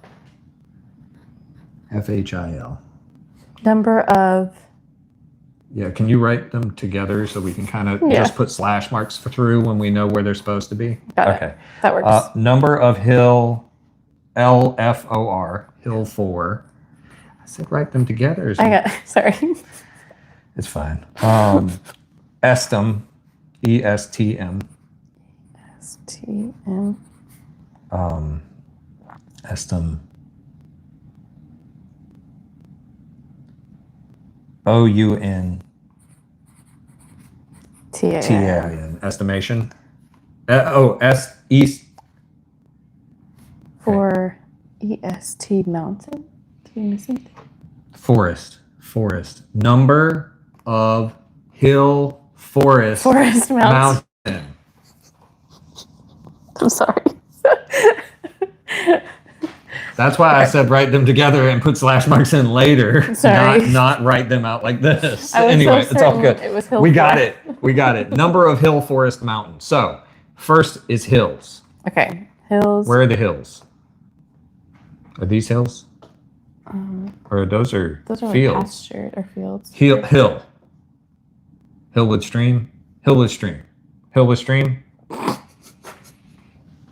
FHIL. Number of. Yeah, can you write them together so we can kind of just put slash marks through when we know where they're supposed to be? Got it. That works. Number of hill, LFOR, hill 4. I said write them together. Sorry. It's fine. Estim, ESTM. STM. Estim. OUN. TAN. Estimation. East. For EST mountain. Did you miss it? Forest. Number of hill forest. Forest mountain. I'm sorry. That's why I said write them together and put slash marks in later. Sorry. Not write them out like this. Anyway, it's all good. It was hill we got it. Number of hill forest mountain. So first is hills. Okay. Hills. Where are the hills? Are these hills? Or those are like fields? pastured or fields. Hill. Hillwood Stream. Hillwood Stream. Hillwood Stream.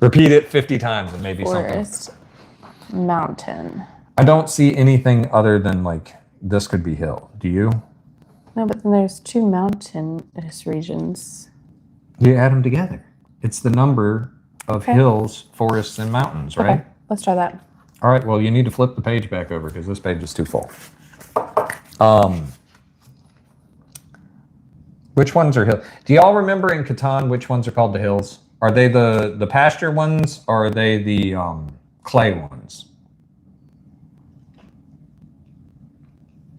Repeat it 50 times and maybe Forest. something. Mountain. I don't see anything other than like this could be hill. Do you? No, but then there's two mountainous regions. You add them together. It's the number of hills, forests, and mountains, right? Okay, let's try that. All right, well, you need to flip the page back over because this page is too full. Which ones are hills? Do y'all remember in Catan which ones are called the hills? Are they the pasture ones or are they the clay ones?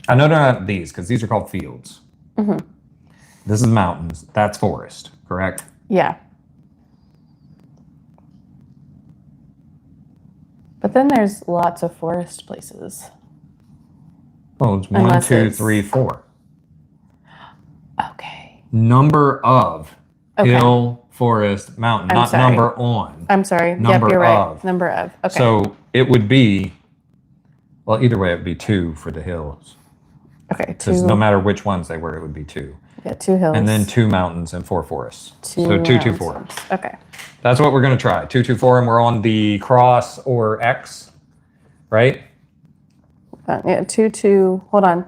I know they're not these because these are called fields. Mm-hmm. This is mountains. That's forest, correct? Yeah. But then there's lots of forest places. Oh, it's 1, 2, 3, 4. Okay. Number of hill, forest, mountain, not sorry. number on. I'm sorry. Number yep, you're right. of. Number of. Okay. So it would be, well, either way, it would be 2 for the hills. Okay, 2. Because no matter which ones they were, it would be 2. Yeah, 2 hills. And then 2 mountains and 4 forests. 2 so 2, 2, 4. mountains. Okay. That's what we're going to try. 2, 2, 4, and we're on the cross or X, right? Yeah, 2, 2. Hold on.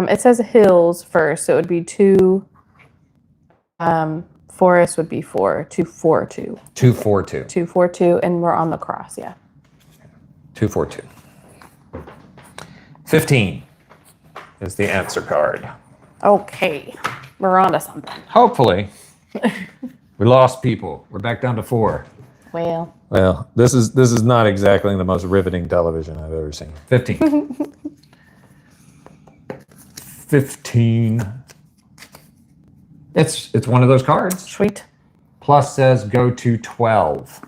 It says hills first, so it would be 2. Forest would be 4. 2, 4, 2. 2, 4, 2. 2, 4, 2, and we're on the cross. Yeah. 2, 4, 2. 15 is the answer card. Okay, we're on to something. Hopefully. We lost people. We're back down to 4. Well, this is not exactly the most riveting television I've ever seen. 15. 15. It's one of those cards. Sweet. Plus says go to 12.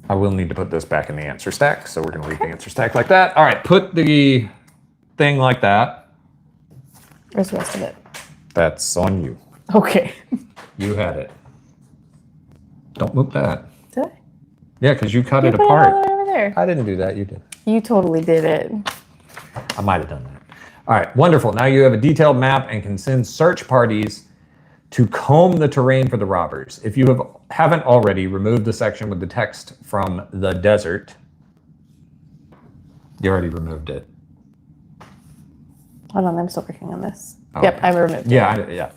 I will need to put this back in the answer stack, so we're going to leave the answer stack like that. All right, put the thing like that. Where's the rest of it? That's on you. Okay. You had it. Don't move that. Did I? Yeah, because you cut You it put apart. it all the way over there. I didn't do that. You did. You totally did it. I might have done that. All right, wonderful. Now you have a detailed map and can send search parties to comb the terrain for the robbers. If you haven't already, remove the section with the text from the desert. You already removed it. Hold on, I'm still working on this. Oh, Yep, okay. I removed it. Yeah.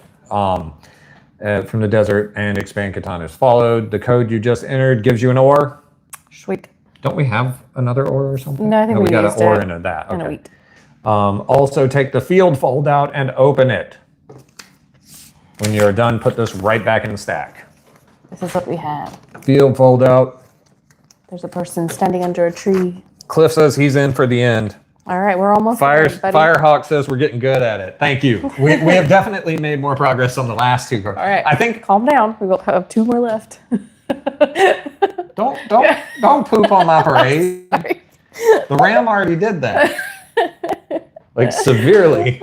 From the desert and expand Catan is followed. The code you just entered gives you an ore. Sweet. Don't we have another ore or something? No, I think we got used an ore it. and that. And a Okay. wheat. Also take the field fold out and open it. When you're done, put this right back in the stack. This is what we have. Field fold out. There's a person standing under a tree. Cliff says he's in for the end. All right, we're almost there, buddy. Firehawk says we're getting good at it. Thank you. We have definitely made more progress on the last 2 cards. All right. I think Calm down. We will have 2 more left. don't poop on my parade. Sorry. The Ram already did that. Like severely.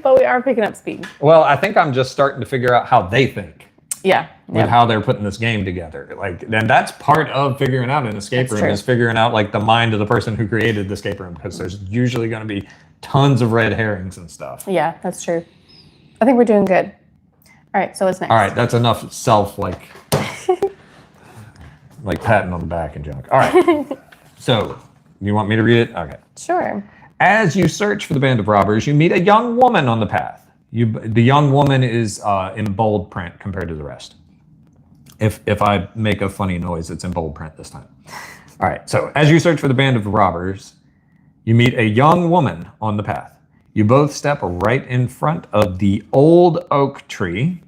But we are picking up speed. Well, I think I'm just starting to figure out how they think Yeah. with how they're putting this game together. Like, and that's part of figuring out an escape room is figuring out like the mind of the person who created the escape room, because there's usually going to be tons of red herrings and stuff. Yeah, that's true. I think we're doing good. All right, so what's next? All right, that's enough self like patting on the back and junk. All right. So, you want me to read it? Okay. Sure. As you search for the band of robbers, you meet a young woman on the path. The young woman is in bold print compared to the rest. If I make a funny noise, it's in bold print this time. All right, so as you search for the band of robbers, you meet a young woman on the path. You both step right in front of the old oak tree,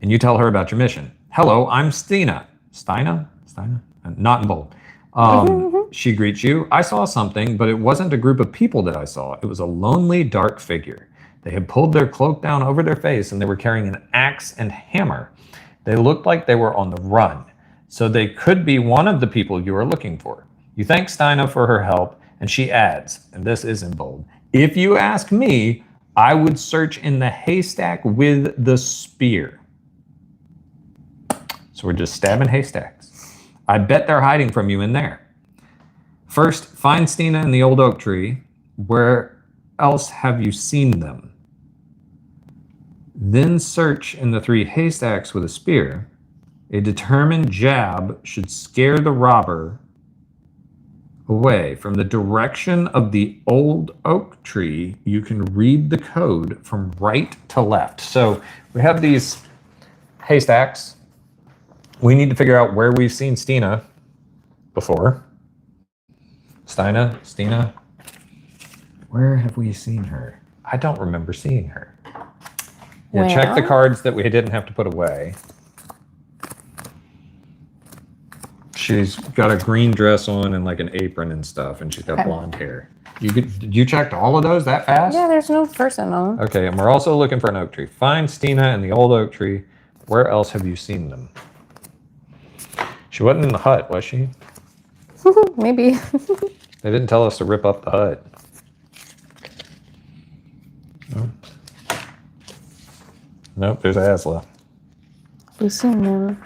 and you tell her about your mission. Hello, I'm Stina. Stina? Not in bold. She greets you. I saw something, but it wasn't a group of people that I saw. It was a lonely, dark figure. They had pulled their cloak down over their face, and they were carrying an axe and hammer. They looked like they were on the run, so they could be one of the people you are looking for. You thank Stina for her help, and she adds, and this is in bold, if you ask me, I would search in the haystack with the spear. So we're just stabbing haystacks. I bet they're hiding from you in there. First, find Stina in the old oak tree. Where else have you seen them? Then search in the 3 haystacks with a spear. A determined jab should scare the robber away. From the direction of the old oak tree, you can read the code from right to left. So we have these haystacks. We need to figure out where we've seen Stina before. Stina. Where have we seen her? I don't remember seeing her. Yeah, check the cards that we didn't have to put away. She's got a green dress on and like an apron and stuff, and she's got blonde hair. You checked all of those that fast? Yeah, there's no person on them. Okay, and we're also looking for an oak tree. Find Stina in the old oak tree. Where else have you seen them? She wasn't in the hut, was she? Maybe. They didn't tell us to rip up the hut. Nope, there's Asla. We've seen them.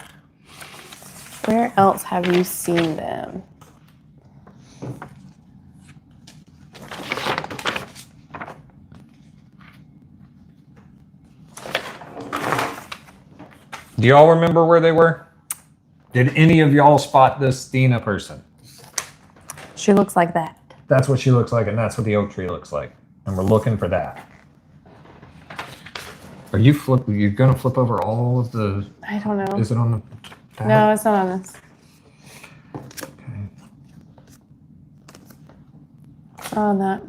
Where else have you seen them? Do y'all remember where they were? Did any of y'all spot this Stina person? She looks like that. That's what she looks like, and that's what the oak tree looks like. And we're looking for that. Are you you're gonna flip over all of the... I don't know. Is it on the tab? No, it's not on this. Okay. On that.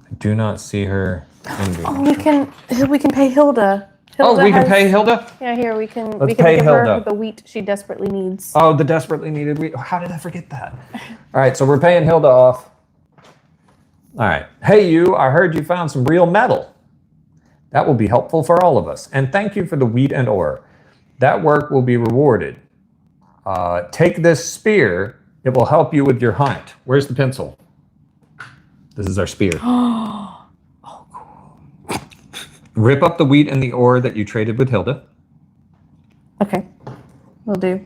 I do not see her. Oh, we can pay Hilda. We can pay Hilda? Yeah, here we can Let's give pay her Hilda. the wheat she desperately needs. Oh, the desperately needed wheat. How did I forget that? All right, so we're paying Hilda off. All right. Hey, you, I heard you found some real metal. That will be helpful for all of us. And thank you for the wheat and ore. That work will be rewarded. Take this spear. It will help you with your hunt. Where's the pencil? This is our spear. Oh, cool. Rip up the wheat and the ore that you traded with Hilda. Okay, will do.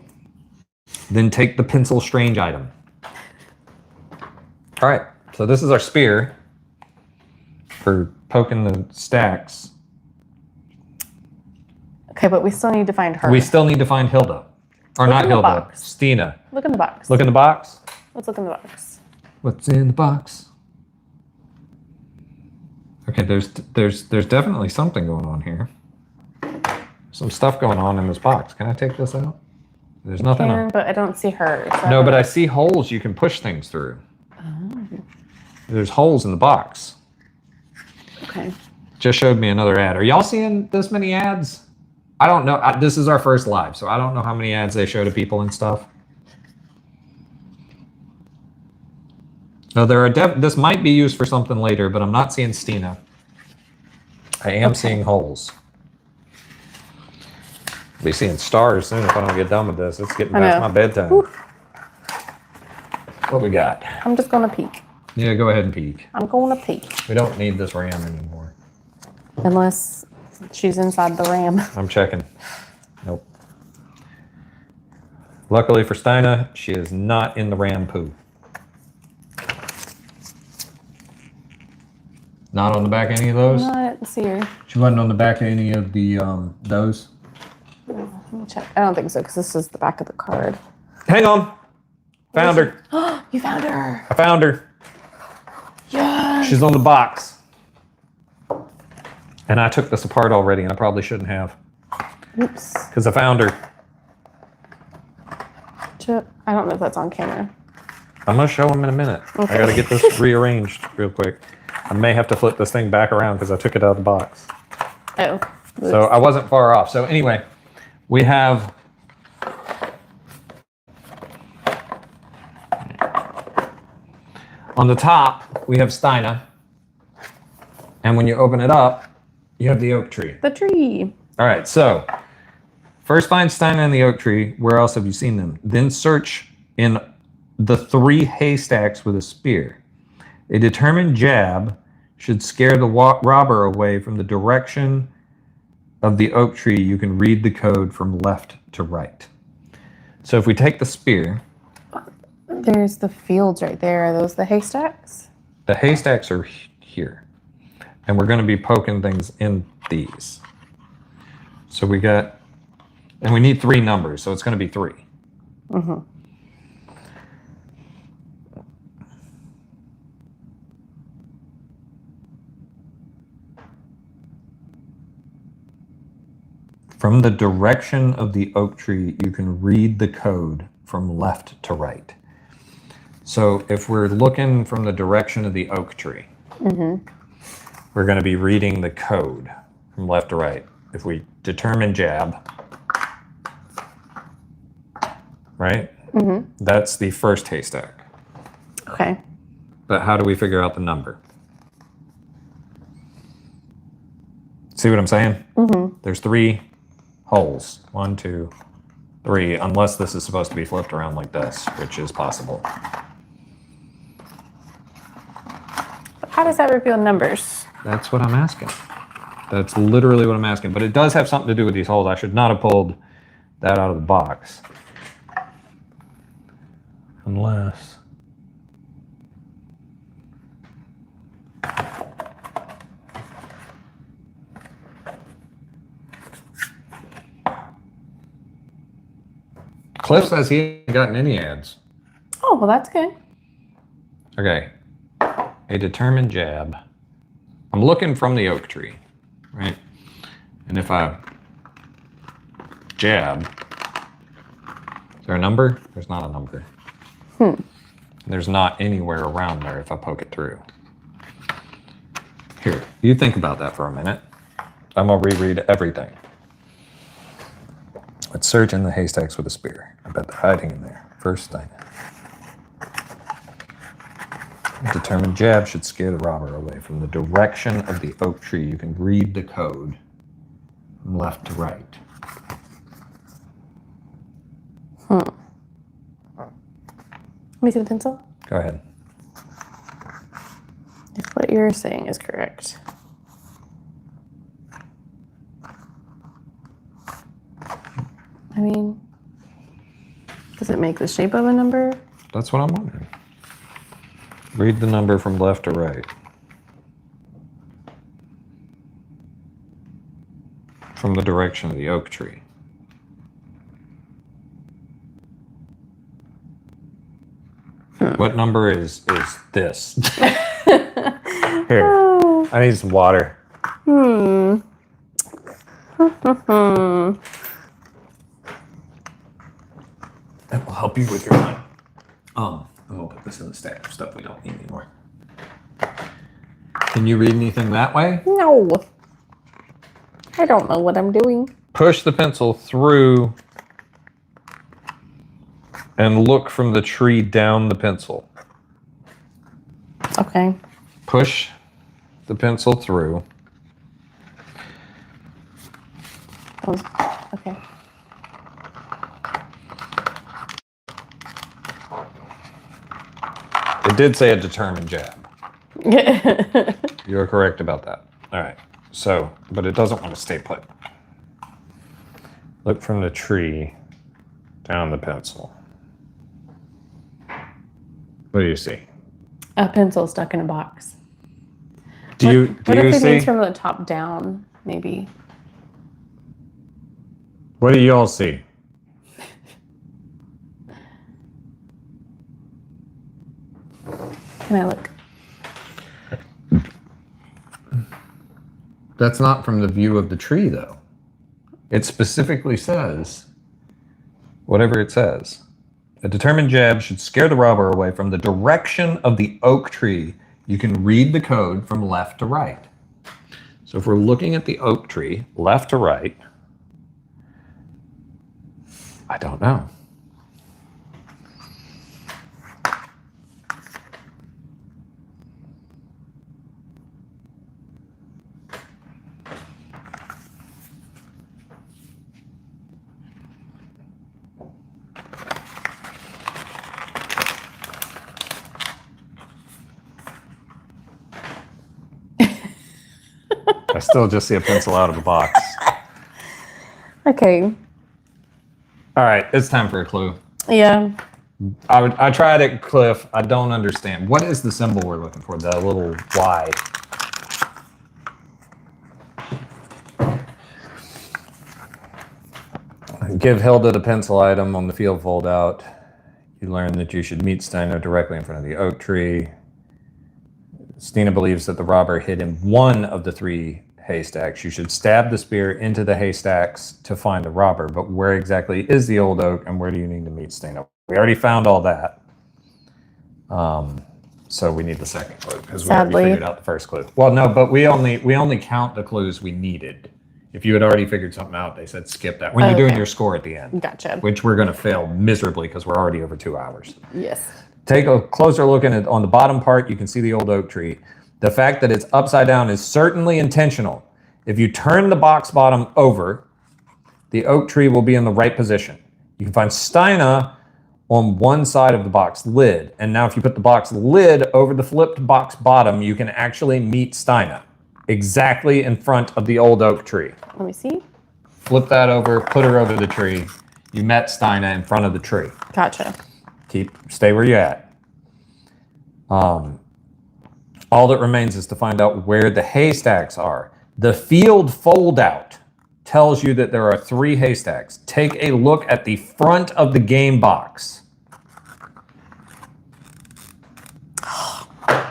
Then take the pencil strange item. All right, so this is our spear for poking the stacks. Okay, but we still need to find her. We still need to find Hilda. Or Look not in the Hilda, box. Stina. Look in the box. Look in the box. Let's look in the box. What's in the box? Okay, there's definitely something going on here. Some stuff going on in this box. Can I take this out? There's nothing. But I don't see her. So No, but I see holes you can push things through. Oh. There's holes in the box. Okay. Just showed me another ad. Are y'all seeing this many ads? I don't know. This is our first live, so I don't know how many ads they show to people and stuff. No, there are. This might be used for something later, but I'm not seeing Stina. I am seeing holes. I'll be seeing stars soon if I don't get done with this. It's getting past my bedtime. Oof. What we got? I'm just gonna peek. Yeah, go ahead and peek. I'm gonna peek. We don't need this RAM anymore. Unless she's inside the RAM. I'm checking. Nope. Luckily for Stina, she is not in the RAM poo. Not on the back of any of those? No, I didn't see her. She wasn't on the back of any of the those? Let me check. I don't think so, because this is the back of the card. Hang on. Found her. You found her. I found her. Yeah. She's on the box. And I took this apart already, and I probably shouldn't have. Oops. Because I found her. I don't know if that's on camera. I'm going to show them in a minute. Okay. I got to get this rearranged real quick. I may have to flip this thing back around because I took it out of the box. Oh. Oops. So I wasn't far off. So anyway, we have... On the top, we have Stina. And when you open it up, you have the oak tree. The tree. All right, so first find Stina and the oak tree. Where else have you seen them? Then search in the 3 haystacks with a spear. A determined jab should scare the robber away from the direction of the oak tree, you can read the code from left to right. So if we take the spear, There's the fields right there. Are those the haystacks? the haystacks are here. And we're going to be poking things in these. So we got, and we need 3 numbers, so it's going to be 3. Mm-hmm. From the direction of the oak tree, you can read the code from left to right. So if we're looking from the direction of the oak tree, we're going to be reading the code from left to right. If we determine jab, right? That's the first haystack. Okay. But how do we figure out the number? See what I'm saying? There's 3 holes. 1, 2, 3, unless this is supposed to be flipped around like this, which is possible. How does that reveal numbers? That's what I'm asking. That's literally what I'm asking. But it does have something to do with these holes. I should not have pulled that out of the box. Unless... Cliff says he ain't gotten any ads. Oh, well, that's good. Okay. A determined jab. I'm looking from the oak tree, right? And if I jab, is there a number? There's not a number. There's not anywhere around there if I poke it through. Here, you think about that for a minute. I'm going to reread everything. Let's search in the haystacks with a spear. I bet they're hiding in there. First thing. A determined jab should scare the robber away. From the direction of the oak tree, you can read the code from left to right. Let me see the pencil. Go ahead. If what you're saying is correct. I mean, does it make the shape of a number? That's what I'm wondering. Read the number from left to right. From the direction of the oak tree. What number is this? Here, I need some water. That will help you with your mind. I'm gonna put this in the stack of stuff we don't need anymore. Can you read anything that way? No. I don't know what I'm doing. Push the pencil through and look from the tree down the pencil. Okay. Push the pencil through. Okay. It did say a determined jab. You're correct about that. All right. So, but it doesn't want to stay put. Look from the tree down the pencil. What do you see? A pencil stuck in a box. Do you What if it see? means from the top down, maybe? What do you all see? Can I look? That's not from the view of the tree, though. It specifically says, whatever it says, a determined jab should scare the robber away from the direction of the oak tree. You can read the code from left to right. So if we're looking at the oak tree, left to right, I don't know. I still just see a pencil out of the box. Okay. All right, it's time for a clue. Yeah. I tried it, Cliff. I don't understand. What is the symbol we're looking for? The little Y. Give Hilda the pencil item on the field fold out. You learn that you should meet Steiner directly in front of the oak tree. Stina believes that the robber hid in one of the 3 haystacks. You should stab the spear into the haystacks to find the robber. But where exactly is the old oak, and where do you need to meet Stina? We already found all that. So we need the second clue because we already figured out the first clue. Well, no, but we only count the clues we needed. If you had already figured something out, they said skip that. When you're doing your score at the end. Gotcha. Which we're going to fail miserably because we're already over 2 hours. Yes. Take a closer look at it. On the bottom part, you can see the old oak tree. The fact that it's upside down is certainly intentional. If you turn the box bottom over, the oak tree will be in the right position. You can find Steina on one side of the box lid. And now if you put the box lid over the flipped box bottom, you can actually meet Steina exactly in front of the old oak tree. Let me see. Flip that over, put her over the tree. You met Steina in front of the tree. Gotcha. Stay where you're at. All that remains is to find out where the haystacks are. The field fold out tells you that there are 3 haystacks. Take a look at the front of the game box.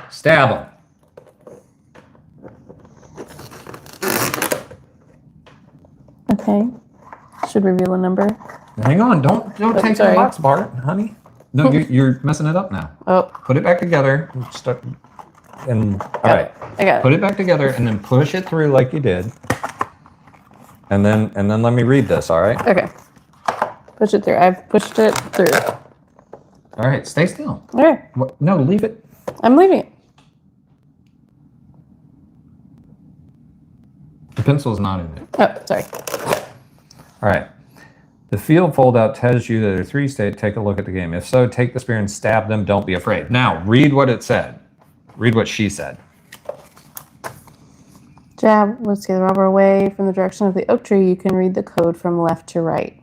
Stab them. Okay. Should reveal a number. Hang on, don't take the box apart, honey. No, you're messing it up now. Oh. Put it back together. All right. I got it. Put it back together and then push it through like you did. And then let me read this, all right? Okay. Push it through. I've pushed it through. All right, stay still. Okay. What? No, leave it. I'm leaving it. The pencil's not in it. Oh, sorry. All right. The field fold out tells you that there are 3 states. Take a look at the game. If so, take the spear and stab them. Don't be afraid. Now, read what it said. Read what she said. Jab, let's get the robber away from the direction of the oak tree. You can read the code from left to right.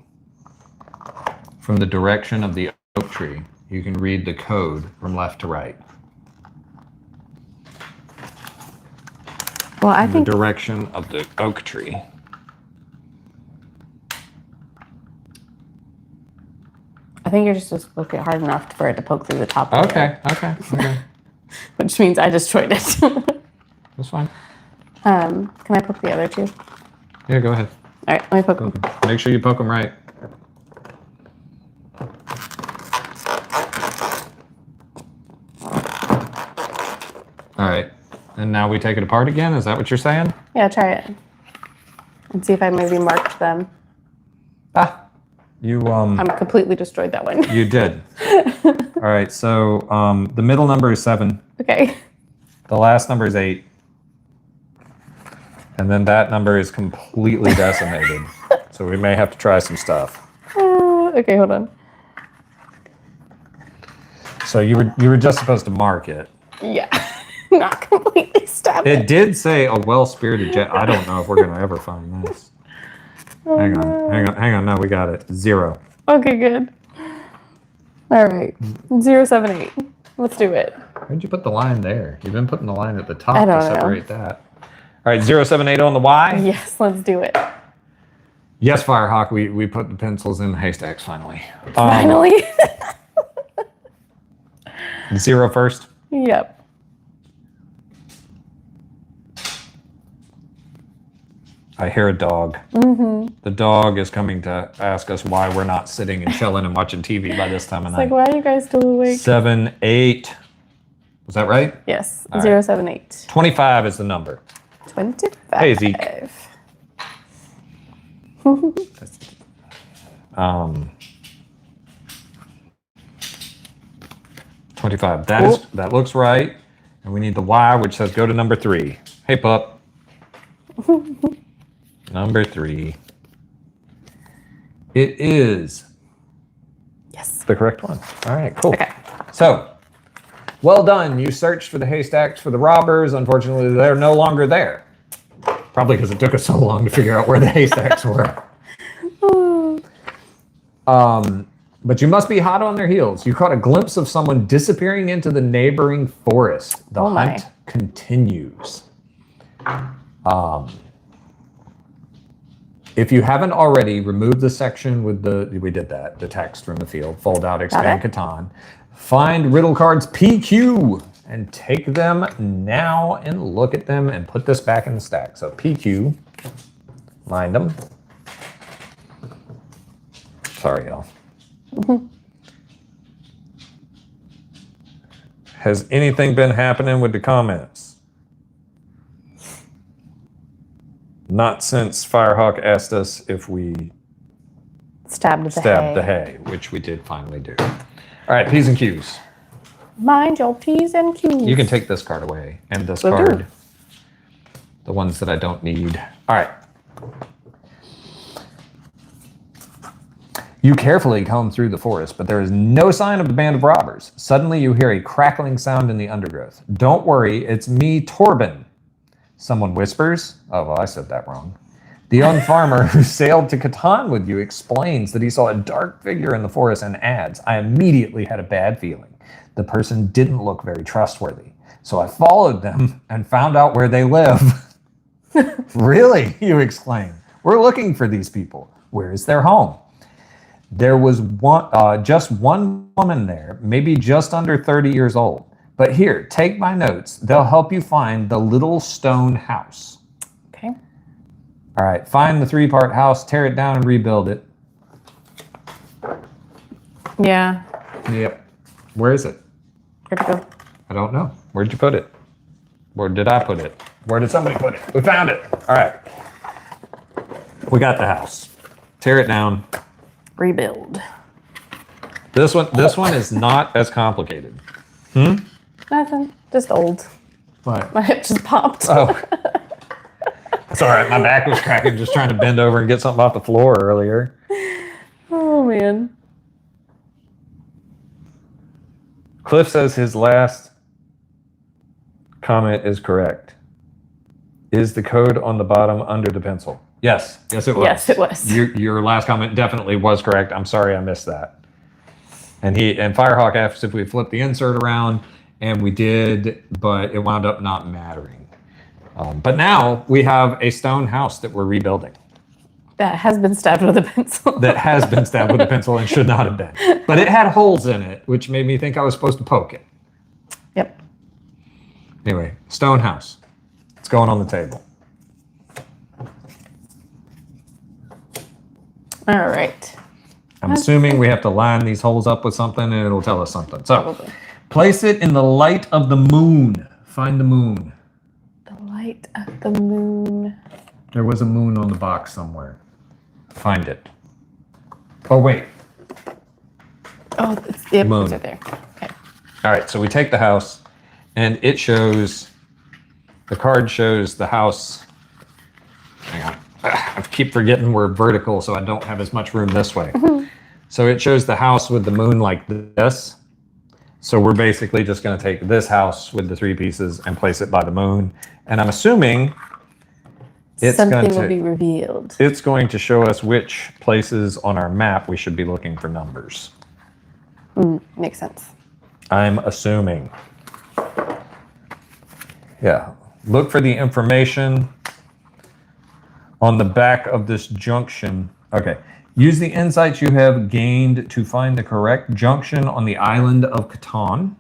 From the direction of the oak tree, you can read the code from left to right. Well, I think the direction of the oak tree. I think you're just supposed to look it hard enough for it to poke through the top of it. Okay. Which means I destroyed it. That's fine. Can I poke the other 2? Yeah, go ahead. All right, let me poke them. Make sure you poke them right. All right. And now we take it apart again? Is that what you're saying? Yeah, try it. And see if I maybe marked them. You I'm completely destroyed that one. You did. All right, so the middle number is 7. Okay. The last number is 8. And then that number is completely decimated. So we may have to try some stuff. Okay, hold on. So you were just supposed to mark it. Yeah. Not completely stab It did say a well-spirited jet. I don't know if we're going to ever find this. Hang on. No, we got it. 0. Okay, good. All right. 078. Let's do it. Where'd you put the line there? You've been putting the line at the top I don't to know. separate that. All right, 078 on the Y. Yes, let's do it. Yes, Firehawk, we put the pencils in the haystacks finally. Finally. 0 first. Yep. I hear a dog. Mm-hmm. The dog is coming to ask us why we're not sitting and chilling and watching TV by this time of night. Like, why are you guys still awake? 7, 8. Was that right? Yes, All 078. 25 is the number. 25. Hey, Zeke. 25. That looks right. And we need the Y, which says go to number 3. Hey, pup. Number 3. It is. Yes. The correct one. All right, cool. Okay. So, well done. You searched for the haystacks for the robbers. Unfortunately, they're no longer there. Probably because it took us so long to figure out where the haystacks were. But you must be hot on their heels. You caught a glimpse of someone disappearing into the neighboring forest. The hunt continues. If you haven't already, remove the section with the text from the field. Fold out, expand Catan. Find riddle cards PQ and take them now and look at them and put this back in the stack. So PQ, find them. Sorry, y'all. Has anything been happening with the comments? Not since Firehawk asked us if we stabbed the hay, which we did finally do. All right, P's and Q's. Mind your P's and Q's. You can take this card away and this card. The ones that I don't need. All right. You carefully comb through the forest, but there is no sign of the band of robbers. Suddenly you hear a crackling sound in the undergrowth. Don't worry, it's me, Torben. Someone whispers. Oh, well, I said that wrong. The young farmer who sailed to Catan with you explains that he saw a dark figure in the forest and adds, I immediately had a bad feeling. The person didn't look very trustworthy. So I followed them and found out where they live. Really? You exclaim. We're looking for these people. Where is their home? There was just one woman there, maybe just under 30 years old. But here, take my notes. They'll help you find the little stone house. Okay. All right, find the 3-part house, tear it down, and rebuild it. Yeah. Yep. Where is it? Where'd it go? I don't know. Where'd you put it? Where did I put it? Where did somebody put it? We found it. All right. We got the house. Tear it down. Rebuild. This one is not as complicated. Nothing. Just old. What? My hip just popped. Oh. It's all right. My back was cracking just trying to bend over and get something off the floor earlier. Oh, man. Cliff says his last comment is correct. Is the code on the bottom under the pencil? Yes. Yes, it was. Yes, it was. Your last comment definitely was correct. I'm sorry I missed that. And Firehawk asked if we flipped the insert around, and we did, but it wound up not mattering. But now we have a stone house that we're rebuilding. That has been stabbed with a pencil. That has been stabbed with a pencil and should not have been. But it had holes in it, which made me think I was supposed to poke it. Yep. Anyway, stone house. It's going on the table. All right. I'm assuming we have to line these holes up with something and it'll tell us something. So, Probably. place it in the light of the moon. Find the moon. The light of the moon. There was a moon on the box somewhere. Find it. Oh, wait. Oh, it's Moon. right there. Okay. All right, so we take the house and it shows, the card shows the house. Hang on. I keep forgetting we're vertical, so I don't have as much room this way. So it shows the house with the moon like this. So we're basically just going to take this house with the 3 pieces and place it by the moon. And I'm assuming something will be revealed. It's going to show us which places on our map we should be looking for numbers. Makes sense. I'm assuming. Yeah. Look for the information on the back of this junction. Okay. Use the insights you have gained to find the correct junction on the island of Catan.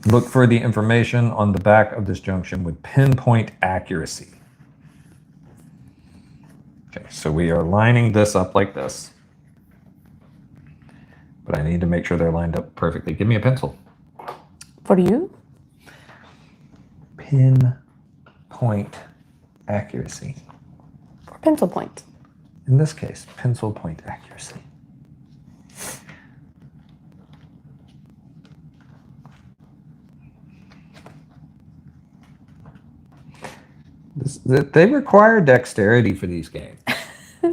Look for the information on the back of this junction with pinpoint accuracy. Okay, so we are lining this up like this. But I need to make sure they're lined up perfectly. Give me a pencil. For you? Pinpoint accuracy. For pencil point. In this case, pencil point accuracy. They require dexterity for these games.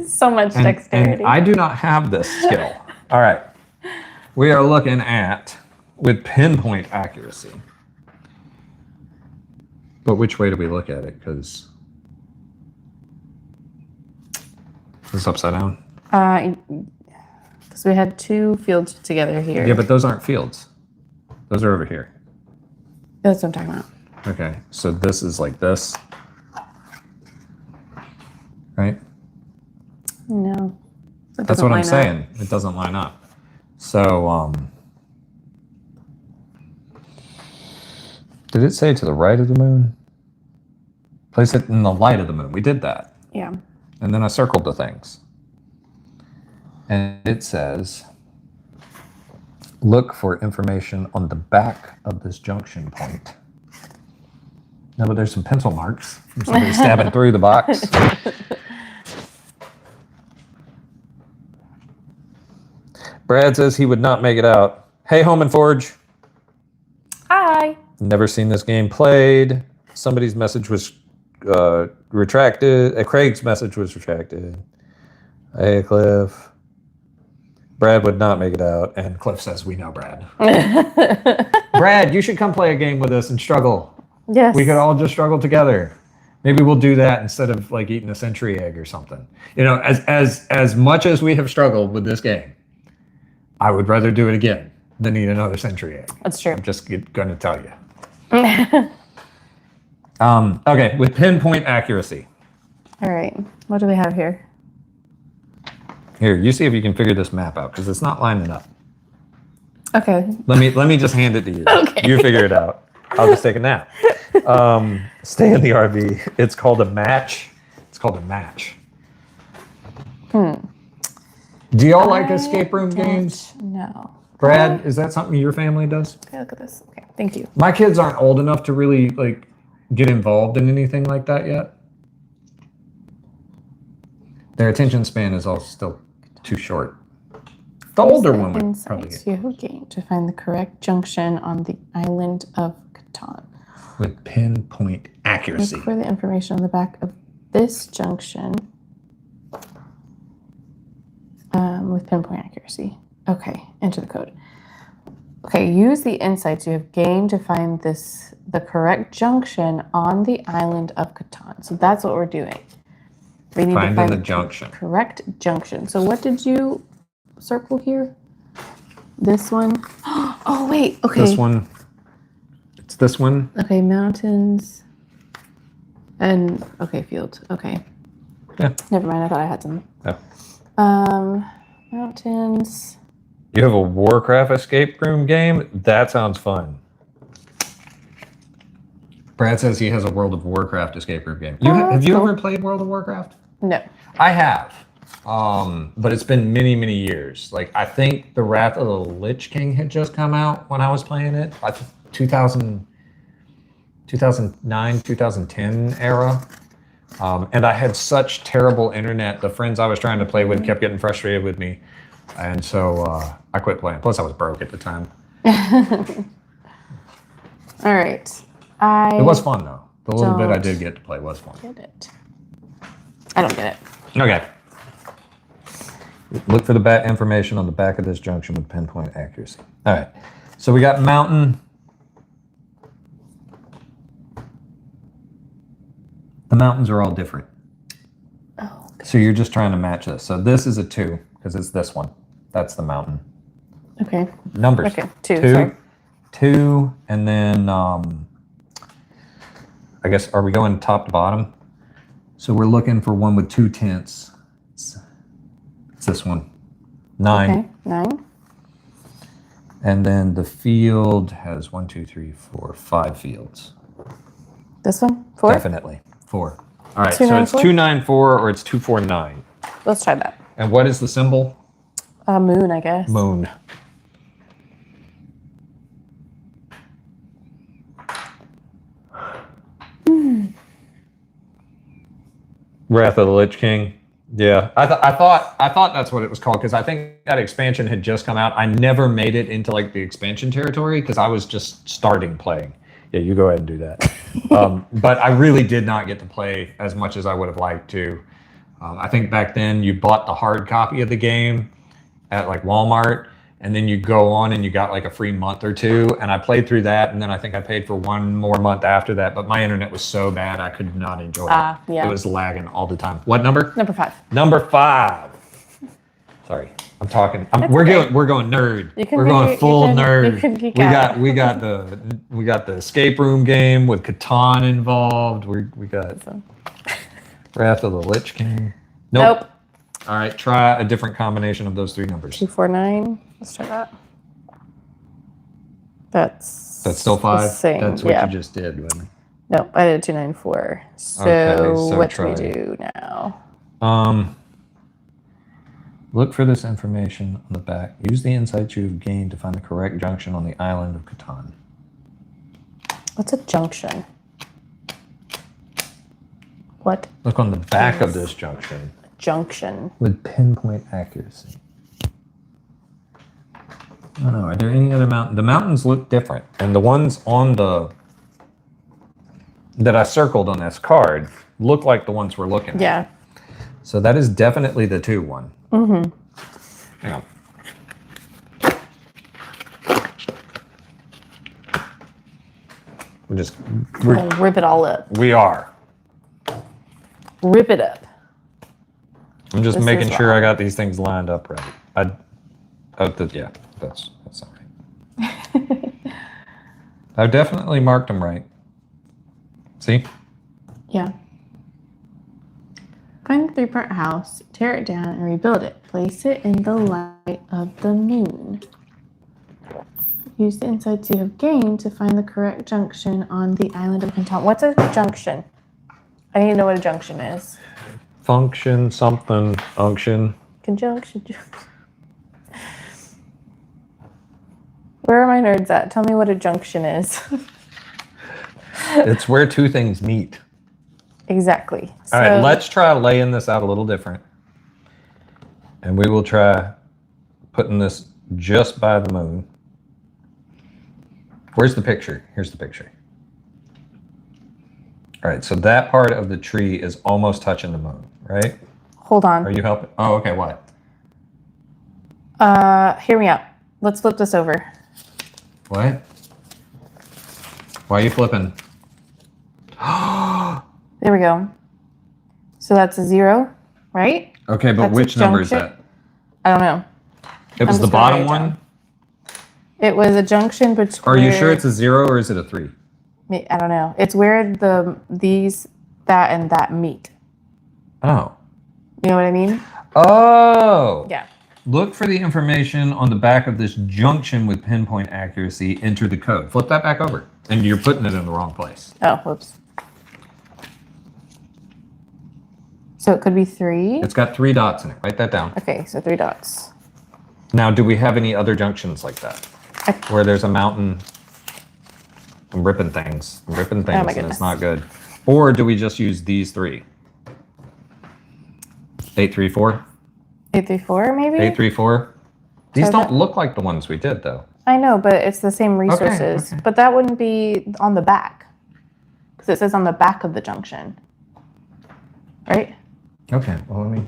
So much dexterity. And I do not have this skill. All right. We are looking at with pinpoint accuracy. But which way do we look at it? Because This upside down. Because we had 2 fields together here. Yeah, but those aren't fields. Those are over here. That's what I'm talking about. Okay, so this is like this. Right? No. That's what I'm saying. It doesn't line up. So, did it say to the right of the moon? Place it in the light of the moon. We did that. Yeah. And then I circled the things. And it says, look for information on the back of this junction point. No, but there's some pencil marks from somebody stabbing through the box. Brad says he would not make it out. Hey, Home and Forge. Hi. Never seen this game played. Somebody's message was retracted. Craig's message was retracted. Hey, Cliff. Brad would not make it out. And Cliff says, we know Brad. Brad, you should come play a game with us and struggle. Yes. We could all just struggle together. Maybe we'll do that instead of like eating a century egg or something. You know, as much as we have struggled with this game, I would rather do it again than eat another century egg. That's true. I'm just going to tell you. Okay, with pinpoint accuracy. All right. What do we have here? Here, you see if you can figure this map out because it's not lining up. Okay. Let me just hand it to you. Okay. You figure it out. I'll just take a nap. Stay in the RV. It's called a match. It's called a match. Do y'all like escape room games? No. Brad, is that something your family does? Okay, look at this. Okay, thank you. My kids aren't old enough to really like get involved in anything like that yet. Their attention span is all still too short. The older one would probably get. You game to find the correct junction on the island of Catan. With pinpoint accuracy. Look for the information on the back of this junction with pinpoint accuracy. Okay, enter the code. Okay, use the insights you have gained to find the correct junction on the island of Catan. So that's what we're doing. We need to find the junction. Correct junction. So what did you circle here? This one? Oh, wait. Okay. This one. It's this one. Okay, mountains. And, okay, field. Okay. Yeah. Never mind. I thought I had some. Oh. Mountains. You have a Warcraft escape room game? That sounds fun. Brad says he has a World of Warcraft escape room game. Have you ever played World of Warcraft? No. I have. But it's been many, many years. Like, I think the Wrath of the Lich King had just come out when I was playing it. 2009, 2010 era. And I had such terrible internet. The friends I was trying to play with kept getting frustrated with me. And so I quit playing. Plus, I was broke at the time. All right. It was fun, though. The little bit I did get to play was fun. Get it. I don't get it. Okay. Look for the information on the back of this junction with pinpoint accuracy. All right. So we got mountain. The mountains are all different. Oh. Okay. So you're just trying to match this. So this is a 2 because it's this one. That's the mountain. Okay. Numbers. Okay. 2. Sorry. 2, and then I guess, are we going top to bottom? So we're looking for one with 2 tenths. It's this one. 9. Okay. 9. And then the field has 1, 2, 3, 4, 5 fields. This one? 4? Definitely. 4. All right, so it's 294 or it's 249. Let's try that. And what is the symbol? Moon, I guess. Moon. Wrath of the Lich King. Yeah, I thought that's what it was called because I think that expansion had just come out. I never made it into like the expansion territory because I was just starting playing. Yeah, you go ahead and do that. But I really did not get to play as much as I would have liked to. I think back then you bought the hard copy of the game at like Walmart, and then you go on and you got like a free month or two. And I played through that, and then I think I paid for one more month after that. But my internet was so bad I could not enjoy it. Yeah. It was lagging all the time. What number? Number 5. Number 5. Sorry, I'm talking. We're going nerd. We're going full nerd. We got the escape room game with Catan involved. We got Wrath of the Lich King. Nope. All right, try a different combination of those 3 numbers. 2, 4, 9. Let's try that. That's still 5. Same. That's what you just did, wasn't it? Nope, I did 2, 9, 4. So, so what try. do we do now? Look for this information on the back. Use the insights you've gained to find the correct junction on the island of Catan. What's a junction? What? Look on the back of this junction. Junction. With pinpoint accuracy. I don't know. Are there any other mountains? The mountains look different. And the ones on that I circled on this card look like the ones we're looking at. Yeah. So that is definitely the 2 one. Mm-hmm. Hang on. We'll rip it all up. We are. Rip it up. I'm just making sure I got these things lined up right. Yeah, that's all right. I've definitely marked them right. See? Yeah. Find the 3-part house, tear it down, and rebuild it. Place it in the light of the moon. Use the insights you have gained to find the correct junction on the island of Catan. What's a junction? I need to know what a junction is. Function, something, unction. Conjunction. Where are my nerds at? Tell me what a junction is. It's where 2 things meet. Exactly. All right, let's try laying this out a little different. And we will try putting this just by the moon. Where's the picture? Here's the picture. All right, so that part of the tree is almost touching the moon, right? Hold on. Are you helping? Oh, okay, what? Hear me out. Let's flip this over. What? Why are you flipping? There we go. So that's a 0, right? Okay, but That's which number is that? I don't know. It was the bottom one? It was a junction between... Are you sure it's a 0 or is it a 3? I don't know. It's where that and that meet. Oh. You know what I mean? Oh. Yeah. Look for the information on the back of this junction with pinpoint accuracy. Enter the code. Flip that back over. And you're putting it in the wrong place. Oh, whoops. So it could be 3? It's got 3 dots in it. Write that down. Okay, so 3 dots. Now, do we have any other junctions like that? Where there's a mountain... I'm ripping things. Oh my and goodness. it's not good. Or do we just use these 3? 834? 834, maybe? 834? These So don't look like the ones we did, though. I know, but it's the same resources. Okay. But that wouldn't be on the back. Because it says on the back of the junction. Right? Okay, well, let me...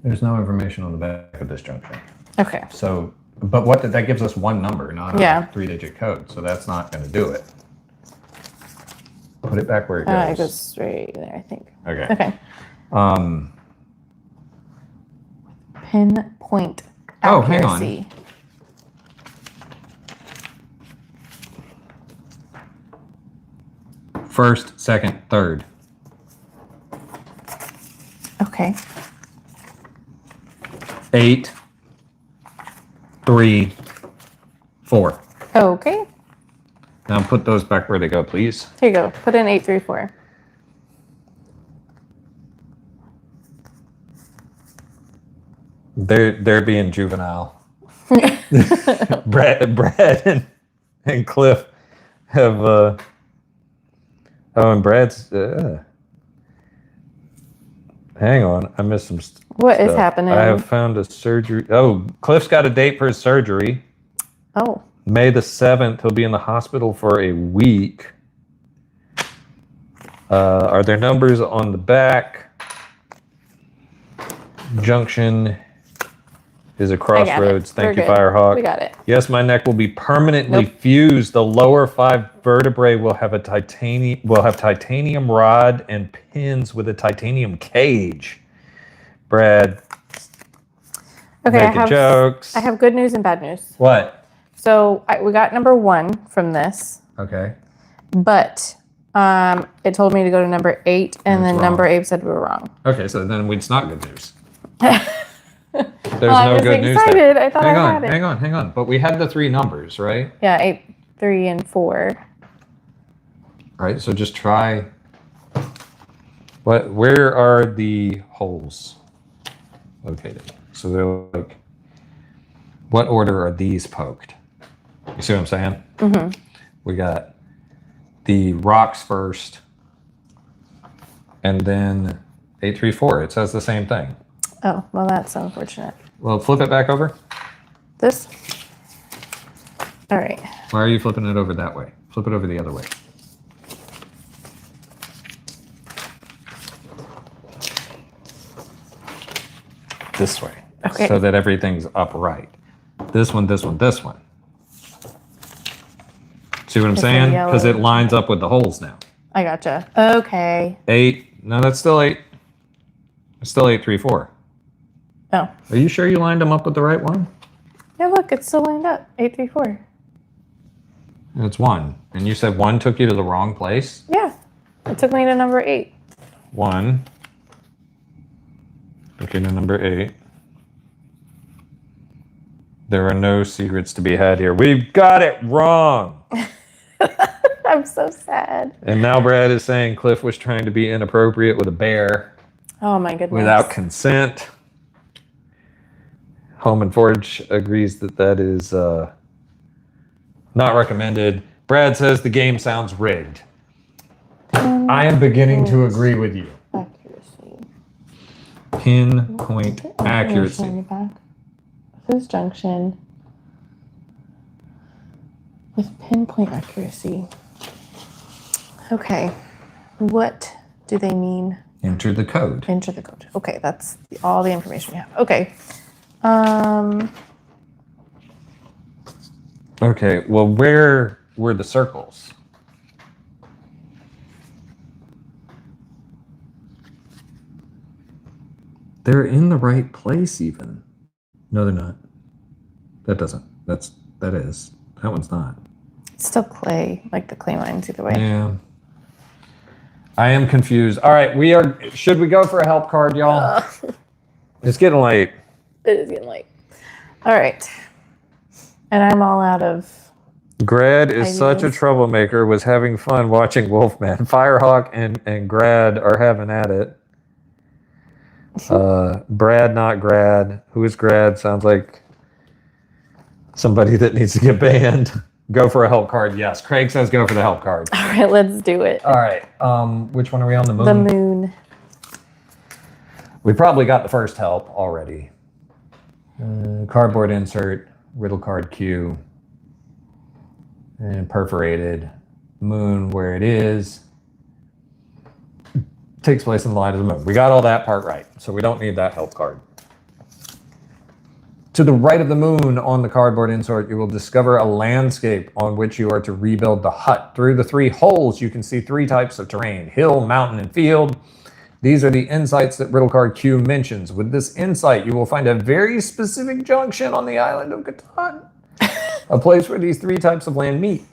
There's no information on the back of this junction. Okay. So, but what that gives us 1 number, not a Yeah. 3-digit code. So that's not going to do it. Put it back where it goes. It goes right there, I think. Okay. Okay. Pinpoint accuracy. Oh, hang on. First, second, third. Okay. 8, 3, 4. Okay. Now put those back where they go, please. Here you go. Put in 834. They're being juvenile. Brad and Cliff have oh, and Brad's hang on, I missed some stuff. What is happening? I have found a surgery. Oh, Cliff's got a date for his surgery. Oh. May the 7th, he'll be in the hospital for a week. Are there numbers on the back? Junction is a I got it. crossroads. Thank We're you, good. Firehawk. We got it. Yes, my neck will be permanently Nope. fused. The lower 5 vertebrae will have titanium rod and pins with a titanium cage. Brad, Okay, making jokes. I have good news and bad news. What? So we got number 1 from this, Okay. but it told me to go to number 8, and then That's number wrong. 8 said we were wrong. Okay, so then it's not good news. There's Well, I no was good news excited. there. I thought hang I on, had it. hang on. But we had the 3 numbers, right? Yeah, 8, 3, and 4. All right, so just try. Where are the holes located? So they're like, what order are these poked? You see what I'm saying? Mm-hmm. We got the rocks first, and then 8, 3, 4. It says the same thing. Oh, well, that's unfortunate. Well, flip it back over. This? All right. Why are you flipping it over that way? Flip it over the other way. This way. Okay. So that everything's upright. This one, this one, this one. See what I'm It's a saying? yellow. Because it lines up with the holes now. I gotcha. Okay. 8. No, that's still 8. It's still 8, 3, 4. Oh. Are you sure you lined them up with the right one? Yeah, look, it's still lined up. 8, 3, 4. It's 1. And you said 1 took you to the wrong place? Yeah. It took me to number 8. 1. Okay, to number 8. There are no secrets to be had here. We've got it wrong. I'm so sad. And now Brad is saying Cliff was trying to be inappropriate with a bear Oh my goodness. without consent. Home and Forge agrees that is not recommended. Brad says the game sounds rigged. I am beginning to agree with you. Accuracy. Pinpoint accuracy. This junction with pinpoint accuracy. Okay. What do they mean? Enter the code. Enter the code. Okay, that's all the information we have. Okay. Okay, well, where were the circles? They're in the right place even. No, they're not. That doesn't. That is. That one's not. It's still clay, like the clay lines either way. Yeah. I am confused. All right, should we go for a help card, y'all? It's getting late. It is getting late. All right. And I'm all out of... Grad is such a ideas. troublemaker, was having fun watching Wolfman. Firehawk and Grad are having at it. Brad, not Grad. Who is Grad? Sounds like somebody that needs to get banned. Go for a help card. Yes. Craig says go for the help card. All right, let's do it. All right. Which one are we on? The moon? The moon. We probably got the first help already. Cardboard insert, riddle card Q, and perforated. Moon where it is. Takes place in the light of the moon. We got all that part right, so we don't need that help card. To the right of the moon on the cardboard insert, you will discover a landscape on which you are to rebuild the hut. Through the 3 holes, you can see 3 types of terrain: hill, mountain, and field. These are the insights that riddle card Q mentions. With this insight, you will find a very specific junction on the island of Catan, a place where these 3 types of land meet.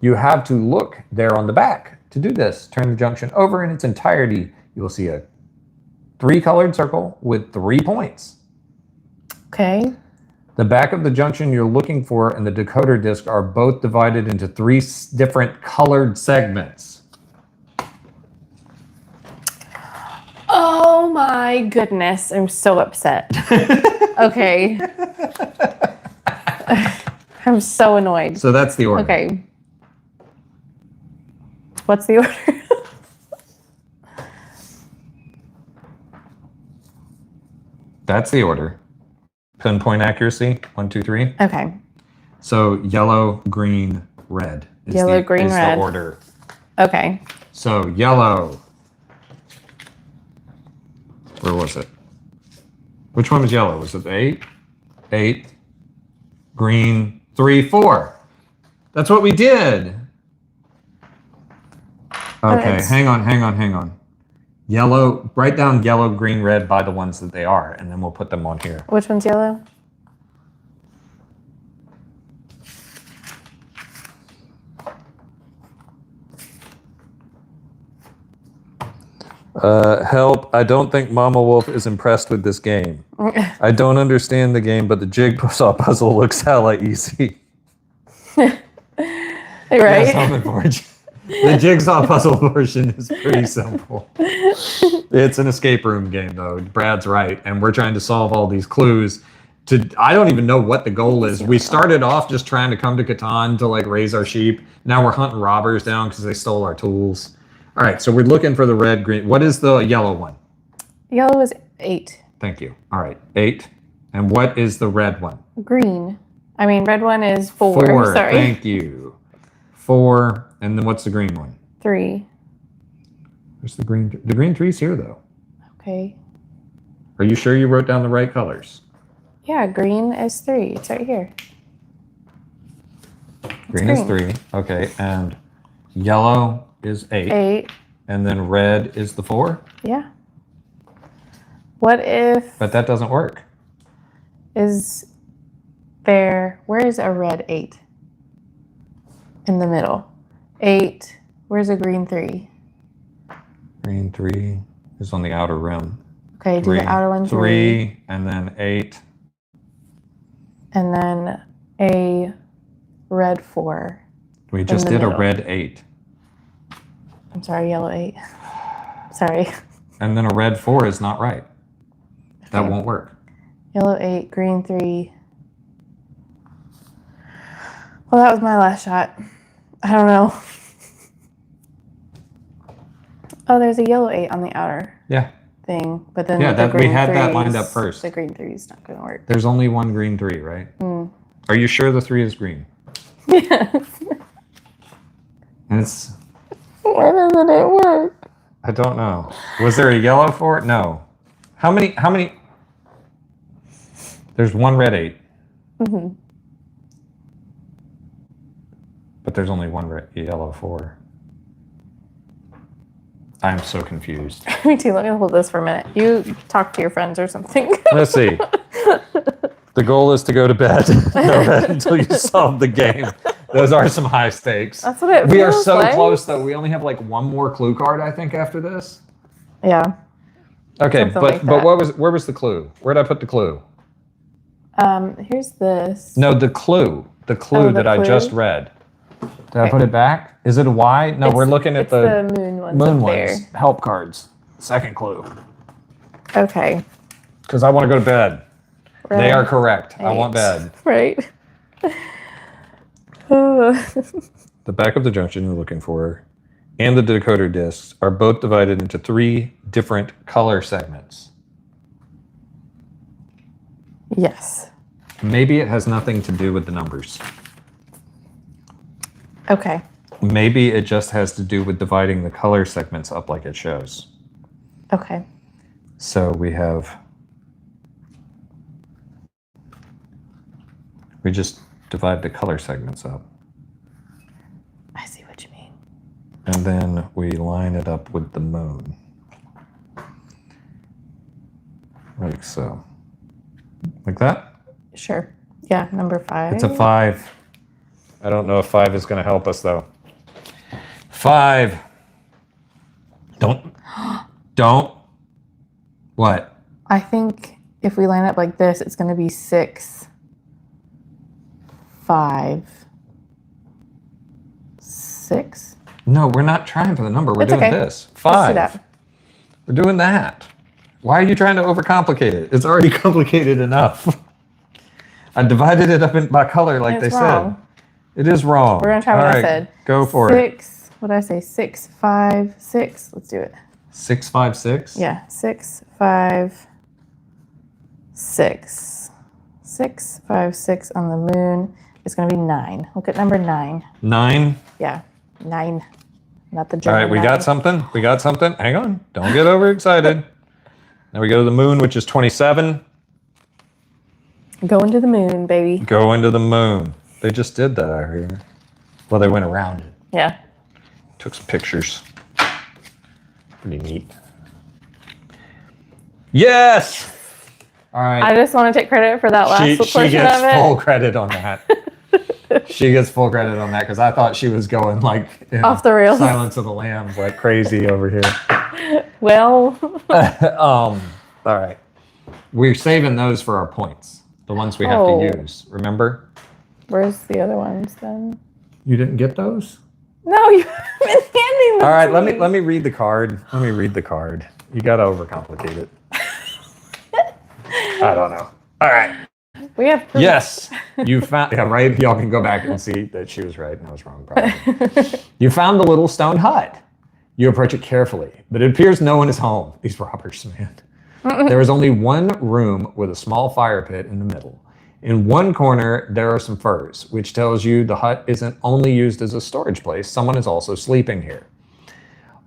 You have to look there on the back. To do this, turn the junction over in its entirety. You will see a 3-colored circle with 3 points. Okay. The back of the junction you're looking for and the decoder disc are both divided into 3 different colored segments. Oh my goodness. I'm so upset. Okay. I'm so annoyed. So that's the order. Okay. What's the order? That's the order. Pinpoint accuracy, 1, 2, 3. Okay. So yellow, green, red. Yellow, green, red. The order. Okay. So yellow. Where was it? Which one was yellow? Was it 8? 8, green, 3, 4. That's what we did. Okay, hang on. Yellow, write down yellow, green, red by the ones that they are, and then we'll put them on here. Which one's yellow? Help, I don't think Mama Wolf is impressed with this game. I don't understand the game, but the jigsaw puzzle looks hella easy. Right? Yes, I'm unfortunate. The jigsaw puzzle portion is pretty simple. It's an escape room game, though. Brad's right, and we're trying to solve all these clues. I don't even know what the goal is. We started off just trying to come to Catan to like raise our sheep. Now we're hunting robbers down because they stole our tools. All right, so we're looking for the red, green. What is the yellow one? Yellow is 8. Thank you. All right, 8. And what is the red one? Green. I mean, red one is 4. 4. Sorry. Thank you. 4. And then what's the green one? 3. Where's the green? The green 3's here, though. Okay. Are you sure you wrote down the right colors? Yeah, green is 3. It's right here. Green is 3. Okay, and yellow is 8. 8. And then red is the 4? Yeah. What if... But that doesn't work. Is there... Where is a red 8? In the middle. 8. Where's a green 3? Green 3 is on the outer rim. Okay, do the outer one 3. And then 8. And then a red 4. We just did a red 8. I'm sorry, yellow 8. Sorry. And then a red 4 is not right. That Okay. won't work. Yellow 8, green 3. Well, that was my last shot. I don't know. Oh, there's a yellow 8 on the outer Yeah. thing, but then Yeah, the that, we green had that 3s lined up first. The green 3 is not going to work. There's only one green 3, right? Mm. Are you sure the 3 is green? Yes. And it's... Why doesn't it work? I don't know. Was there a yellow 4? No. How many? There's one red 8. Mm-hmm. But there's only one yellow 4. I'm so confused. Me too. Let me hold this for a minute. You talk to your friends or something. Let's see. The goal is to go to bed. No bed until you solve the game. Those are some high stakes. That's what it We are feels so like. close, though. We only have like one more clue card, I think, after this. Yeah. Okay, Something but like but that. where was the clue? Where did I put the clue? Here's this. No, the clue. The clue Oh, the that I just clue? read. Did I put it back? Is it a Y? No, we're looking at It's the moon ones moon up ones. there. Help cards. Second clue. Okay. Because I want to go to bed. They Red are correct. I 8. want bed. Right. The back of the junction you're looking for and the decoder discs are both divided into 3 different color segments. Yes. Maybe it has nothing to do with the numbers. Okay. Maybe it just has to do with dividing the color segments up like it shows. Okay. So we just divide the color segments up. I see what you mean. And then we line it up with the moon. Like so. Like that? Sure. Yeah, number 5. It's a 5. I don't know if 5 is going to help us, though. 5. Don't. What? I think if we line up like this, it's going to be 6, 5, 6. No, we're not trying for the number. We're It's doing okay. this. Let's 5. do that. We're doing that. Why are you trying to overcomplicate it? It's already complicated enough. I divided it up by color like It's they wrong. said. It is wrong. We're going to try what I said. Go for it. 6. What did I say? 6, 5, 6. Let's do it. 6, 5, 6? Yeah. 6, 5, 6. 6, 5, 6 on the moon. It's going to be 9. Look at number 9. 9. Yeah. 9. Not the All German right, we 9. got something. We got something. Hang on. Don't get overexcited. Now we go to the moon, which is 27. Going to the moon, baby. Going to the moon. They just did that out here. Well, they went around it. Yeah. Took some pictures. Pretty neat. Yes! All right. I just want to take credit for that last portion she gets of it. full credit on that. She gets full credit on that because I thought she was going like off the rails. Silence of the Lambs, like crazy over here. Well. All right. We're saving those for our points. The ones we have to use. Remember? Where's the other ones then? You didn't get those? No, you haven't been handing them. All right, to let me read the card. Let me read the card. You gotta overcomplicate it. I don't know. All right. We have proof. Yes, you found. Yeah, right. Y'all can go back and see that she was right and I was wrong. Probably. You found the little stone hut. You approach it carefully, but it appears no one is home. These robbers, man. There is only one room with a small fire pit in the middle. In one corner, there are some furs, which tells you the hut isn't only used as a storage place. Someone is also sleeping here.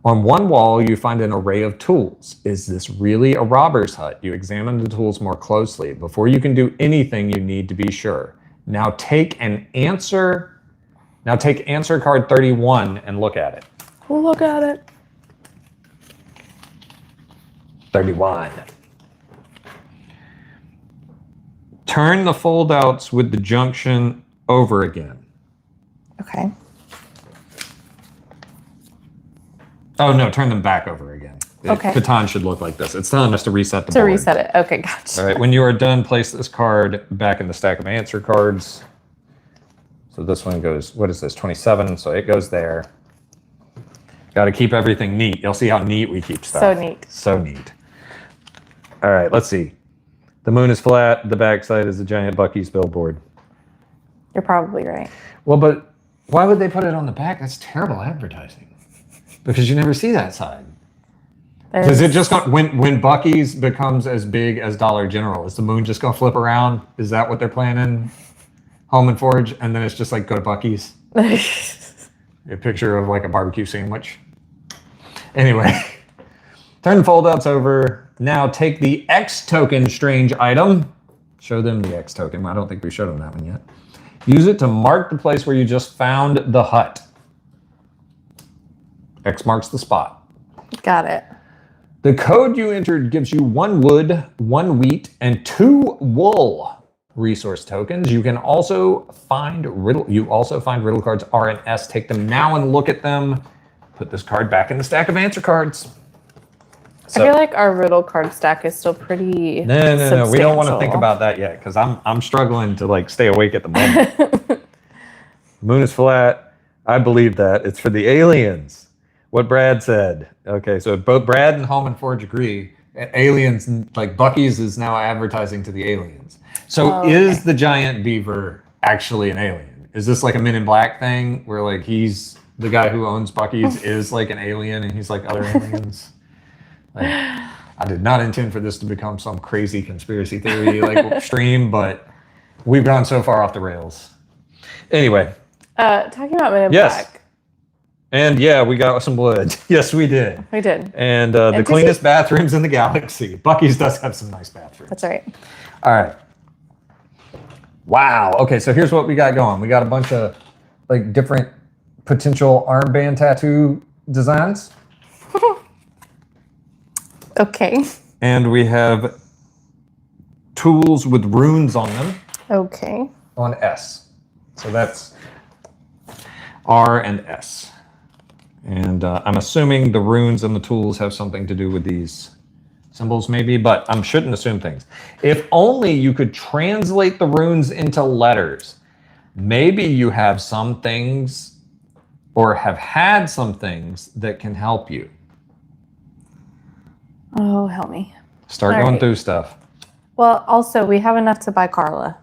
On one wall, you find an array of tools. Is this really a robber's hut? You examine the tools more closely. Before you can do anything, you need to be sure. Now take answer card 31 and look at it. We'll look at it. 31. Turn the foldouts with the junction over again. Okay. Oh, no, turn them back over again. Okay. Catan should look like this. It's telling us to reset the board. To reset it. Okay, gotcha. All right, when you are done, place this card back in the stack of answer cards. So this one goes, what is this, 27? So it goes there. Got to keep everything neat. You'll see how neat we keep stuff. So neat. So neat. All right, let's see. The moon is flat. The backside is a giant Buc-ee's billboard. You're probably right. Well, but why would they put it on the back? That's terrible advertising. Because you never see that side. Because it just got, when Buc-ee's becomes as big as Dollar General, is the moon just gonna flip around? Is that what they're planning? Home and Forge, and then it's just like go to Buc-ee's. A picture of like a barbecue sandwich. Anyway, turn the foldouts over. Now take the X token strange item. Show them the X token. I don't think we showed them that one yet. Use it to mark the place where you just found the hut. X marks the spot. Got it. The code you entered gives you 1 wood, 1 wheat, and 2 wool resource tokens. You can also find riddle cards R and S. Take them now and look at them. Put this card back in the stack of answer cards. So, I feel like our riddle card stack is still pretty No. We don't want to think about that yet because I'm struggling to like stay awake at the moment. Moon is flat. I believe that. It's for the aliens. What Brad said. Okay, so both Brad and Home and Forge agree. Aliens, like Buc-ee's is now advertising to the aliens. So is the giant beaver actually an alien? Is this like a Men in Black thing where like he's the guy who owns Buc-ee's is like an alien and he's like other aliens? Like, I did not intend for this to become some crazy conspiracy theory like stream, but we've gone so far off the rails. Anyway. Talking about Men in Black. And yeah, we got some blood. Yes, we did. We did. And the cleanest bathrooms in the galaxy. Buc-ee's does have some nice bathrooms. That's right. All right. Wow. Okay, so here's what we got going. We got a bunch of like different potential armband tattoo designs. Okay. And we have tools with runes on them. Okay. On S. So that's R and S. And I'm assuming the runes and the tools have something to do with these symbols maybe, but I shouldn't assume things. If only you could translate the runes into letters. Maybe you have some things or have had some things that can help you. Oh, help me. Start going through stuff. Well, also, we have enough to buy Carla.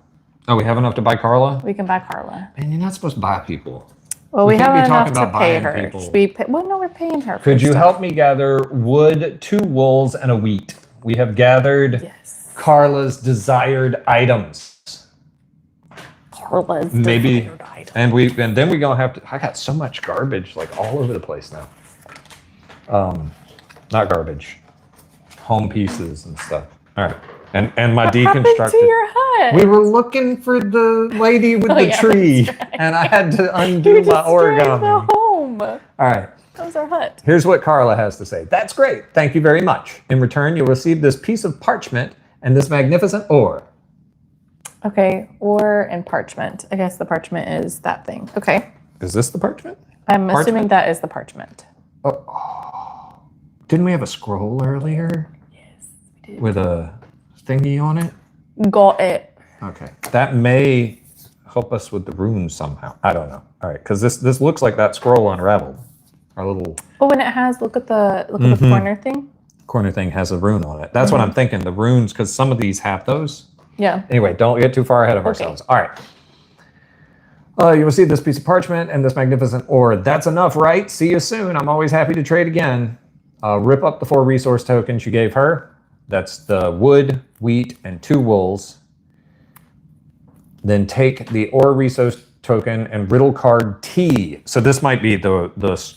Oh, we have enough to buy Carla? We can buy Carla. Man, you're not supposed to buy people. Well, we have enough to pay her. People. Well, no, we're paying her. Could you help me gather wood, 2 wools, and a wheat? We have gathered Carla's desired items. Carla's maybe, desired items. And then we're gonna have to. I got so much garbage like all over the place now. Not garbage, home pieces and stuff. All right. And my What happened deconstructed. to your hut? We were looking for the lady with the yeah, tree, that's right. and I had to You undo my destroyed origami. the home. All right. That was our hut. Here's what Carla has to say. That's great. Thank you very much. In return, you'll receive this piece of parchment and this magnificent ore. Okay, ore and parchment. I guess the parchment is that thing. Okay. Is this the parchment? I'm Parchment? assuming that is the parchment. Oh. Didn't we have a scroll earlier? Yes, we did. With a thingy on it? Got it. Okay. That may help us with the runes somehow. I don't know. All right, because this looks like that scroll unraveled. Our little Oh, and it has, look at the corner thing. corner thing has a rune on it. That's what I'm thinking. The runes, because some of these have those. Yeah. Anyway, don't get too far ahead of ourselves. All right. You will see this piece of parchment and this magnificent ore. That's enough, right? See you soon. I'm always happy to trade again. Rip up the 4 resource tokens you gave her. That's the wood, wheat, and 2 wools. Then take the ore resource token and riddle card T. So this might be the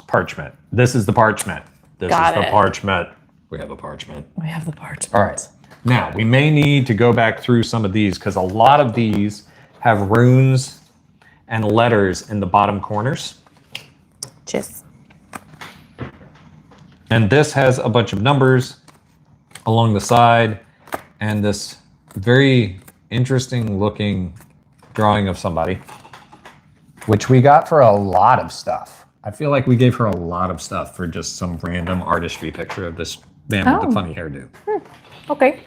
parchment. This is the parchment. This Got is the it. parchment. We have a parchment. We have the parchment. All right. Now, we may need to go back through some of these because a lot of these have runes and letters in the bottom corners. Cheers. And this has a bunch of numbers along the side and this very interesting looking drawing of somebody, which we got for a lot of stuff. I feel like we gave her a lot of stuff for just some random artistry picture of this man with the funny hairdo. Okay.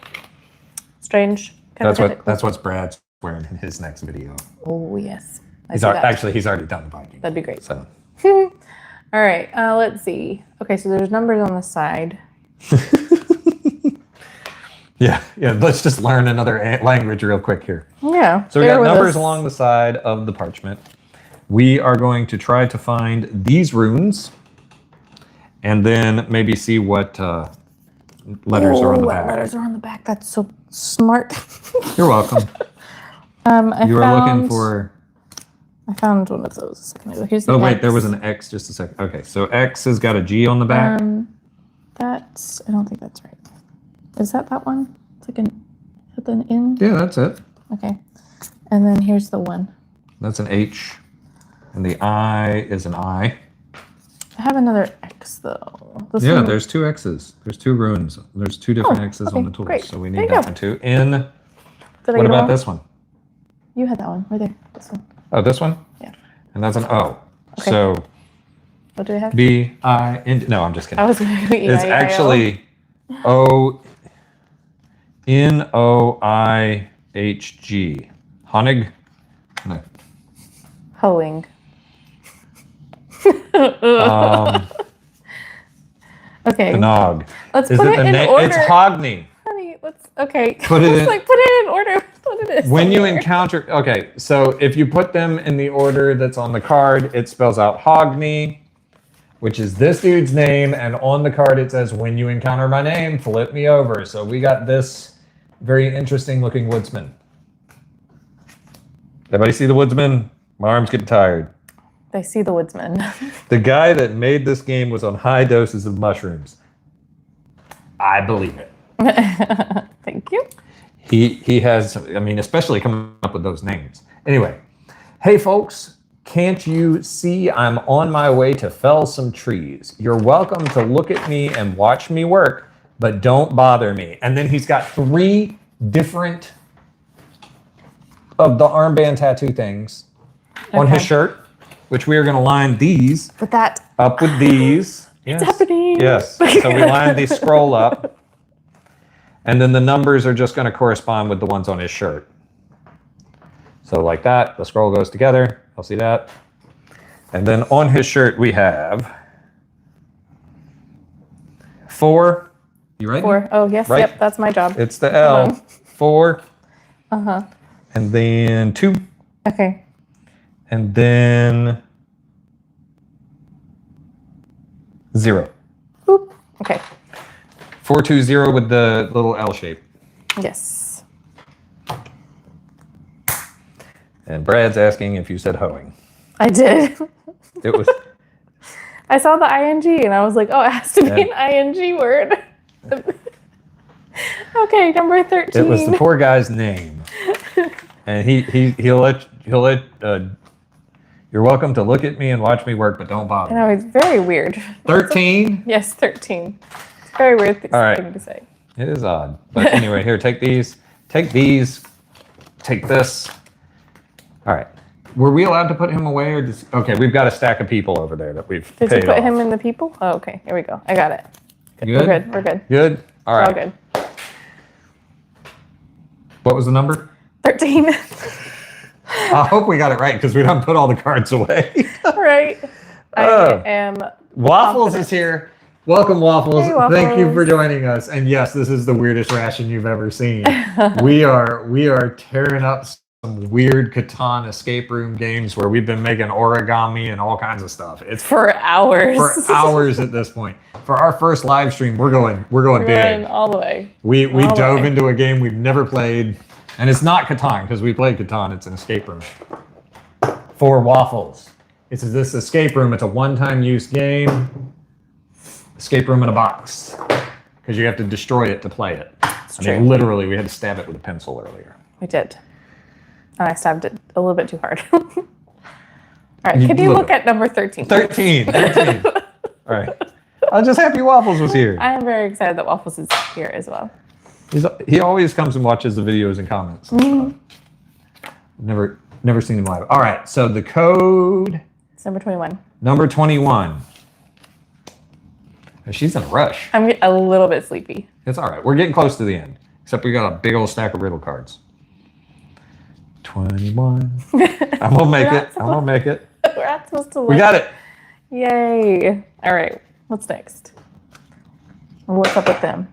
Strange. That's what Brad's wearing in his next video. Oh, yes. He's already done the Viking. That'd be great. So. All right. Let's see. Okay, so there's numbers on the side. Yeah. Let's just learn another language real quick here. Yeah. So we got numbers along the side of the parchment. We are going to try to find these runes and then maybe see what letters are on the back. Letters are on the back. That's so smart. You're welcome. You were looking for... I found one of those a second ago. Here's the Oh, wait, X. there was an X just a second. Okay, so X has got a G on the back. I don't think that's right. Is that one? It's like an in? Yeah, that's it. Okay. And then here's the 1. That's an H. And the I is an I. I have another X, though. There's 2 X's. There's 2 runes. There's 2 different X's on the tools. Great. So we need that one too. What What about this one? You had that one. Right there. This one. Oh, this one? Yeah. And that's an O. Okay. So What do I have? B-I-N... No, I'm just kidding. I was going to go It's actually O-N-O-I-H-G. Honig? No. Hoeing. Okay. Nog. Let's put it in order. It's Hogni. Honey, put Put it in. put it in order. What it is. When you encounter, okay, so if you put them in the order that's on the card, it spells out Hogni, which is this dude's name, and on the card it says, when you encounter my name, flip me over. So we got this very interesting looking woodsman. Everybody see the woodsman? My arm's getting tired. They see the woodsman. The guy that made this game was on high doses of mushrooms. I believe it. Thank you. He has, I mean, especially coming up with those names. Anyway, hey folks, can't you see I'm on my way to fell some trees? You're welcome to look at me and watch me work, but don't bother me. And then he's got 3 different of the armband tattoo things on his shirt, which we are going to line these up with these. It's happening. Yes. So we line these scroll up. And then the numbers are just going to correspond with the ones on his shirt. So like that, the scroll goes together. I'll see that. And then on his shirt we have 4. You ready? 4. Oh, yes. Right? Yep, that's my job. It's the L. 4. Uh-huh. And then 2. Okay. And then 0. Boop. Okay. 420 with the little L shape. Yes. And Brad's asking if you said hoeing. I did. It was. I saw the ing and I was like, oh, it has to be an ing word. Okay, number 13. It was the poor guy's name. And he'll let you're welcome to look at me and watch me work, but don't bother. I know, it's very weird. 13? Yes, 13. It's a very weird thing to say. It is odd. But anyway, here, take these. Take these. Take this. All right. Were we allowed to put him away? Or just, okay, we've got a stack of people over there that we've Did paid you put off. him in the people? Oh, okay. Here we go. I got it. Good? We're good. Good? All right. All good. What was the number? 13. I hope we got it right because we don't put all the cards away. Right. I am. Waffles confident. is here. Welcome, Waffles. Hey, Waffles. Thank you for joining us. And yes, this is the weirdest ration you've ever seen. we are tearing up some weird Catan escape room games where we've been making origami and all kinds of stuff. It's For hours. for hours at this point. For our first live stream, we're going We're big. going all the way. We all the dove way. into a game we've never played, and it's not Catan because we played Catan. It's an escape room. For Waffles, it's this escape room. It's a one-time use game. Escape room in a box because you have to destroy it to play it. true. Literally, we had to stab it with a pencil earlier. We did. And I stabbed it a little bit too hard. All right, can you look at number 13? 13. All right. I'm just happy Waffles was here. I am very excited that Waffles is here as well. He always comes and watches the videos and comments. Mm-hmm. Never seen him live. All right, so the code It's number 21. number 21. She's in a rush. I'm a little bit sleepy. It's all right. We're getting close to the end. Except we got a big old stack of riddle cards. 21. I'm gonna make it. I'm gonna make it. We're not supposed to look. We got it. Yay. All right, what's next? What's up with them?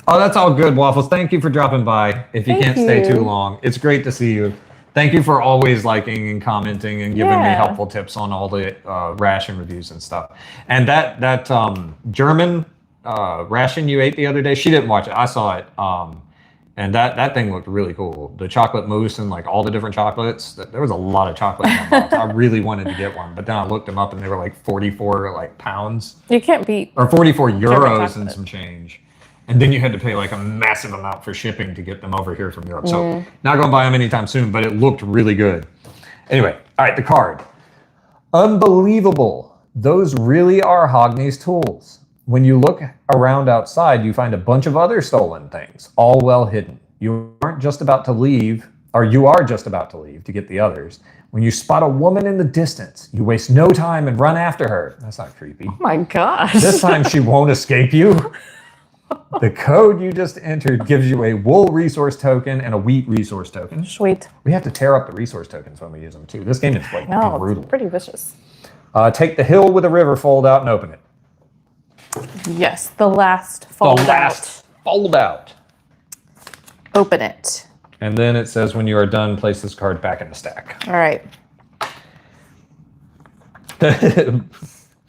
Oh, that's all good, Waffles. Thank you for dropping by. If you Thank can't stay you. too long, it's great to see you. Thank you for always liking and commenting and giving me Yeah. helpful tips on all the ration reviews and stuff. And that German ration you ate the other day, she didn't watch it. I saw it. And that thing looked really cool. The chocolate mousse and like all the different chocolates. There was a lot of chocolate in that box. I really wanted to get one, but then I looked them up and they were like 44 pounds You can't beat. or 44 euros and chocolate. some change. And then you had to pay like a massive amount for shipping to get them over here from Europe. So not going to buy them anytime soon, but it looked really good. Anyway, all right, the card. Unbelievable. Those really are Hogney's tools. When you look around outside, you find a bunch of other stolen things, all well hidden. You aren't just about to leave, or you are just about to leave to get the others. When you spot a woman in the distance, you waste no time and run after her. That's not creepy. Oh my gosh. This time she won't escape you. The code you just entered gives you a wool resource token and a wheat resource token. Sweet. We have to tear up the resource tokens when we use them too. This game is like No, brutal. it's pretty vicious. Take the hill with a river fold out and open it. Yes, the last fold fold out. Open it. And then it says when you are done, place this card back in the stack. All right.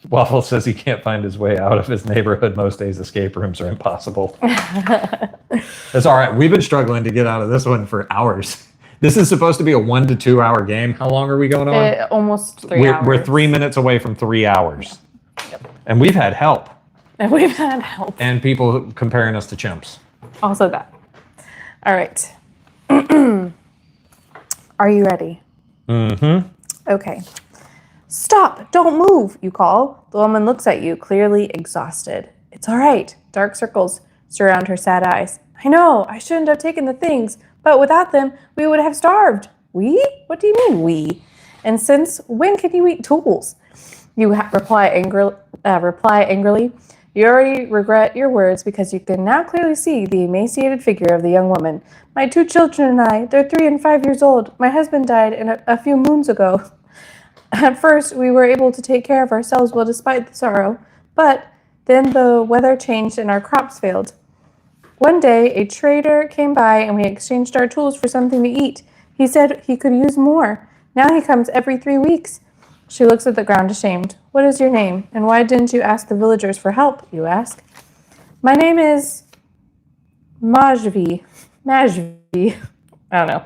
Waffle says he can't find his way out of his neighborhood. Most days escape rooms are impossible. That's all right. We've been struggling to get out of this one for hours. This is supposed to be a 1 to 2 hour game. How long are we going on? Almost 3 hours. We're 3 minutes away from 3 hours. Yep. And we've had help. And we've had help. And people comparing us to chimps. Also that. All right. Are you ready? Mm-hmm. Okay. Stop! Don't move, you call. The woman looks at you, clearly exhausted. It's all right. Dark circles surround her sad eyes. I know, I shouldn't have taken the things, but without them, we would have starved. We? What do you mean, we? And since when can you eat tools? You reply angrily. You already regret your words because you can now clearly see the emaciated figure of the young woman. My 2 children and I, they're 3 and 5 years old. My husband died a few moons ago. At first, we were able to take care of ourselves well despite the sorrow, but then the weather changed and our crops failed. One day, a trader came by and we exchanged our tools for something to eat. He said he could use more. Now he comes every 3 weeks. She looks at the ground ashamed. What is your name, and why didn't you ask the villagers for help, you ask? My name is Majvi. I don't know.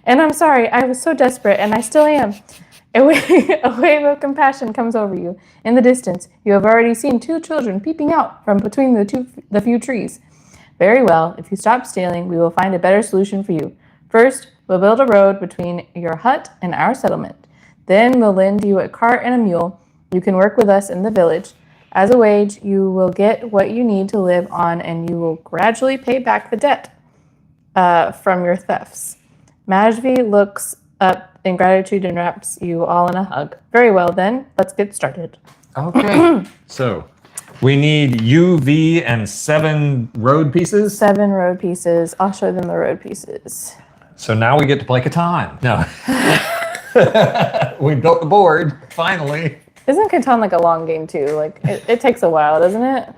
And I'm sorry, I was so desperate, and I still am. A wave of compassion comes over you. In the distance, you have already seen 2 children peeping out from between the few trees. Very well. If you stop stealing, we will find a better solution for you. First, we'll build a road between your hut and our settlement. Then we'll lend you a cart and a mule. You can work with us in the village. As a wage, you will get what you need to live on, and you will gradually pay back the debt from your thefts. Majvi looks up in gratitude and wraps you all in a hug. Very well, then. Let's get started. Okay. So we need UV and 7 road pieces. 7 road pieces. I'll show them the road pieces. So now we get to play Catan. No. We built the board, finally. Isn't Catan like a long game too? Like it takes a while, doesn't it?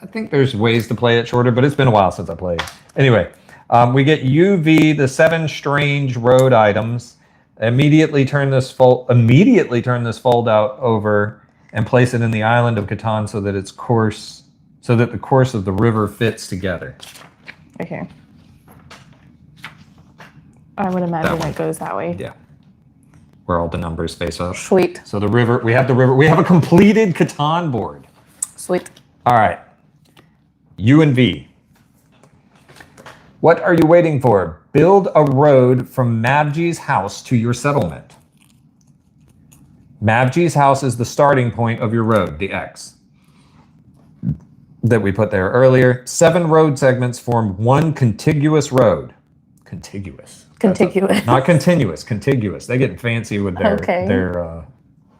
I think there's ways to play it shorter, but it's been a while since I played. Anyway, we get UV, the 7 strange road items. Immediately turn this fold out over and place it in the island of Catan so that the course of the river fits together. Okay. I would imagine it goes that way. Yeah. Where all the numbers face up. Sweet. So the river, we have a completed Catan board. Sweet. All right. U and V. What are you waiting for? Build a road from Mavji's house to your settlement. Mavji's house is the starting point of your road, the X, that we put there earlier. 7 road segments form one contiguous road. Contiguous. Contiguous. Not continuous, contiguous. They get fancy with their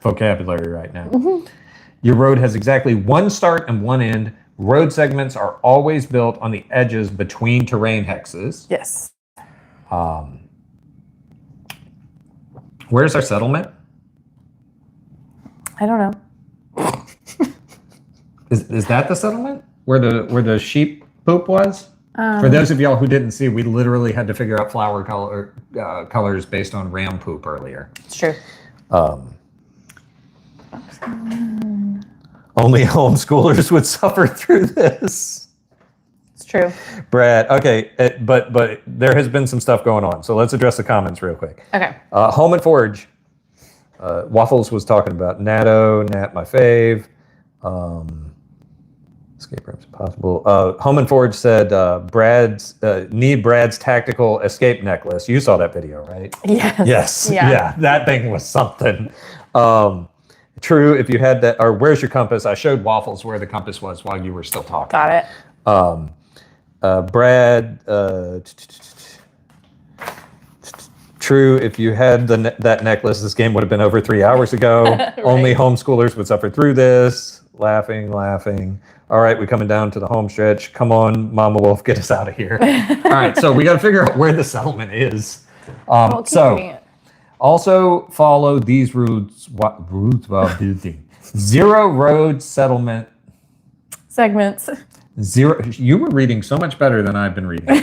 vocabulary right now. Mm-hmm. Your road has exactly 1 start and 1 end. Road segments are always built on the edges between terrain hexes. Yes. Where's our settlement? I don't know. Is that the settlement? Where the sheep poop was? For those of y'all who didn't see, we literally had to figure out flower colors based on ram poop earlier. It's true. Only homeschoolers would suffer through this. It's true. Brad, okay, but there has been some stuff going on, so let's address the comments real quick. Okay. Home and Forge. Waffles was talking about Nat my fave. Escape rooms possible. Home and Forge said need Brad's tactical escape necklace. You saw that video, right? Yes. Yes. Yeah. That thing was something. True, if you had that, or where's your compass? I showed Waffles where the compass was while you were still talking. Got it. Brad, true, if you had that necklace, this game would have been over 3 hours ago. Right. Only homeschoolers would suffer through this. Laughing. All right, we're coming down to the home stretch. Come on, Mama Wolf, get us out of here. All right, so we got to figure out where the settlement is. Also follow these rules. What rules while building? 0 road settlement segments. 0. You were reading so much better than I've been reading.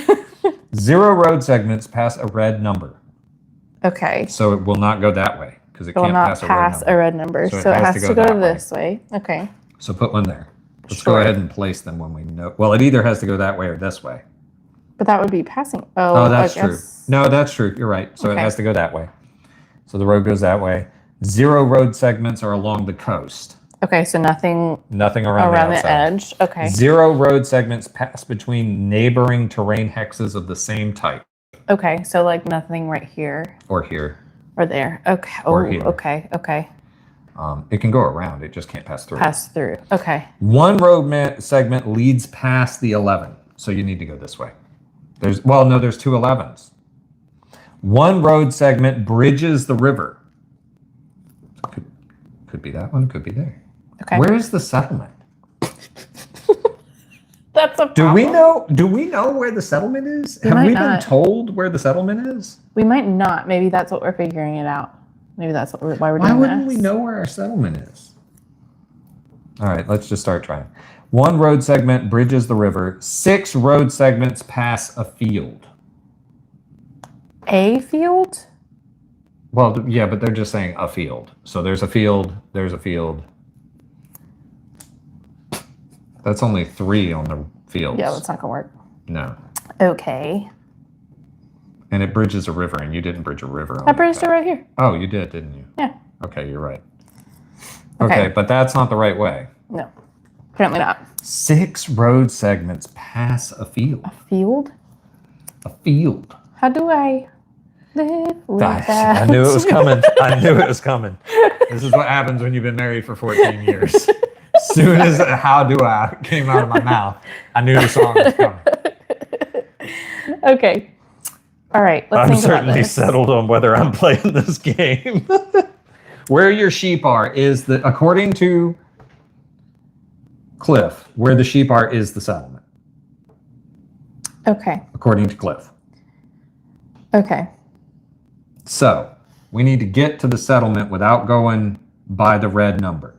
0 road segments pass a red number. Okay. So it will not go that way because it can't pass a red number. So it has to go this way. Okay. So put one there. Let's go ahead and place them when we know. Well, it either has to go that way or this way. But that would be passing. Oh, that's true. No, that's true. You're right. So it has to go that way. So the road goes that way. 0 road segments are along the coast. Okay, so nothing around the edge. Okay. 0 road segments pass between neighboring terrain hexes of the same type. Okay, so like nothing right here. Or here. Or there. Okay. Or here. Okay. It can go around. It just can't pass through. Okay. 1 road segment leads past the 11. So you need to go this way. There's 2 11s. 1 road segment bridges the river. Could be that one, could be there. Okay. Where is the settlement? That's a problem. Do we know where the settlement is? Have we been told where the settlement is? We might not. Maybe that's what we're figuring it out. Maybe that's why we're doing this. Why wouldn't we know where our settlement is? All right, let's just start trying. 1 road segment bridges the river. 6 road segments pass a field. A field? Well, yeah, but they're just saying a field. So there's a field, there's a field. That's only 3 on the fields. Yeah, that's not going to work. No. Okay. And it bridges a river, and you didn't bridge a river. I bridged it right here. Oh, you did, didn't you? Yeah. Okay, you're right. Okay, but that's not the right way. No, apparently not. 6 road segments pass a field. A field? A field. How do I live with that? I knew it was coming. I knew it was coming. This is what happens when you've been married for 14 years. As soon as "how do I" came out of my mouth, I knew the song was coming. Okay. All right. Let's I'm think about certainly this. settled on whether I'm playing this game. Where your sheep are is according to Cliff, where the sheep are is the settlement. Okay. According to Cliff. Okay. So we need to get to the settlement without going by the red number.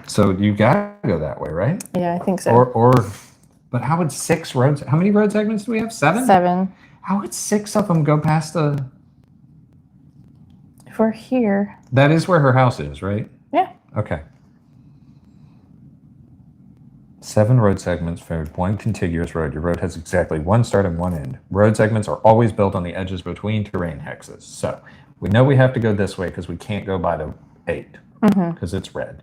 So you gotta go that way, right? Yeah, I think so. But how would 6 roads? How many road segments do we have? 7. 7. How would 6 of them go past the? If we're here. That is where her house is, right? Yeah. Okay. 7 road segments for 1 contiguous road. Your road has exactly 1 start and 1 end. Road segments are always built on the edges between terrain hexes. So we know we have to go this way because we can't go by the 8 because it's red.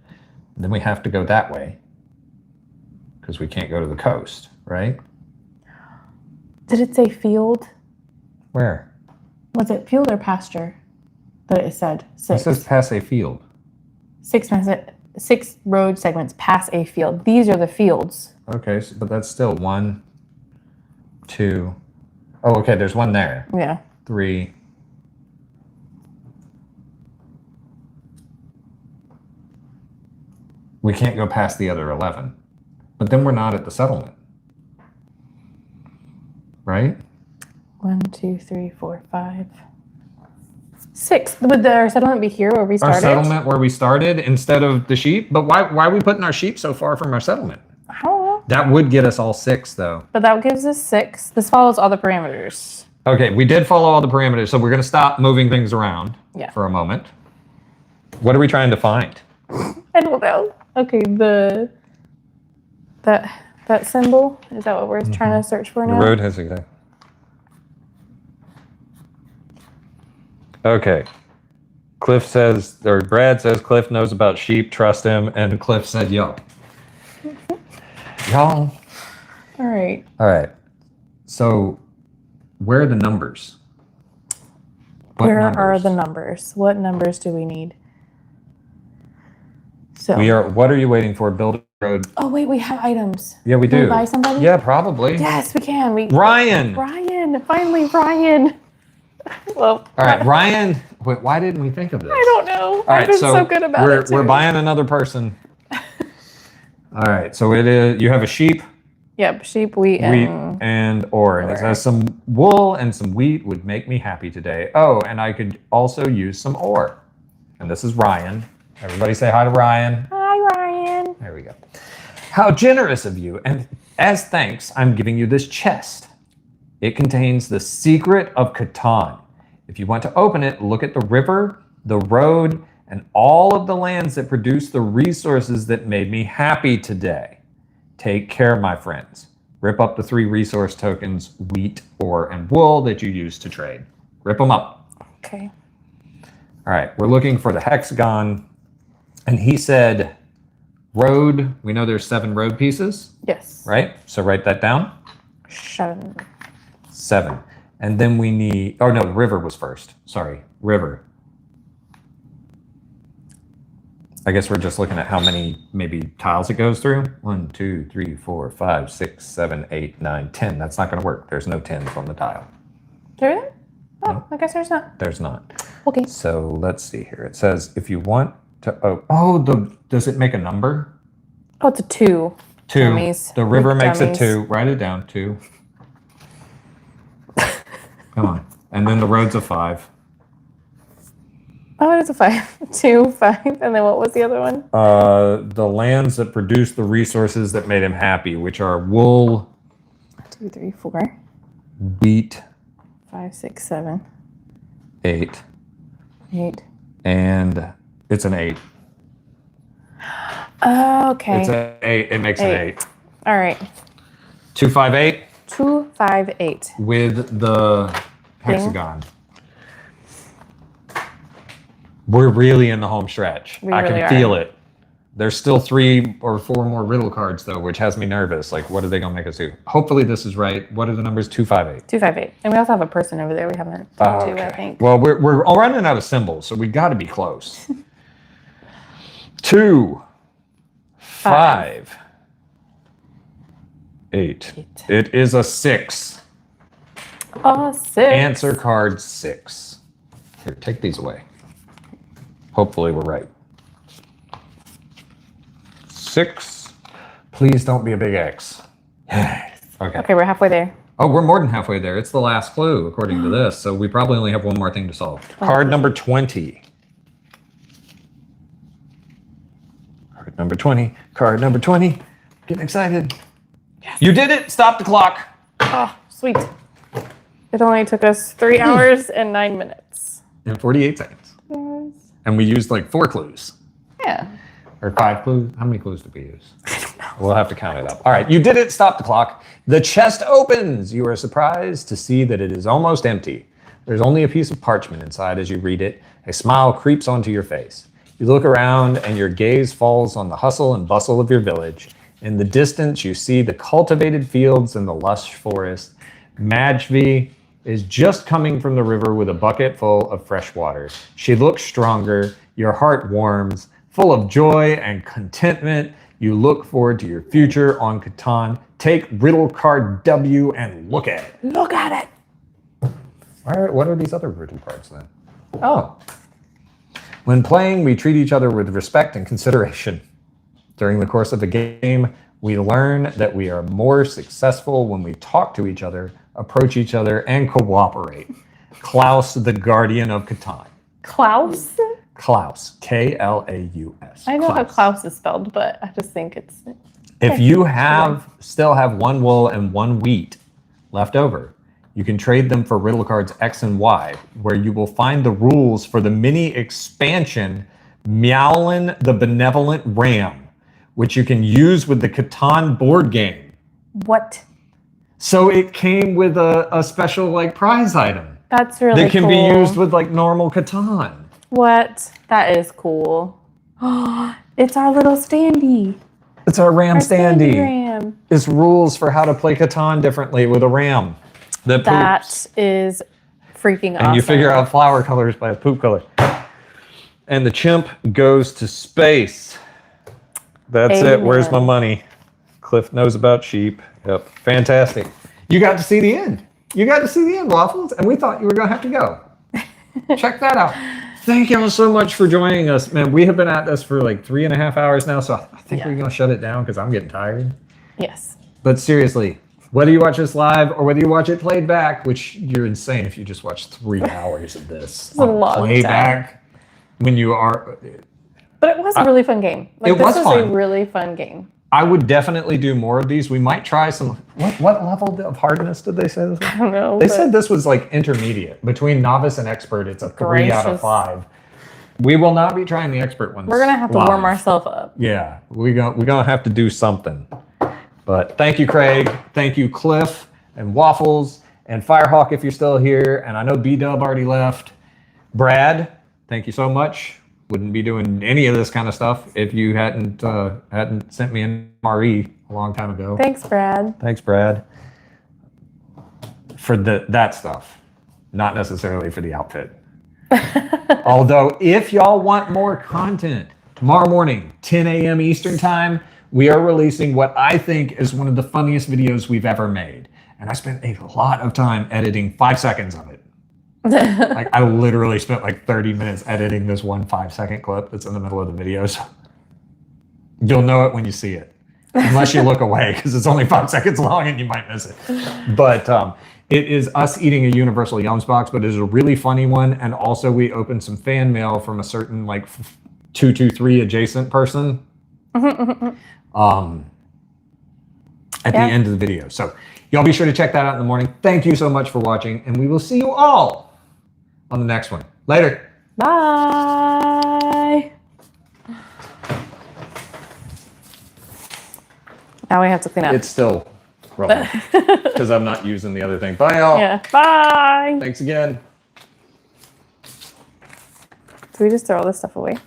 And then we have to go that way because we can't go to the coast, right? Did it say field? Where? Was it field or pasture that it said? 6. It says pass a field. 6 road segments pass a field. These are the fields. Okay, but that's still 1, 2. Oh, okay, there's 1 there. Yeah. 3. We can't go past the other 11. But then we're not at the settlement. Right? 1, 2, 3, 4, 5, 6. Would our settlement be here where we started? Our settlement where we started instead of the sheep? But why are we putting our sheep so far from our settlement? I don't know. That would get us all 6, though. But that gives us 6. This follows all the parameters. Okay, we did follow all the parameters, so we're going to stop moving things around for a moment. What are we trying to find? I don't know. Okay, that symbol, is that what we're trying to search for now? The road has exactly. Okay. Cliff says, or Brad says, Cliff knows about sheep, trust him, and Cliff said, yo. Y'all. All right. All right. So, where are the numbers? Where are the numbers? What numbers do we need? So what are you waiting for? Build a road. Oh wait, we have items. Yeah, we do. Can we buy somebody? Yeah, probably. Yes, we can. Ryan! Finally, Ryan. Well, all right, Ryan. Wait, why didn't we think of this? I don't know. I've been so good about it. We're buying another person. All right, so it is. You have a sheep. Yep, sheep, wheat, and ore. And it says some wool and some wheat would make me happy today. Oh, and I could also use some ore. And this is Ryan. Everybody say hi to Ryan. Hi, Ryan. There we go. How generous of you. And as thanks, I'm giving you this chest. It contains the secret of Catan. If you want to open it, look at the river, the road, and all of the lands that produce the resources that made me happy today. Take care, my friends. Rip up the 3 resource tokens, wheat, ore, and wool that you use to trade. Rip them up. Okay. All right, we're looking for the hexagon. And he said, road, we know there's 7 road pieces. Yes. Right? So write that down. 7. And then we need, oh no, river was first. Sorry, river. I guess we're just looking at how many maybe tiles it goes through. 1, 2, 3, 4, 5, 6, 7, 8, 9, 10. That's not going to work. There's no 10s on the tile. There? Oh, No. I guess there's not. There's not. Okay. So let's see here. It says if you want to, does it make a number? Oh, it's a 2. 2. Dummies. The river With makes dummies. it 2. Write it down. 2. Come on. And then the road's a 5. Oh, it is a 5. 2, 5. And then what was the other one? The lands that produce the resources that made him happy, which are wool, 2, 3, 4, wheat, 5, 6, 7, 8, 8. and it's an 8. Okay. It's an 8. It makes an 8. All right. 2, 5, 8. 258. with the hexagon. We're really in the home stretch. We I really can are. feel it. There's still 3 or 4 more riddle cards though, which has me nervous. Like, what are they gonna make us do? Hopefully this is right. What are the numbers? 258. 258. And we also have a person over there we haven't talked to, I think. Well, we're all running out of symbols, so we got to be close. 2, 5, 8. It is a 6. Oh, 6. Answer card 6. Here, take these away. Hopefully we're right. 6. Please don't be a big X. Okay. Okay, we're halfway there. Oh, we're more than halfway there. It's the last clue, according to this. So we probably only have one more thing to solve. Card number 20. Card number 20. Card number 20. Getting excited. Yes. You did it. Stop the clock. Oh, sweet. It only took us 3 hours and 9 minutes. And 48 seconds. Yes. And we used like 4 clues. Yeah. Or 5 clues. How many clues did we use? I don't know. We'll have to count it up. All right, you did it. Stop the clock. The chest opens. You are surprised to see that it is almost empty. There's only a piece of parchment inside as you read it. A smile creeps onto your face. You look around and your gaze falls on the hustle and bustle of your village. In the distance, you see the cultivated fields and the lush forest. Majvi is just coming from the river with a bucket full of fresh water. She looks stronger. Your heart warms. Full of joy and contentment, you look forward to your future on Catan. Take riddle card W and look at it. Look at it. What are these other riddle cards then? Oh. When playing, we treat each other with respect and consideration. During the course of the game, we learn that we are more successful when we talk to each other, approach each other, and cooperate. Klaus, the guardian of Catan. Klaus? Klaus, Klaus. I know how Klaus is spelled, but I just think it's... If you still have 1 wool and 1 wheat left over, you can trade them for riddle cards X and Y, where you will find the rules for the mini expansion Meowlin the Benevolent Ram, which you can use with the Catan board game. What? So it came with a special like prize item. That's really cool. That can be used with like normal Catan. What? That is cool. It's our little standee. It's our ram standee. Ram. It's rules for how to play Catan differently with a ram that poops. That is freaking awesome. And you figure out flower colors by a poop color. And the chimp goes to space. That's it. Where's my money? Cliff knows about sheep. Yep. Fantastic. You got to see the end. You got to see the end, Waffles, and we thought you were going to have to go. Check that out. Thank you all so much for joining us, man. We have been at this for like 3.5 hours now, so I think we're gonna shut it down because I'm getting tired. Yes. But seriously, whether you watch this live or whether you watch it played back, which you're insane if you just watch 3 hours of this It's a long playback time. when you are. But it was a really fun game. Like, it was this fun. a really fun game. I would definitely do more of these. We might try some. What level of hardness did they say this was? I don't know. They said this was like intermediate. Between novice and expert, it's a 3 out of 5. We will not be trying the expert ones. We're gonna have to warm ourselves up. Yeah, we're gonna have to do something. But thank you, Craig. Thank you, Cliff and Waffles and Firehawk if you're still here. And I know B-Dub already left. Brad, thank you so much. Wouldn't be doing any of this kind of stuff if you hadn't sent me an MRE a long time ago. Thanks, Brad. Thanks, Brad. For that stuff, not necessarily for the outfit. Although, if y'all want more content, tomorrow morning, 10 a.m. Eastern time, we are releasing what I think is one of the funniest videos we've ever made. And I spent a lot of time editing 5 seconds of it. Like, I literally spent like 30 minutes editing this one 5-second clip that's in the middle of the video. So you'll know it when you see it. Unless you look away, because it's only 5 seconds long and you might miss it. But it is us eating a Universal Yums box, but it is a really funny one. And also we opened some fan mail from a certain like 223 adjacent person at the end of the video. So y'all be sure to check that out in the morning. Thank you so much for watching, and we will see you all on the next one. Later. Bye. Now we have to clean up. It's still Rolling. Because I'm not using the other thing. Bye, y'all. Yeah. Bye. Thanks again. Do we just throw all this stuff away?